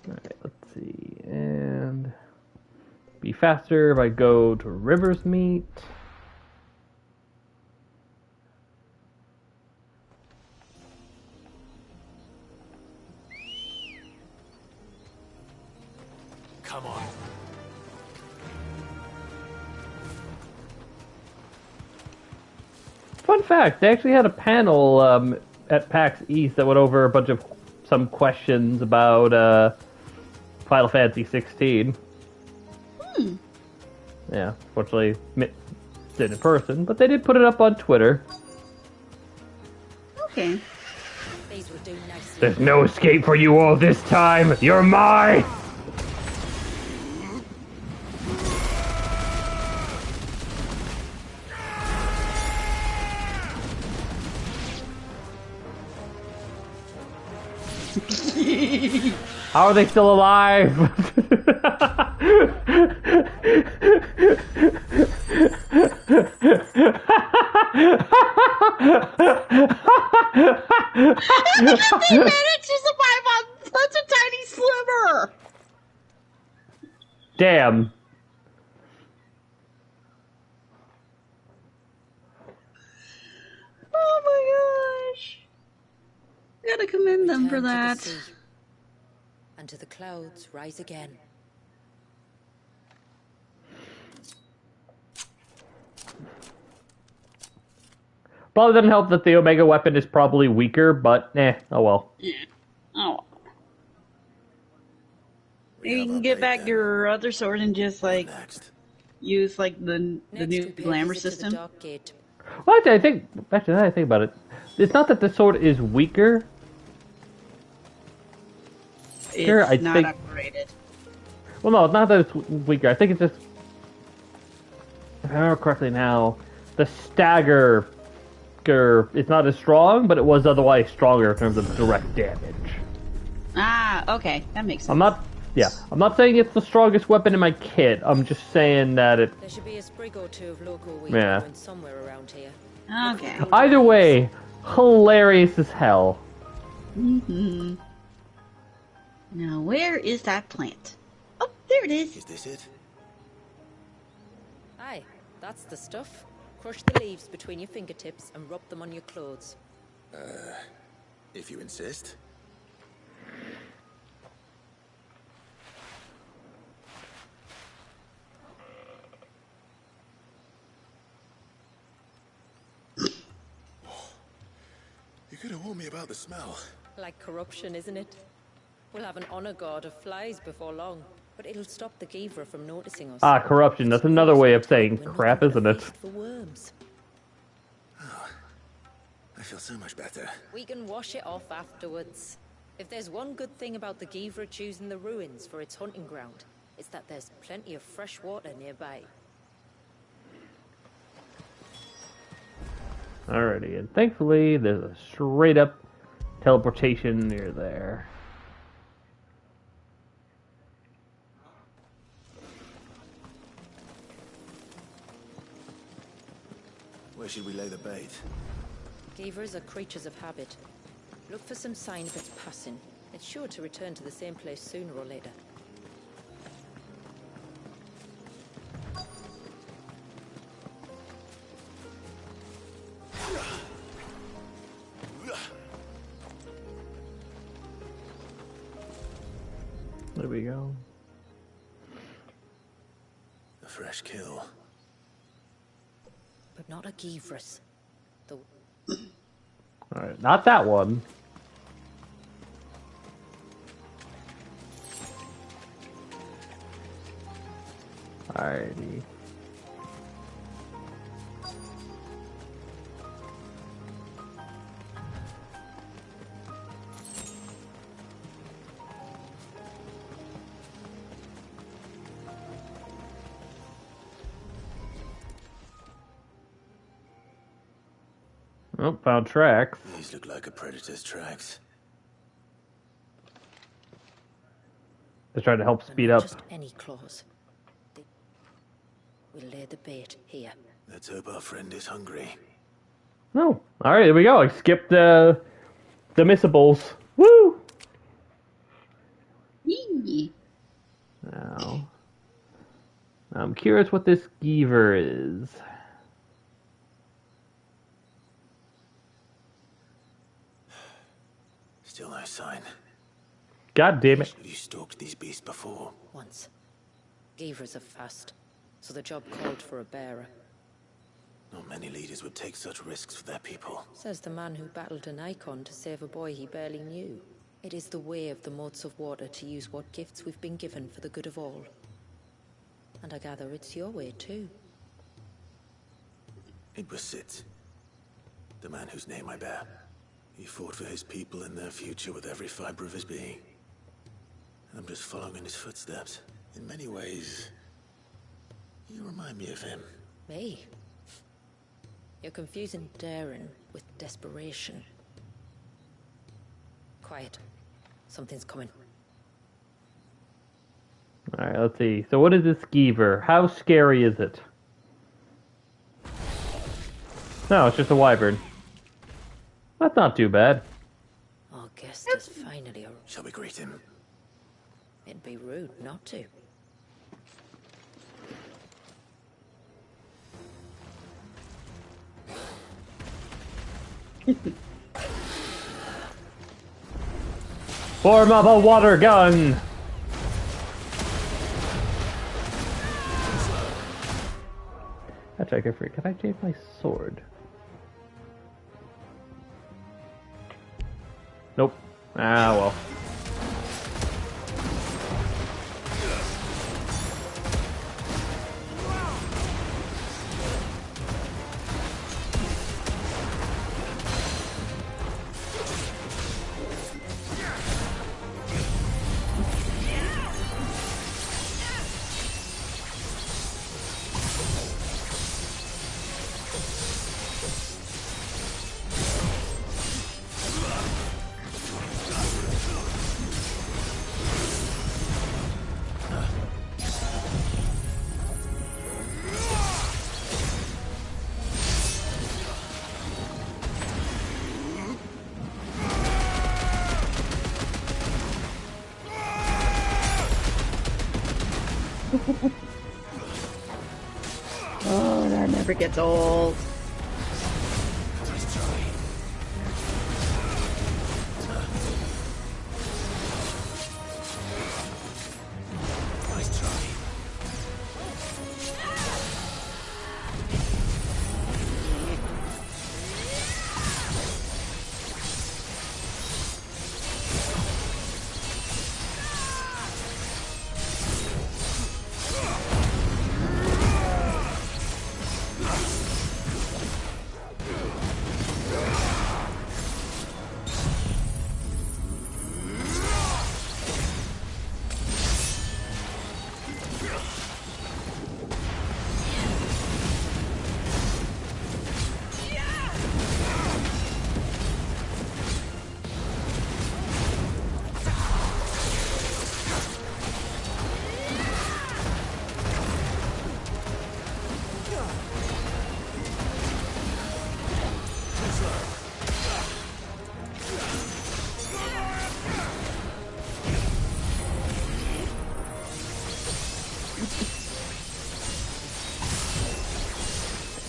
Alright, let's see. And be faster if I go to River's Meet. Come on. Fun fact, they actually had a panel at PAX East that went over a bunch of some questions about Final Fantasy 16. Yeah, unfortunately did in person, but they did put it up on Twitter. Okay. There's no escape for you all this time. You're mine. How are they still alive? They managed to survive on such a tiny sliver! Damn. Oh my gosh. Gotta commend them for that. And to the clouds rise again. Probably doesn't help that the Omega weapon is probably weaker, but oh well. Yeah. Oh. Maybe you can get back your other sword and just like use like the new glamour system. Well, actually, now I think about it, it's not that the sword is weaker. It's sure, I not think. upgraded. Well, no, it's not that it's weaker. I think it's just, if I remember correctly now, the stagger. It's not as strong, but it was otherwise stronger in terms of direct damage. Ah, okay, that makes sense. I'm not saying it's the strongest weapon in my kit. I'm just saying that it. There should be a sprig or two of local weed growing somewhere around here. Okay. Either way, hilarious as hell. Mm-hmm. Now, where is that plant? Oh, there it is. Is this it? Aye, that's the stuff. Crush the leaves between your fingertips and rub them on your clothes. If you insist. You could have warned me about the smell. Like corruption, isn't it? We'll have an honor guard of flies before long, but it'll stop the Givra from noticing us. Ah, corruption. That's another way of saying crap, isn't it? For worms. Oh, I feel so much better. We can wash it off afterwards. If there's one good thing about the Givra choosing the ruins for its hunting ground, it's that there's plenty of fresh water nearby. Alrighty, and thankfully there's a straight up teleportation near there. Where should we lay the bait? Givras are creatures of habit. Look for some sign of its passing. It's sure to return to the same place sooner or later. There we go. A fresh kill. But not a Givras. The... Alright, not that one. Alrighty. Oh, found tracks. These look like a predator's tracks. They're trying to help speed up. Just any claws. We'll lay the bait here. Let's hope our friend is hungry. Oh, alright, there we go. I skipped the missables. Woo! Now, I'm curious what this Givra is. Still no sign. God damn it. Have you stalked these beasts before? Once. Givras are fast, so the job called for a bearer. Not many leaders would take such risks for their people. Says the man who battled an icon to save a boy he barely knew. It is the way of the Motes of Water to use what gifts we've been given for the good of all. And I gather it's your way too. It was Sid, the man whose name I bear. He fought for his people and their future with every fiber of his being. And I'm just following in his footsteps. In many ways, you remind me of him. Me? You're confusing daring with desperation. Quiet. Something's coming. Alright, let's see. So what is this skeever? How scary is it? No, it's just a wyvern. That's not too bad. Our guest has finally arrived. Shall we greet him? It'd be rude not to. Form up a water gun! Actually, can I change my sword? Nope. Ah, well. Oh, that never gets old.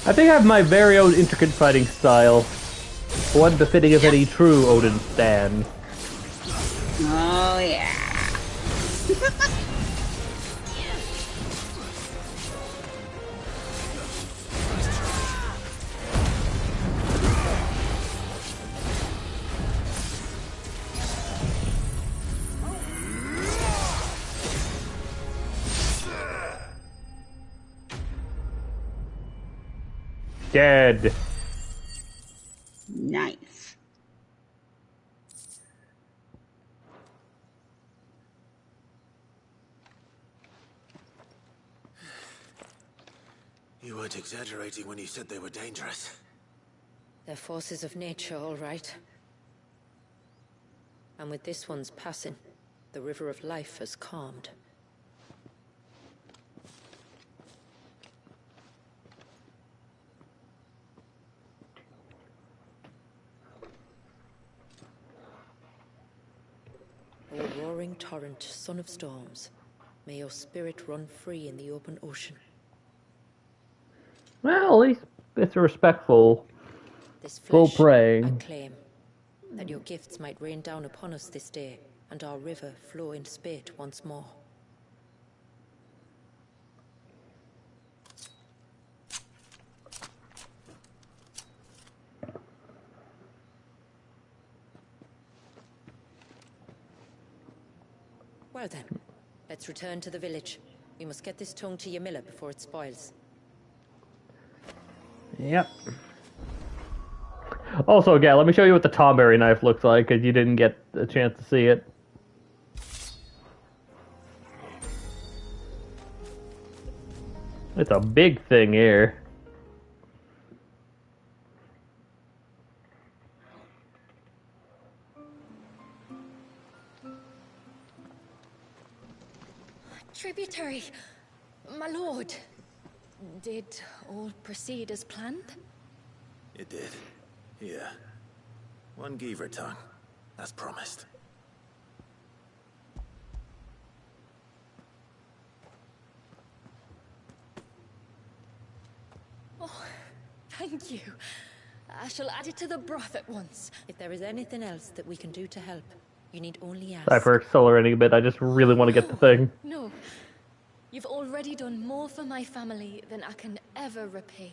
I think I have my very own intricate fighting style. One befitting of any true Odin stan. Oh, yeah. Dead. Nice. You weren't exaggerating when you said they were dangerous. They're forces of nature, all right. And with this one's passing, the river of life has calmed. O roaring torrent, son of storms, may your spirit run free in the open ocean. Well, at least it's respectful. This full flesh praying. I claim, that your gifts might rain down upon us this day, and our river flow in spate once more. Well then, let's return to the village. We must get this tongue to Ymilla before it spoils. Yep. Also, Gal, let me show you what the Tomberry knife looks like, because you didn't get a chance to see it. It's a big thing here. Tributary, my lord. Did all proceed as planned? It did. Here. 1 Geaver tongue, as promised. Oh, thank you. I shall add it to the broth at once. If there is anything else that we can do to help, you need only ask. Sorry for accelerating a bit. I just really want to get the thing. No. You've already done more for my family than I can ever repay.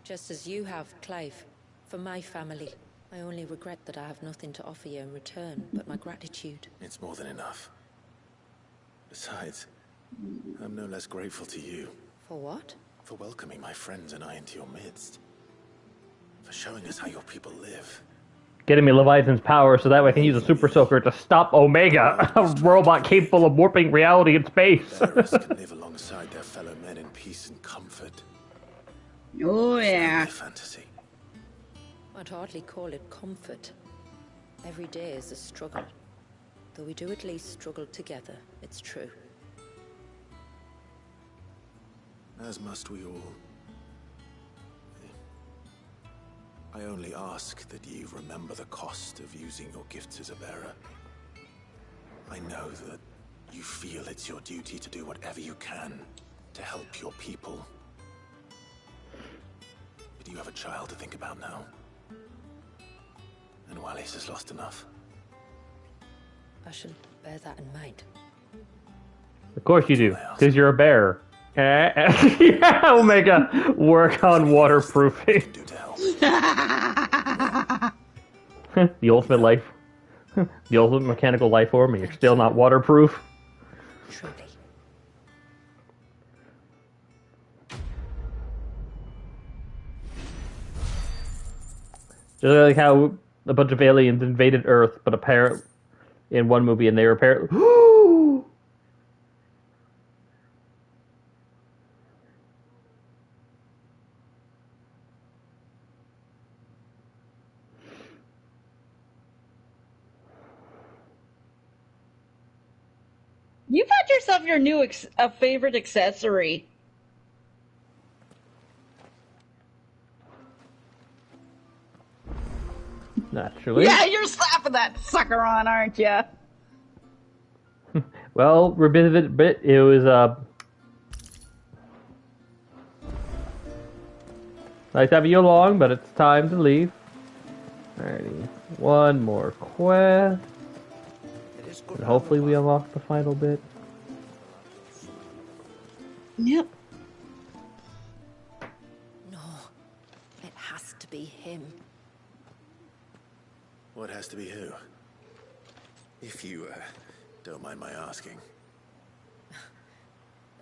Just as you have, Clive, for my family. I only regret that I have nothing to offer you in return but my gratitude. It's more than enough. Besides, I'm no less grateful to you. For what? For welcoming my friends and I into your midst. For showing us how your people live. Getting me Leviathan's power so that way I can use a Super Soaker to stop Omega, a robot capable of warping reality in space. Bearers can live alongside their fellow men in peace and comfort. Oh yeah. It's not mere fantasy. I'd hardly call it comfort. Every day is a struggle. Though we do at least struggle together, it's true. As must we all. I only ask that you remember the cost of using your gifts as a bearer. I know that you feel it's your duty to do whatever you can to help your people. But you have a child to think about now. And Wallis has lost enough. I shall bear that in mind. Of course you do, because you're a bear. Yeah, Omega, work on waterproofing. The ultimate life, the ultimate mechanical life form, and you're still not waterproof. Truly. Just like how a bunch of aliens invaded Earth, but apparently in one movie, and they were apparently. You found yourself your new favorite accessory. Naturally. Yeah, you're slapping that sucker on, aren't you? Well, revisit a bit. It was nice having you along, but it's time to leave. Alrighty, one more quest. And hopefully we unlock the final bit. Yep. No, it has to be him. What has to be who? If you, don't mind my asking.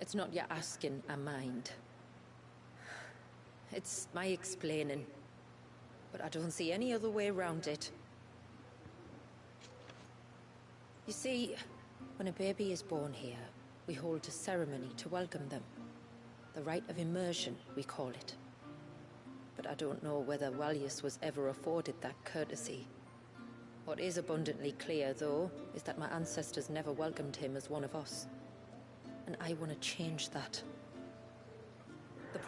It's not your asking, I mind. It's my explaining. But I don't see any other way around it. You see, when a baby is born here, we hold a ceremony to welcome them. The rite of immersion, we call it. But I don't know whether Wallius was ever afforded that courtesy. What is abundantly clear, though, is that my ancestors never welcomed him as one of us. And I want to change that.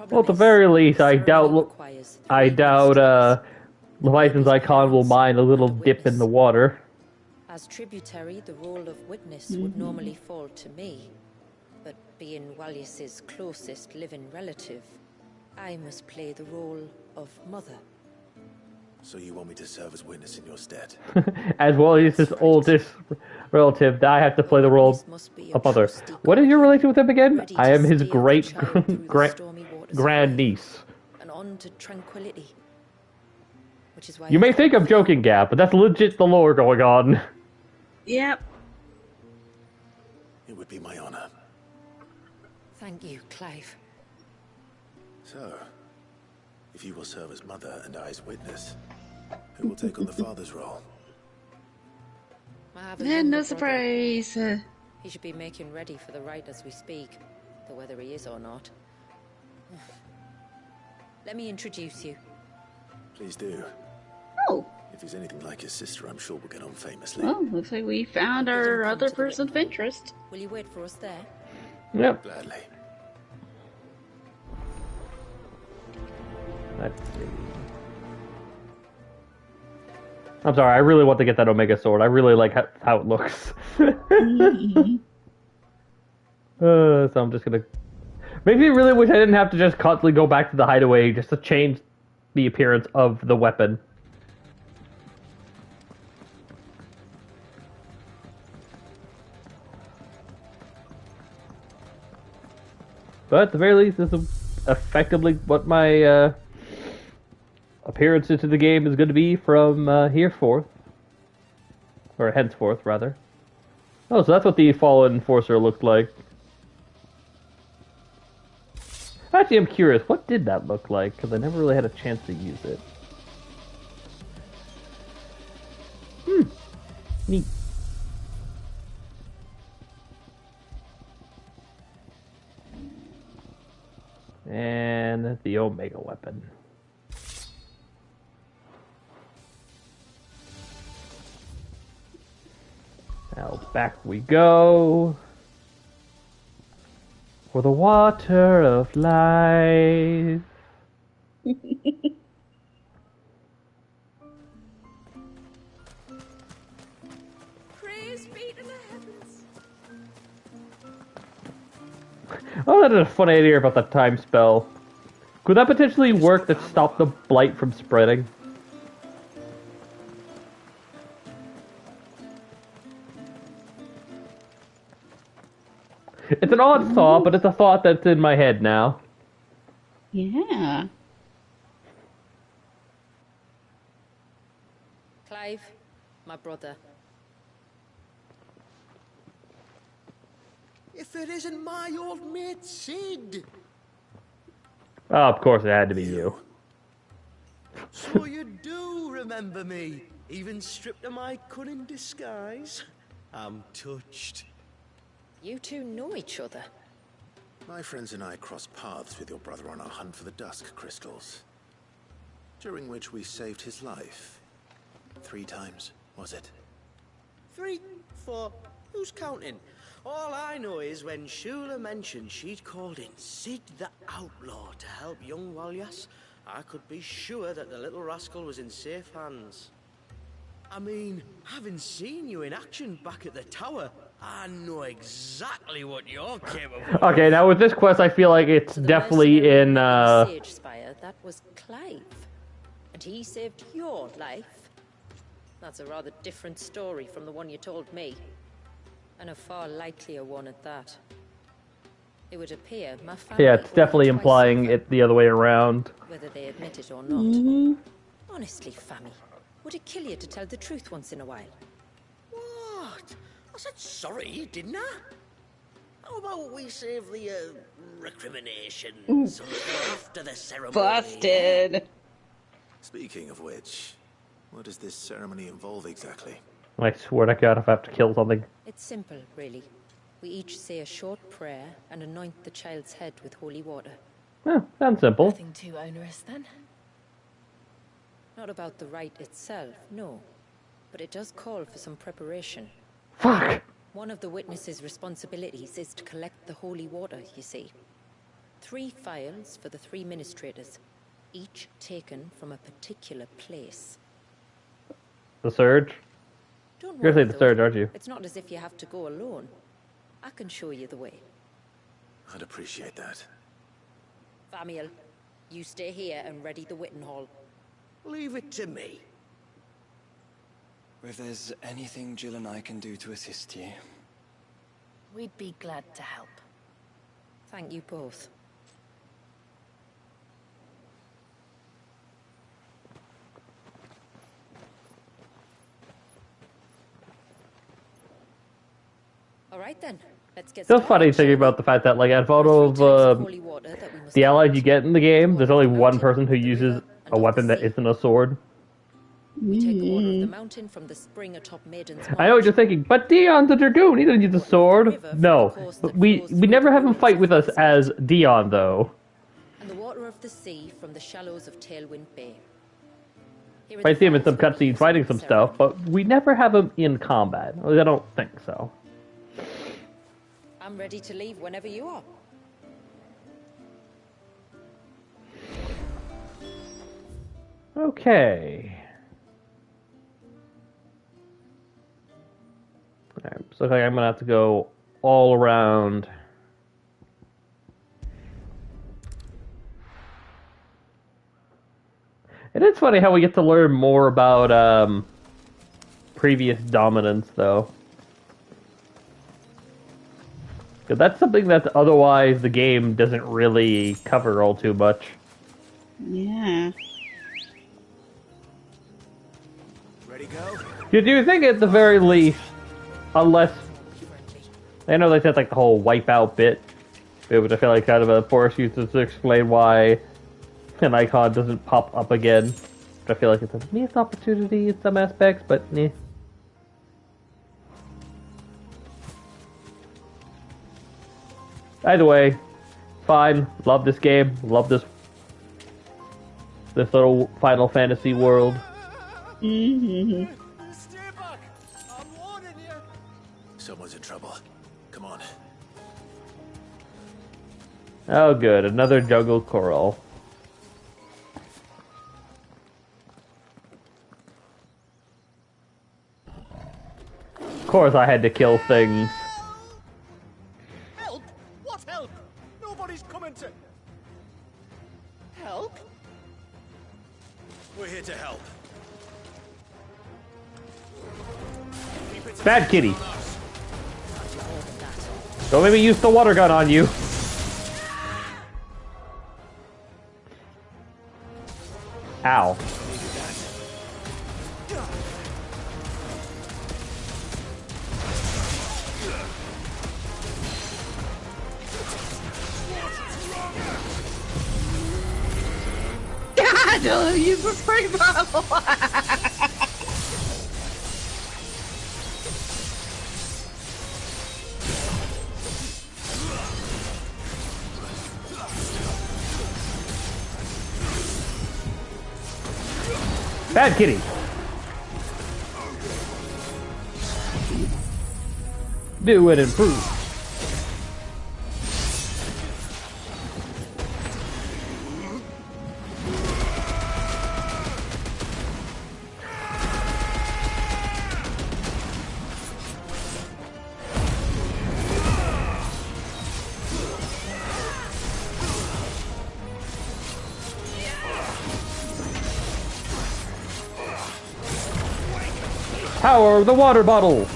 Well, at the very least, I doubt Leviathan's icon will mind a little dip in the water. As tributary, the role of witness would normally fall to me. But being Wallius's closest living relative, I must play the role of mother. So you want me to serve as witness in your stead? As Wallius's oldest relative, I have to play the role of mother. What is your relation with him again? I am his great grand niece. And on to tranquility. Which is why you may think I'm joking, Gab, but that's legit the lore going on. Yep. It would be my honor. Thank you, Clive. So, if you will serve as mother and I as witness, who will take on the father's role? No surprise. He should be making ready for the rite as we speak, though whether he is or not. Let me introduce you. Please do. Oh. If he's anything like his sister, I'm sure we'll get on famously. Well, looks like we found our other person of interest. Will you wait for us there? Yep. Gladly. Let's see. I'm sorry, I really want to get that Omega Sword. I really like how it looks. So I'm just gonna... Makes me really wish I didn't have to just constantly go back to the hideaway just to change the appearance of the weapon. But at the very least, this is effectively what my appearance into the game is going to be from here forth. Or henceforth, rather. Oh, so that's what the Fallen Enforcer looked like. Actually, I'm curious, what did that look like? Because I never really had a chance to use it. Neat. And the Omega weapon. Now back we go. For the water of life. Praise be to the heavens. Oh, that is a funny idea about that time spell. Could that potentially work to stop the blight from spreading? It's an odd thought, but it's a thought that's in my head now. Yeah. Clive, my brother. If it isn't my old mate Sid. Oh, of course it had to be you. So you do remember me, even stripped of my cunning disguise. I'm touched. You two know each other. My friends and I crossed paths with your brother on our hunt for the Dusk Crystals, during which we saved his life. 3 times, was it? 3, 4, who's counting? All I know is when Shula mentioned she'd called in Sid the Outlaw to help young Walyas, I could be sure that the little rascal was in safe hands. I mean, having seen you in action back at the tower, I know exactly what you're capable of. Okay, now with this quest, I feel like it's definitely in, Sage Spire, that was Clive. And he saved your life. That's a rather different story from the one you told me. And a far likelier one at that. It would appear my family... Yeah, it's definitely implying it the other way around. Whether they admit it or not. Honestly, Fammy, would it kill you to tell the truth once in a while? What? I said sorry, didn't I? How about we save the, recriminations until after the ceremony? Busted! Speaking of which, what does this ceremony involve exactly? I swear to God if I have to kill something. It's simple, really. We each say a short prayer and anoint the child's head with holy water. Oh, sounds simple. Nothing too onerous, then? Not about the rite itself, no. But it does call for some preparation. Fuck! One of the witness's responsibilities is to collect the holy water, you see. 3 phials for the 3 ministrators, each taken from a particular place. The Surge? Don't You're worry, saying the Surge, aren't you? It's not as if you have to go alone. I can show you the way. I'd appreciate that. Famiel, you stay here and ready the Witten Hall. Leave it to me. If there's anything Jill and I can do to assist you... We'd be glad to help. Thank you both. All right then, let's get It's funny thinking about the fact that, like, out of the allies you get in the game, there's only one person who uses a weapon that isn't a sword. We take water of the mountain from the spring atop Maiden's I know what you're thinking, but Dion's a dragoon, he doesn't use a sword. No, we never have him fight with us as Dion, though. And the water of the sea from the shallows of Tailwind Bay. I see him in some cutscenes fighting some stuff, but we never have him in combat. At least I don't think so. I'm ready to leave whenever you are. Okay. Alright, so looks like I'm gonna have to go all around. It is funny how we get to learn more about previous dominance, though. 'Cause that's something that otherwise the game doesn't really cover all too much. Yeah. Ready, go? You do think at the very least, unless I know they said like the whole wipeout bit, which I feel like kind of a forced use to explain why an icon doesn't pop up again. I feel like it's a missed opportunity in some aspects, but eh. Either way, fine. Love this game. Love this little Final Fantasy world. Mm-hmm. Stay back! I'm warning you! Someone's in trouble. Come on. Oh good, another jungle coral. Of course I had to kill things. Help? What help? Nobody's coming to... Help? We're here to help. Bad kitty. Don't make me use the water gun on you. Ow. God, no, you were pretty bottle. Bad kitty. Do it improve. Power of the water bottle!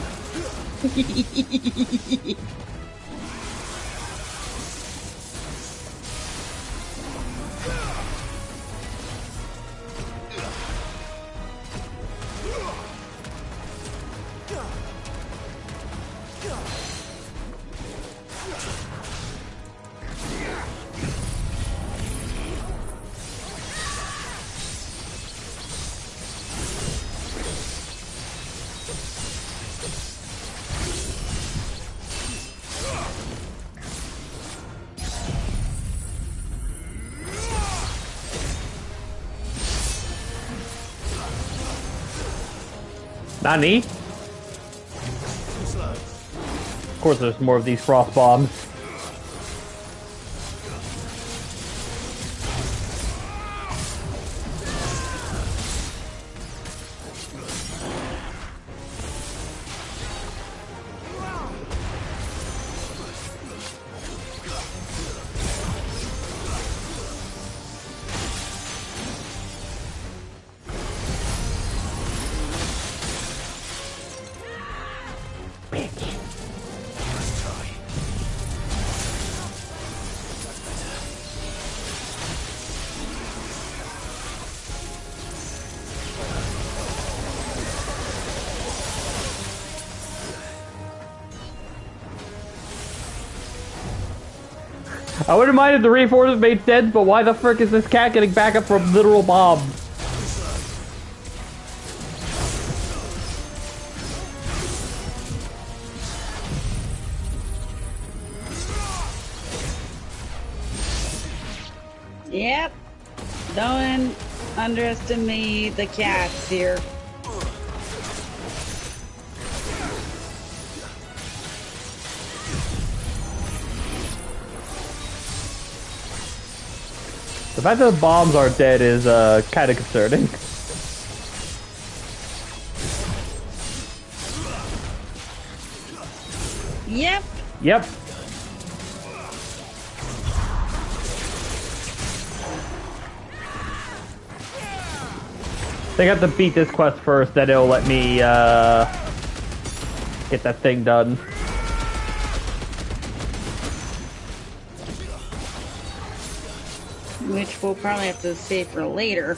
Nani? Of course there's more of these frost bombs. I wouldn't mind if the reinforcements made sense, but why the frick is this cat getting backup from literal bombs? Yep. Going underestimate the cats here. The fact that the bombs aren't dead is kind of concerning. Yep. Yep. I think I have to beat this quest first, then it'll let me get that thing done. Which we'll probably have to save for later.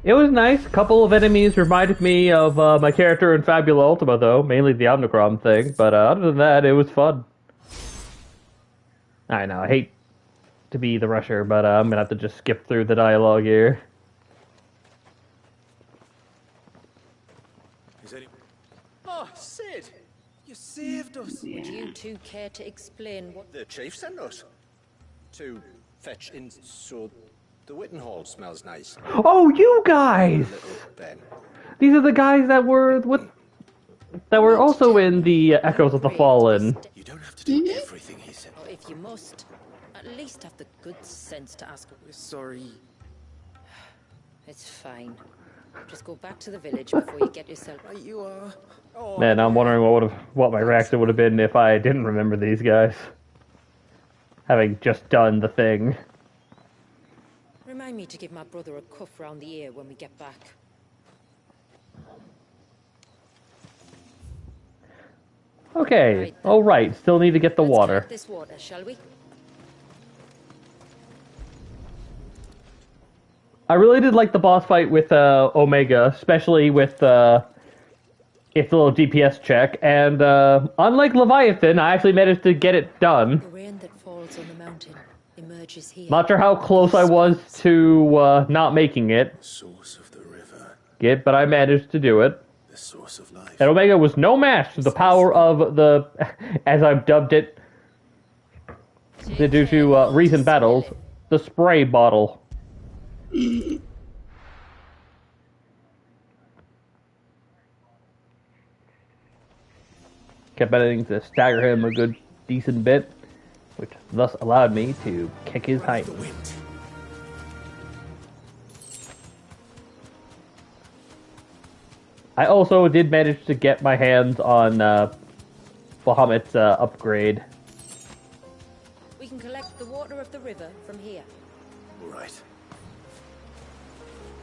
It was nice. A couple of enemies reminded me of my character in Fabula Ultima, though. Mainly the Omnicrom thing. But other than that, it was fun. I know, I hate to be the rusher, but I'm going to have to just skip through the dialogue here. Oh, Cid! You saved us! Would you two care to explain what... The chief sent us to fetch in so the Witten Hall smells nice. Oh, you guys! Ben. These are the guys that were also in the Echoes of the Fallen. You don't have to do everything he said. Or if you must, at least have the good sense to ask... We're sorry. It's fine. Just go back to the village before you get yourself... Right you are. Oh, Man, I'm wondering what my reaction would have been if I didn't remember these guys. Having just done the thing. Remind me to give my brother a cuff round the ear when we get back. Okay, alright, still need to get the water. This water, shall we? I really did like the boss fight with Omega, especially with its little DPS check, and unlike Leviathan, I actually managed to get it done. The rain that falls on the mountain emerges here. Not sure how close I was to not making it. Source of the river. But I managed to do it. The source of life. And Omega was no match to the power of the, as I've dubbed it, due to recent battles, the spray bottle. Kept managing to stagger him a good, decent bit, which thus allowed me to kick his height. I also did manage to get my hands on Bahamut's upgrade. We can collect the water of the river from here. Right.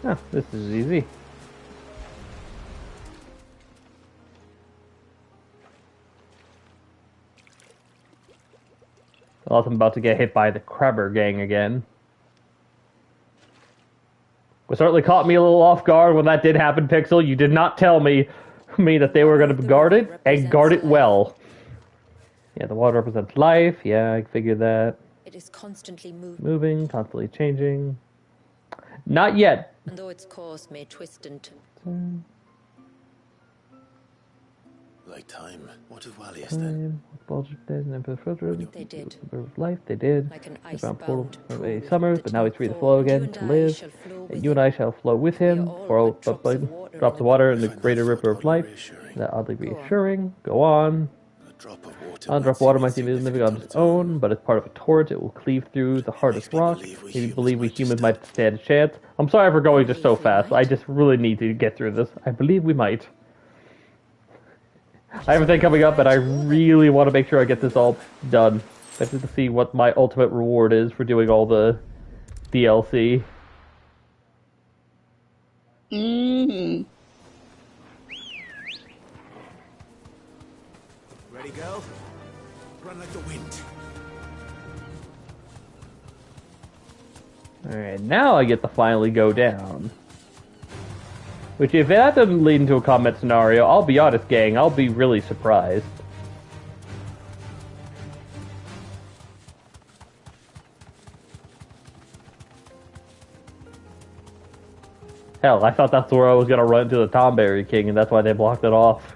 Oh, this is easy. Also, I'm about to get hit by the Crabber gang again. It certainly caught me a little off guard when that did happen, Pixel. You did not tell me that they were going to guard it, and guard it well. Yeah, the water represents life. Yeah, I figured that. It is constantly moving, constantly changing. Not yet. And though its course may twist and Like time. What of Wallius then? They did. Life, they did. Like an they found portal of a summer, but now he's free to flow again, to live. And you and I shall flow with him, for all drops of water in the greater river of life. That oddly reassuring. Go on. One drop of water might seem living on its own, but as part of a torrent, it will cleave through the hardest rock. Maybe believe we humans might stand a chance. I'm sorry for going just so fast. I just really need to get through this. I believe we might. I have a thing coming up, but I really want to make sure I get this all done. I have to see what my ultimate reward is for doing all the DLC. Ready, girl? Run like the wind. Alright, now I get to finally go down. Which, if that doesn't lead into a combat scenario, I'll be honest, gang, I'll be really surprised. Hell, I thought that's where I was gonna run into the Tomberry King, and that's why they blocked it off.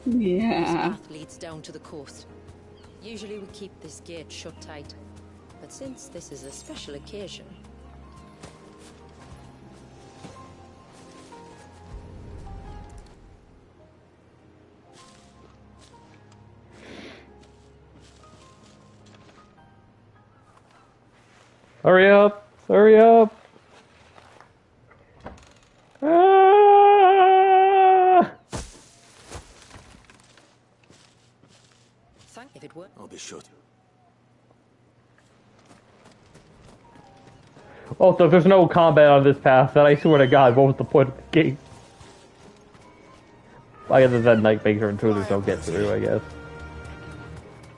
Yeah. This path leads down to the coast. Usually we keep this gate shut tight, but since this is a special occasion... Hurry up! Hurry up! Ah! If it were... I'll be sure to. Also, if there's no combat on this path, then I swear to God, what was the point of the gate? Other than, like, make sure intruders don't get through, I guess.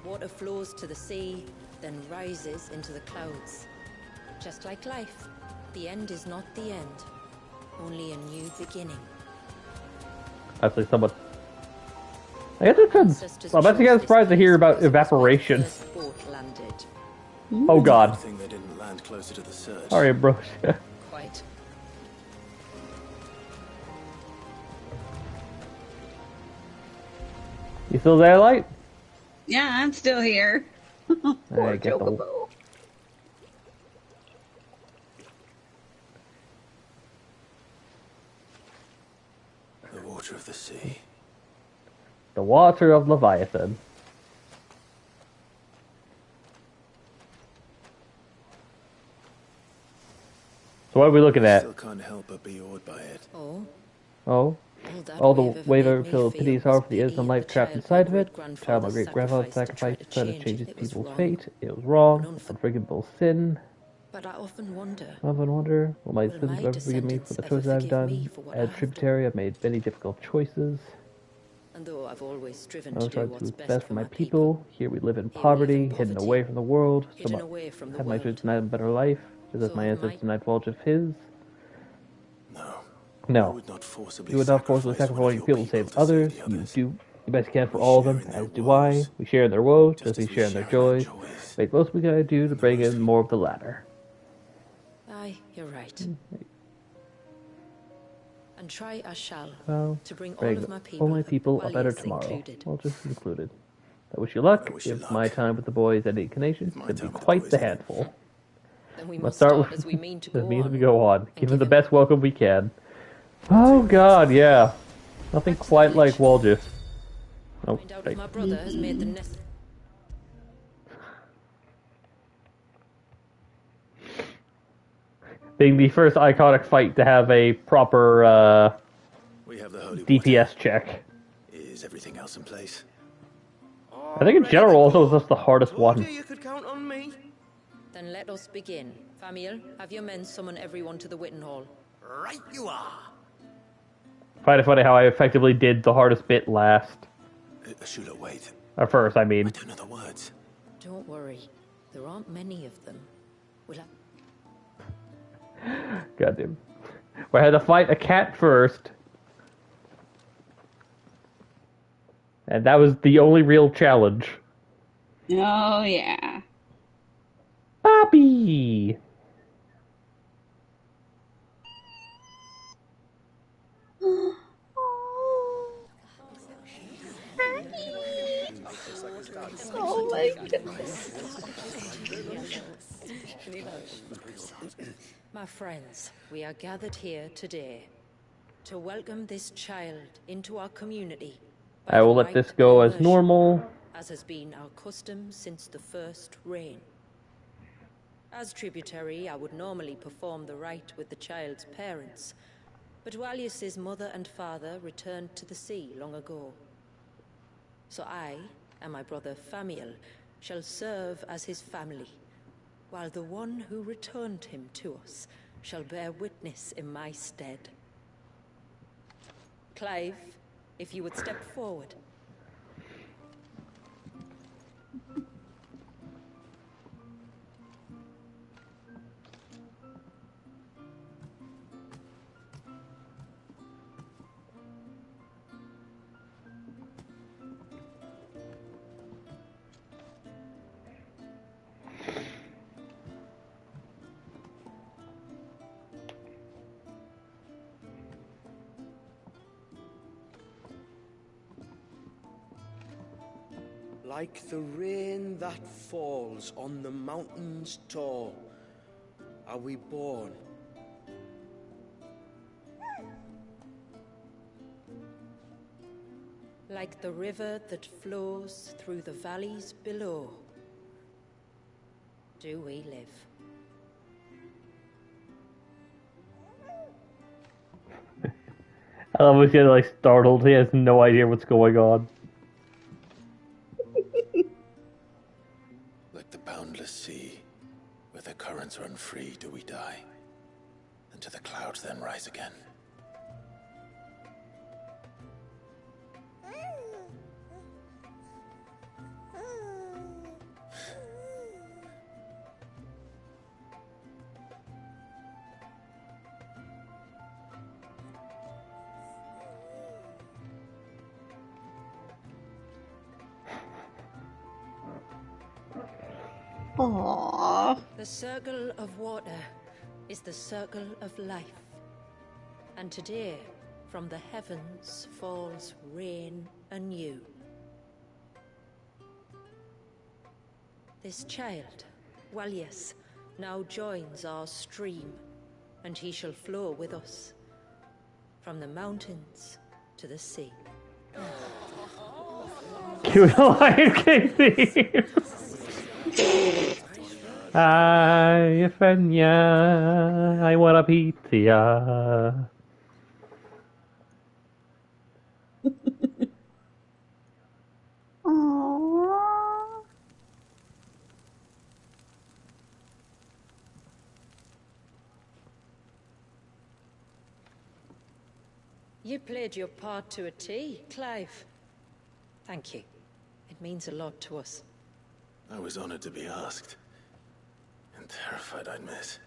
Water flows to the sea, then rises into the clouds. Just like life, the end is not the end, only a new beginning. Actually, somewhat. I guess I'm about to get surprised to hear about evaporation. Oh God. They didn't land closer to the surge. Sorry, bro. Quite. You still there, Light? Yeah, I'm still here. Poor Chocobo. The water of the sea. The water of Leviathan. So what are we looking at? Still can't help but be awed by it. Oh? All the wave filled pity's heart for the innocent life trapped inside of it. Child my great grandfather sacrificed to try to change his people's fate. It was wrong, unforgivable sin. But I often wonder, will my sins ever forgive me for the choices I've done? As tributary, I've made many difficult choices. And though I've always striven I to was do trying to what's do best for my people. Here we live in poverty, hidden away from the world. So have my choice denied a better life, just as my ancestors denied Walsh of his. No. You would not forcibly sacrifice one people to save others. You do the best you can for all of them, as do I. We share in their woes, just as we share in their joys. Make most we gotta do to bring in more of the latter. Aye, you're right. And try I shall to bring all of my people a better tomorrow. Well, just included. I wish you luck. If my time with the boys at Incarnation could be quite the handful. Then we must start as we mean to go on. Give them the best welcome we can. Oh God, yeah. Nothing quite like Walgis. Oh, find out if my brother has made the nest. Being the first iconic fight to have a proper we have the holy DPS water. Check. Is everything else in place? I think in general also is just the hardest one. You could count on me. Then let us begin. Famiel, have your men summon everyone to the Witten Hall. Right you are. Find it funny how I effectively did the hardest bit last. Ashula, wait. Or first, I mean. I don't know the words. Don't worry. There aren't many of them. We'll have... Goddamn. We had to fight a cat first. And that was the only real challenge. Oh, yeah. Bobby! Oh my goodness. My friends, we are gathered here today to welcome this child into our community. I will let this go as normal. As has been our custom since the first reign. As tributary, I would normally perform the rite with the child's parents, but Walius's mother and father returned to the sea long ago. So I and my brother Famiel shall serve as his family, while the one who returned him to us shall bear witness in my stead. Clive, if you would step forward. like the rain that falls on the mountains tall, are we born. Like the river that flows through the valleys below, do we live. I love when he's like startled. He has no idea what's going on. Like the boundless sea, where the currents run free, do we die, and to the clouds then rise again. Aww. The circle of water is the circle of life. And today, from the heavens falls rain anew. This child, Walius, now joins our stream, and he shall flow with us from the mountains to the sea. To the Lion King theme. Ay, Fenya, I want a pizza. Aww. You played your part to a T, Clive. Thank you. It means a lot to us. I was honored to be asked. And terrified I'd miss.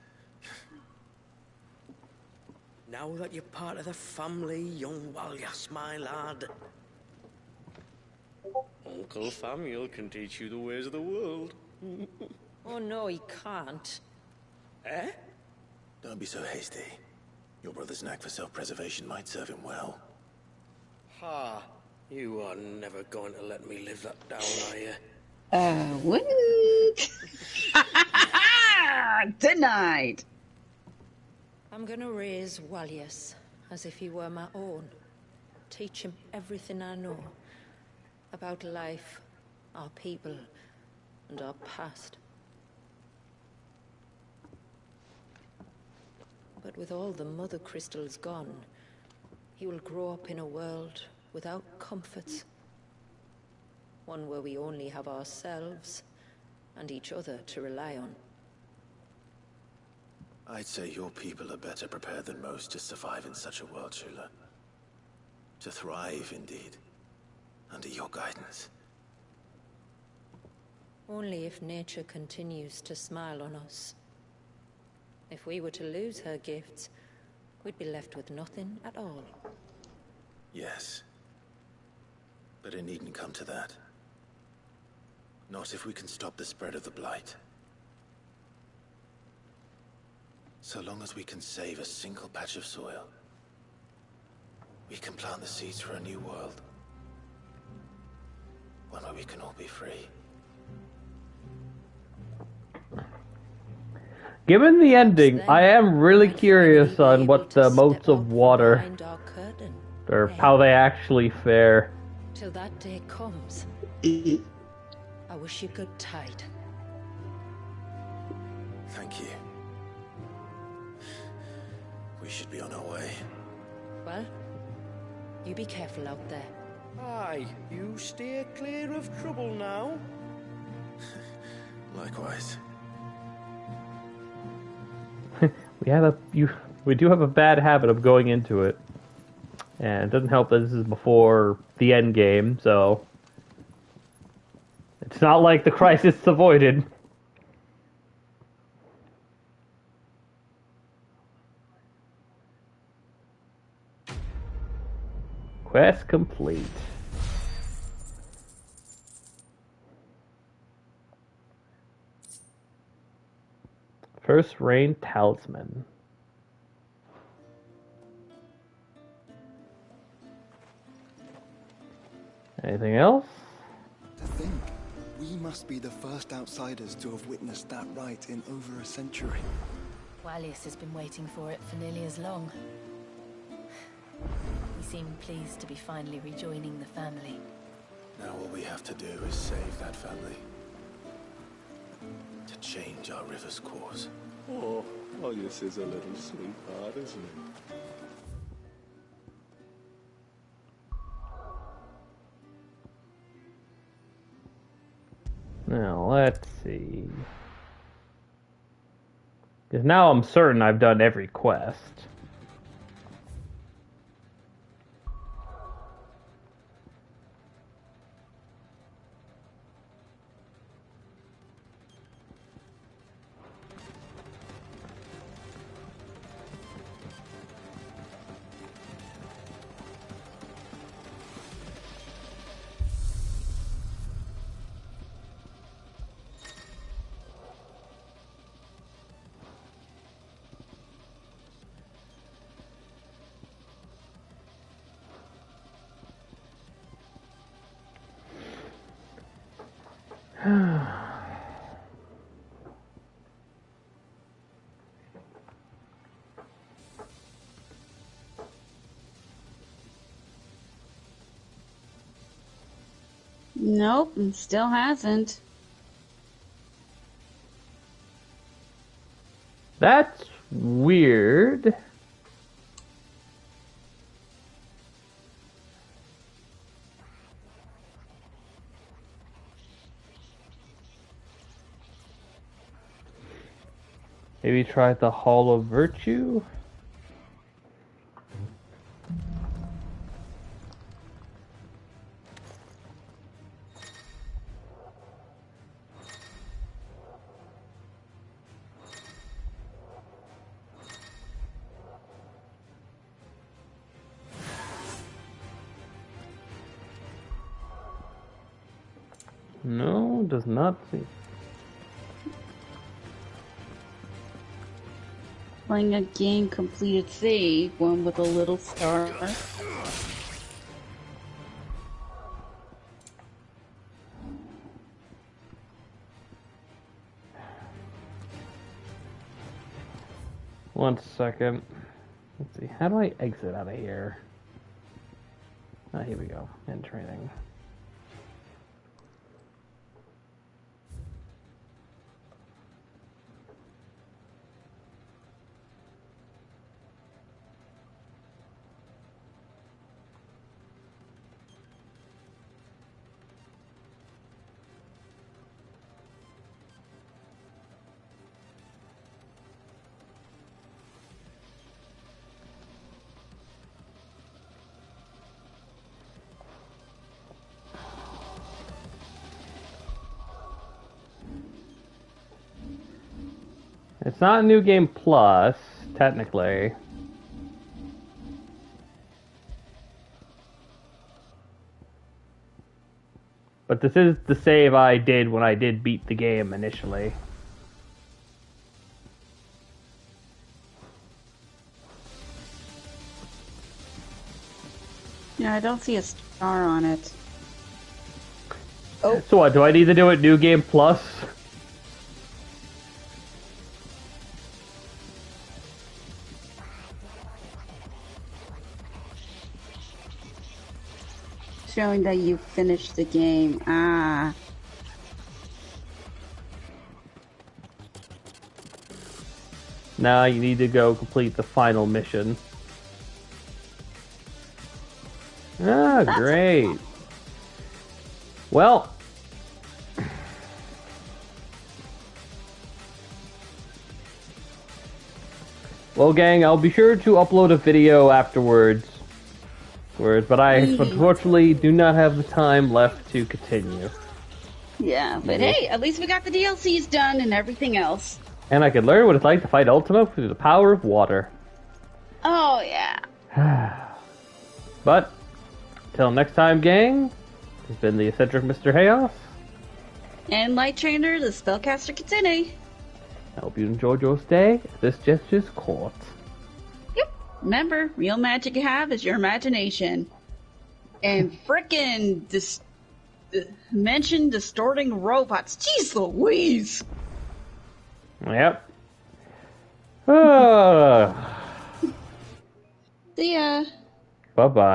Now that you're part of the family, young Walyas, my lad. Uncle Samuel can teach you the ways of the world. Oh no, he can't. Eh? Don't be so hasty. Your brother's knack for self-preservation might serve him well. Ha! You are never going to let me live that down, are you? What? Denied. I'm gonna raise Walius as if he were my own. Teach him everything I know about life, our people, and our past. But with all the mother crystals gone, he will grow up in a world without comforts. One where we only have ourselves and each other to rely on. I'd say your people are better prepared than most to survive in such a world, Shula. To thrive, indeed, under your guidance. Only if nature continues to smile on us. If we were to lose her gifts, we'd be left with nothing at all. Yes. But it needn't come to that. Not if we can stop the spread of the Blight. So long as we can save a single patch of soil, we can plant the seeds for a new world. One where we can all be free. Given the ending, I am really curious on what the motes of water, or how they actually fare. Till that day comes, I wish you good tide. Thank you. We should be on our way. Well, you be careful out there. Aye, you steer clear of trouble now. Likewise. We do have a bad habit of going into it, and it doesn't help that this is before the end game, so it's not like the crisis is avoided. Quest complete. First Rain Talisman. Anything else? To think We must be the first outsiders to have witnessed that rite in over a century. Wallius has been waiting for it for nearly as long. He seemed pleased to be finally rejoining the family. Now all we have to do is save that family. To change our river's course. Oh, Wallius is a little sweetheart, isn't he? Now, let's see. Because now I'm certain I've done every quest. Nope, and still hasn't. That's weird. Maybe try the Hall of Virtue? No, does not seem. Playing a game completed save, one with a little star. One second. Let's see. How do I exit out of here? Ah, here we go. End training. It's not New Game Plus, technically. But this is the save I did when I did beat the game initially. Yeah, I don't see a star on it. Oh. So what, do I need to do it New Game Plus? Showing that you finished the game. Ah. Now you need to go complete the final mission. Ah, great. Well. Well, gang, I'll be sure to upload a video afterwards. But I unfortunately do not have the time left to continue. Yeah, but hey, at least we got the DLCs done and everything else. And I could learn what it's like to fight Ultima through the power of water. Oh, yeah. But, till next time, gang, it's been the eccentric Mr. Chaos. And Light Trainer, the Spellcaster Kitsune. I hope you enjoyed your stay at this Jester's Court. Remember, real magic you have is your imagination. And frickin' mention distorting robots. Jeez Louise! Yep. See ya. Bye-bye.